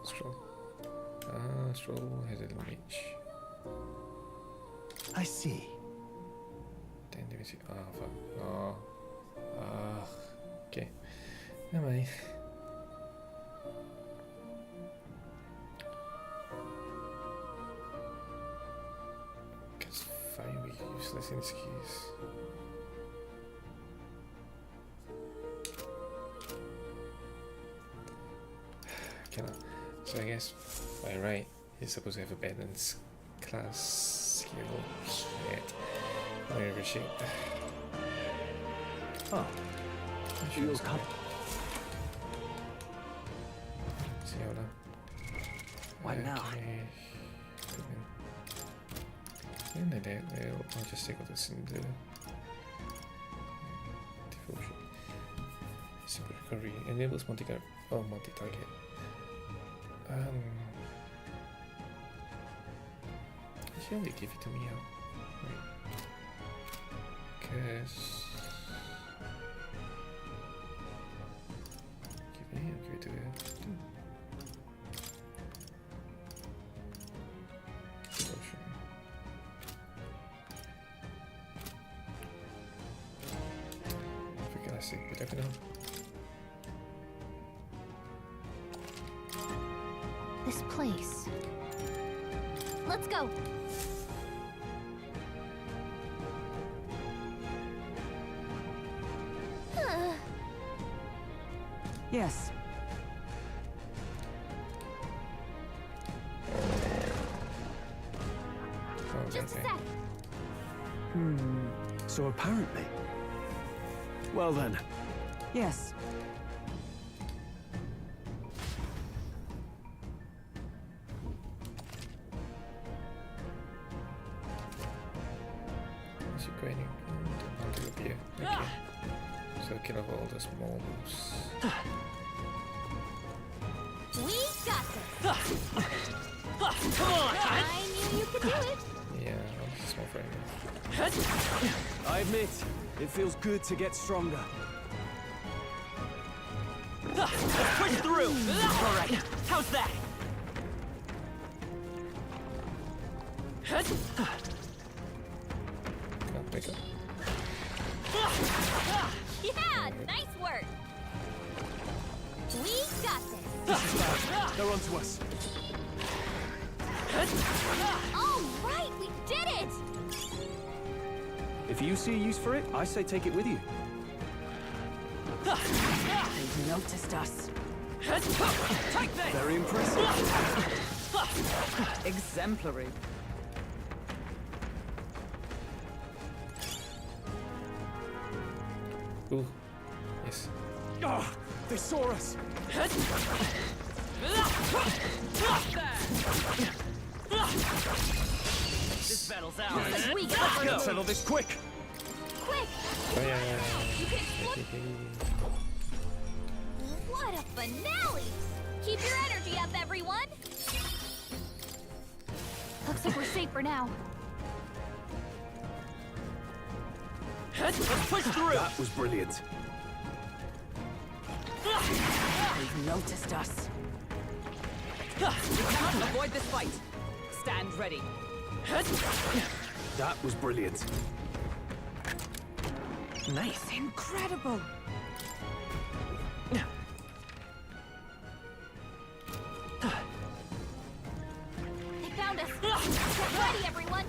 Scroll. Scroll has a little mage.
I see.
Then let me see. Fuck. Okay. Never mind. Finally useless in skis. Cannot. So I guess by right he's supposed to have a balance class skill. Shit. Whatever shit.
Oh. You'll come.
See how now.
What now?
And then I'll just take all this in the devotion. Super recovery enables multi-target. She only give it to me out. Wait. Cause give it to her. Devotion. For God's sake, we never know.
This place. Let's go.
Yes.
Just a sec.
So apparently. Well then.
Yes.
Is he grinding? Don't appear. Okay. So kill off all the small moves.
We got this.
Come on!
I knew you could do it.
Yeah, I'll just small frame.
I admit, it feels good to get stronger.
Let's push through! Alright, how's that?
Come on, wake up.
Yeah, nice work. We got this.
They're onto us.
All right, we did it.
If you see a use for it, I say take it with you.
They've noticed us.
Take this!
Very impressive.
Exemplary.
Ooh, yes.
Oh, they saw us.
This battle's ours.
Looks like we got
Let's go.
Let's settle this quick.
Quick.
Oh yeah.
You can explode. What a finale! Keep your energy up, everyone!
Looks like we're safe for now.
Let's push through!
That was brilliant.
They've noticed us. We cannot avoid this fight. Stand ready.
That was brilliant.
Nice. Incredible.
They found us! Get ready, everyone!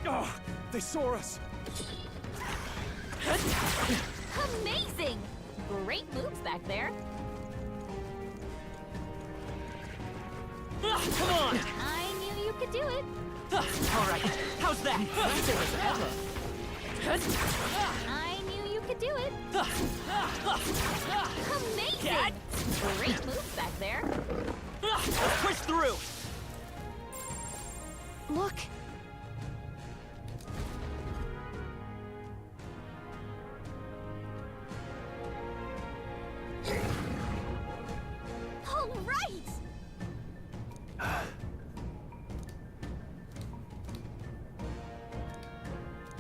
Oh, they saw us.
Amazing! Great moves back there.
Come on!
I knew you could do it.
All right, how's that?
I knew you could do it. Amazing! Great moves back there.
Let's push through!
Look!
All right!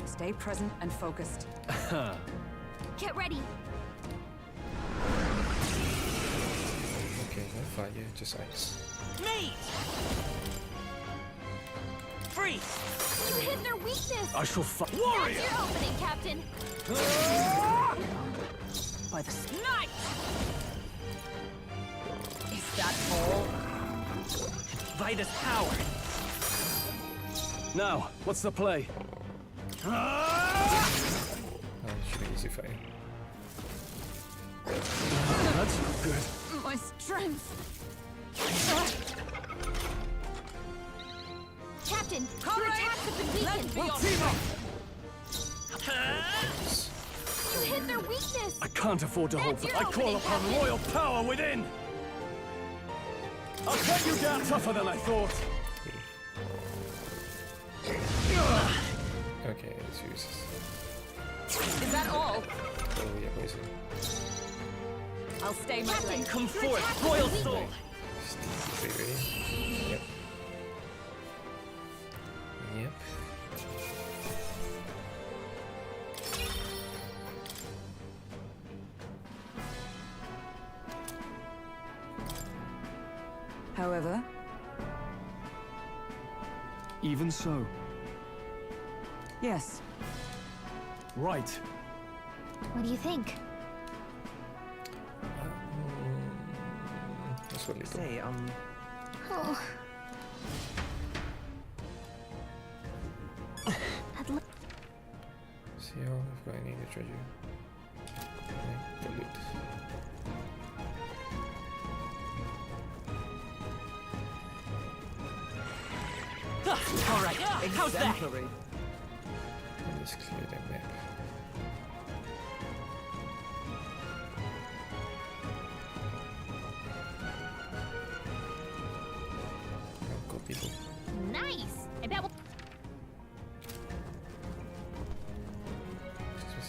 Stay present and focused.
Get ready.
Okay, no fire, just ice.
Mate! Freeze!
You hit their weakness.
I shall fight.
That's your opening, Captain.
By the
Night!
Is that all?
Vitus power!
Now, what's the play?
Oh, should be easy fighting.
That's not good.
My strength.
Captain, your
Comrade,
attacks have been weakened.
We'll team up.
You hit their weakness.
I can't afford to hold.
That's your
I call
opening,
upon
Captain.
royal power within. I'll cut you down tougher than I thought.
Okay, let's use this.
Is that all?
Oh, yeah, poison.
I'll stay my lane.
Come forth, royal soul!
Stay ready. Yep. Yep.
However,
Even so.
yes.
Right.
What do you think?
That's what little.
Say,
Oh.
See how I've got any treasure. Okay, the loot.
All right, how's that?
Let's clear the map. I'll copy them.
Nice. I bet we'll...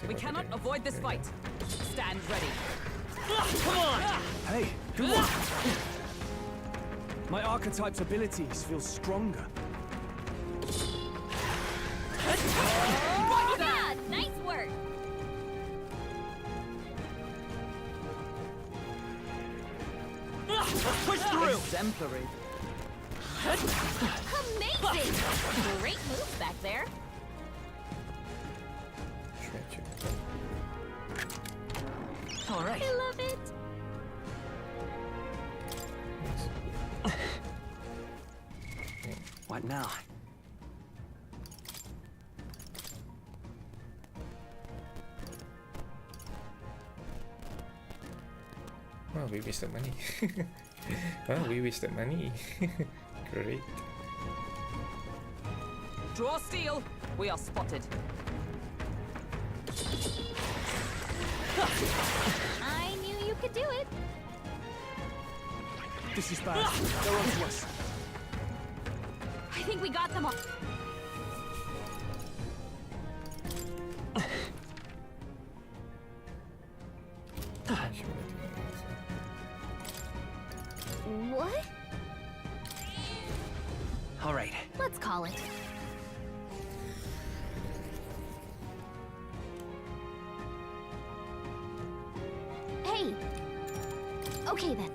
We cannot avoid this fight. Stand ready.
Come on!
Hey, good one. My archetype's abilities feel stronger.
Yeah, nice work.
Let's push through!
Exemplary.
Amazing. Great moves back there.
Treasure.
All right.
I love it.
What now?
Wow, we wasted money. Wow, we wasted money. Great.
Draw steel. We are spotted.
I knew you could do it.
This is bad. They're on to us.
I think we got them all.
What?
All right.
Let's call it. Hey! Okay then.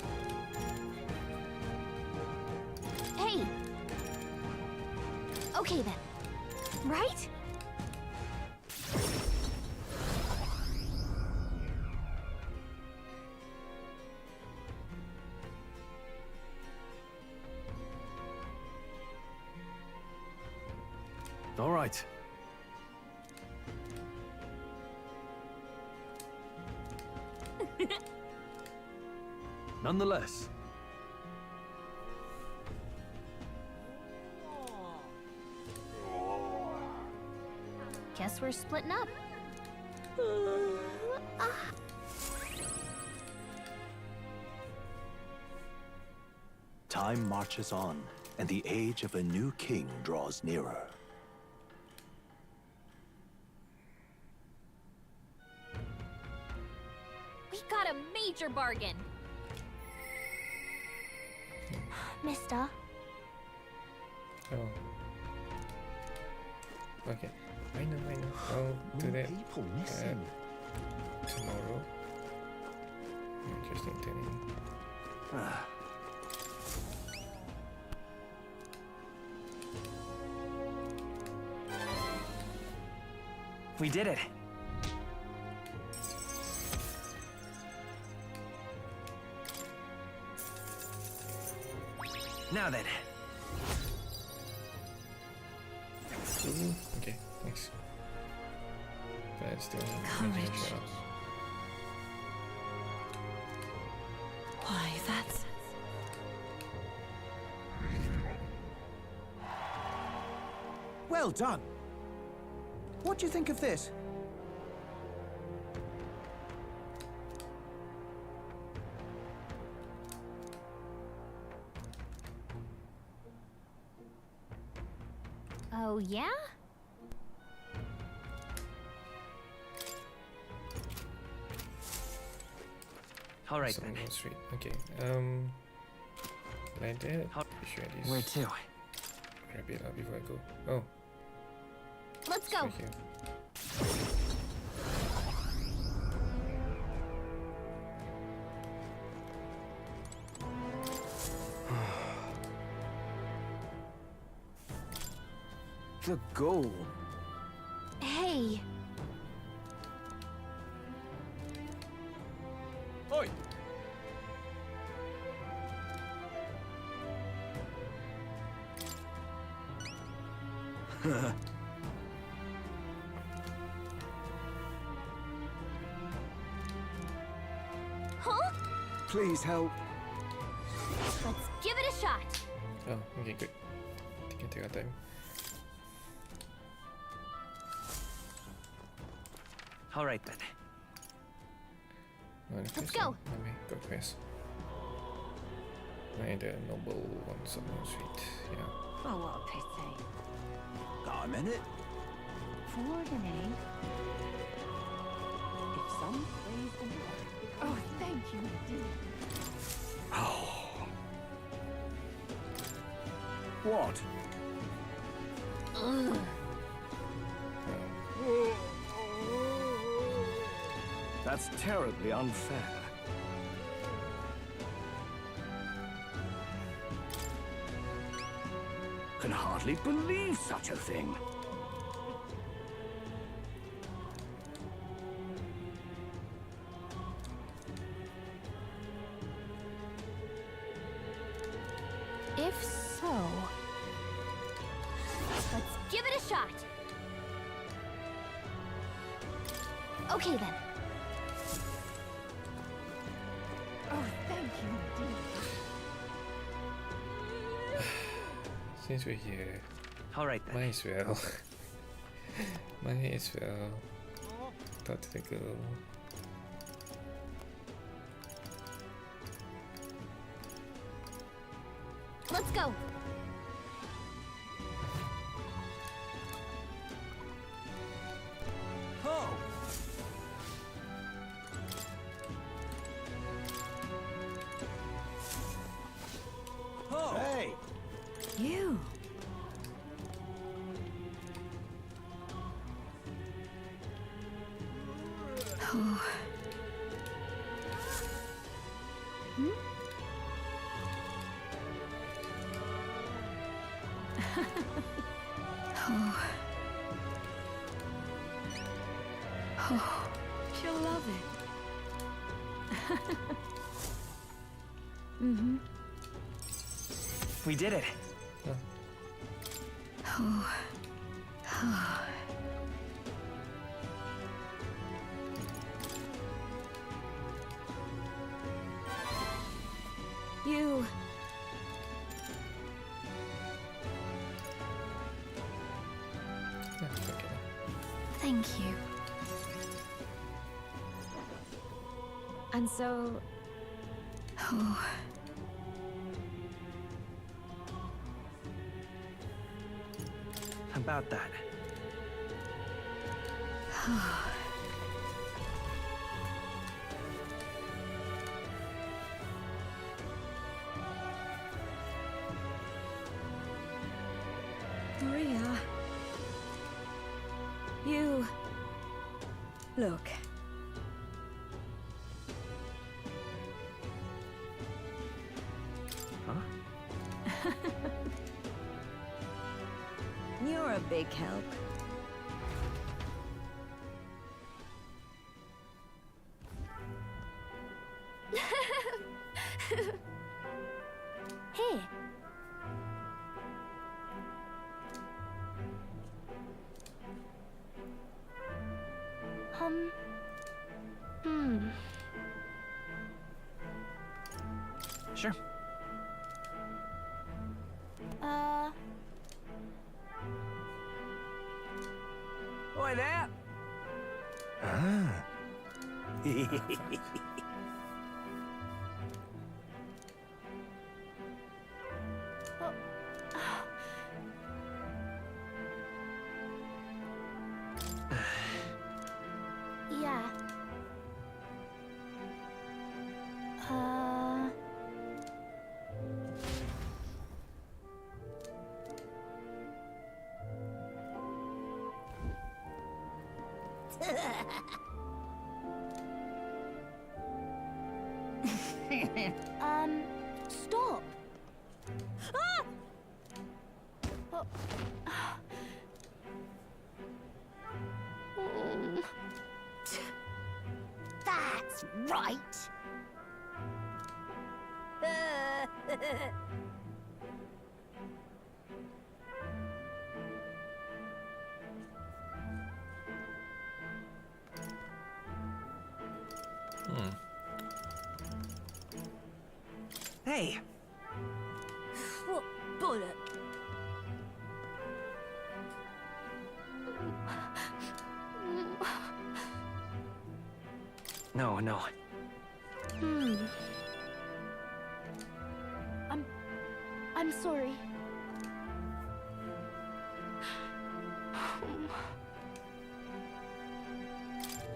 Hey! Okay then. Right?
All right. Nonetheless.
Guess we're splitting up.
Time marches on, and the age of a new king draws nearer.
We got a major bargain. Mister.
Oh. Okay. I know. I'll do that.
People missing.
Tomorrow. Interesting thing.
We did it. Now then.
Okay, thanks. But still
Courage. Why, that's...
Well done. What do you think of this?
Oh, yeah?
All right
Something
then.
on street. Okay. Like that. Pretty sure it is.
Where to?
Grab it up before I go. Oh.
Let's go.
Right here.
The goal.
Hey.
Oi!
Huh?
Please help.
Let's give it a shot.
Oh, okay, good. We can take our time.
All right then.
Let's go.
Let me go quest. Find the noble ones on the street. Yeah.
Oh, what a pity.
Got a minute?
For ordinary. If some praise the Lord. Oh, thank you, indeed.
What?
Ugh.
That's terribly unfair. Can hardly believe such a thing.
If so, let's give it a shot. Okay then. Oh, thank you, indeed.
Since we're here,
all right then.
Might as well. Might as well. Talk to the girl.
Let's go.
Oh!
Oh. Hmm? Oh. Oh.
She'll love it.
Mm-hmm.
We did it.
Oh. Oh.
You...
Thank you. And so... Oh.
About that.
Maria... You... Look.
Huh?
You're a big help.
Here. Hmm.
Sure.
Oi there!
Ah.
Yeah. Stop. Ah! Oh.
That's right.
Hey!
What bullet?
No, no.
Hmm. I'm sorry.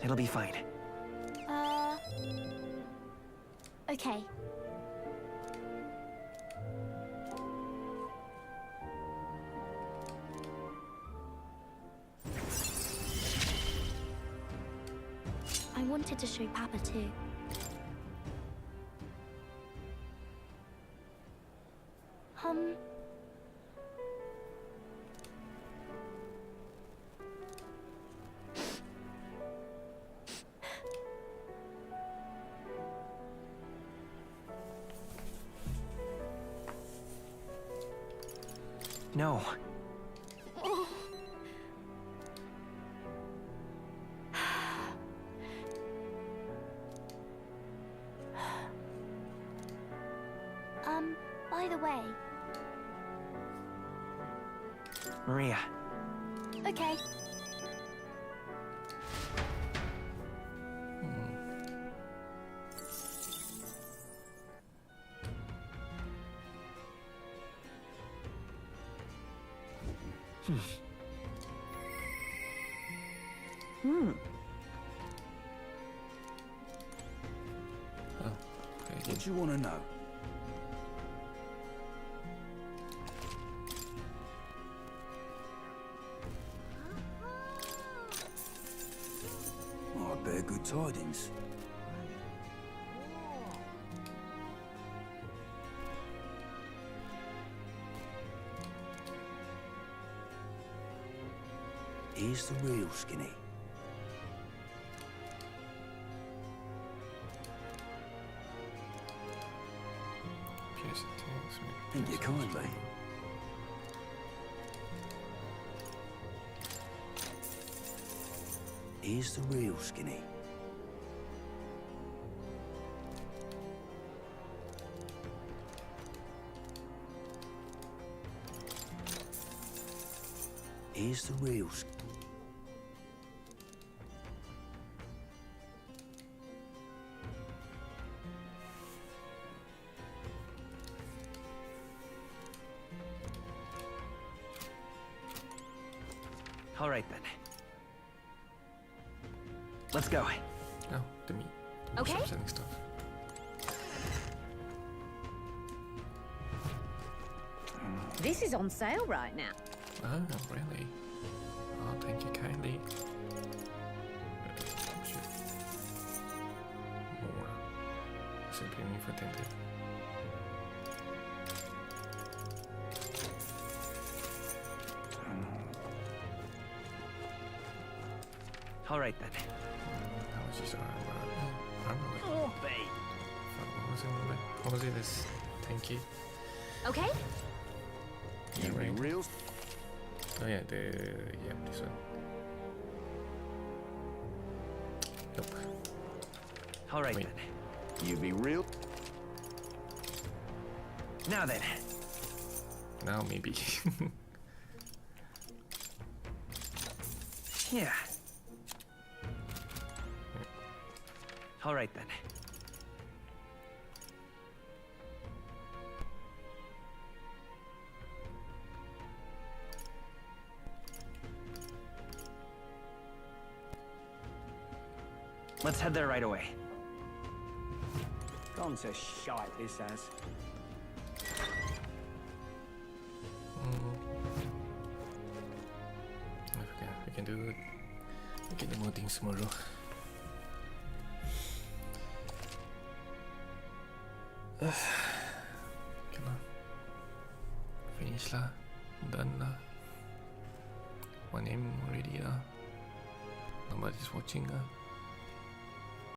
It'll be fine.
Okay. I wanted to show Papa too.
No.
By the way.
Maria.
Okay.
What do you want to know? Oh, I better
good tidings. Here's the real Skinny. Thank you kindly. Here's the real Skinny. Here's the real Skinny.
All right then. Let's go.
Oh, the meat.
Okay.
Stop selling stuff.
This is on sale right now.
Oh, really? Oh, thank you kindly. More. Simply Reeeeefantazio.
All right then.
How much is our armor?
Oh, babe.
What was it? This tanky?
Okay.
Yeah, right.
Real?
Oh yeah, this one. Nope.
All right
Wait.
then.
You be real?
Now then.
Now maybe.
Yeah. All right then. Let's head there right away.
Gone to shite, this has.
Okay, we can do more things tomorrow. Okay lah. Finish lah. Done lah. 1 AM already lah. Nobody's watching lah.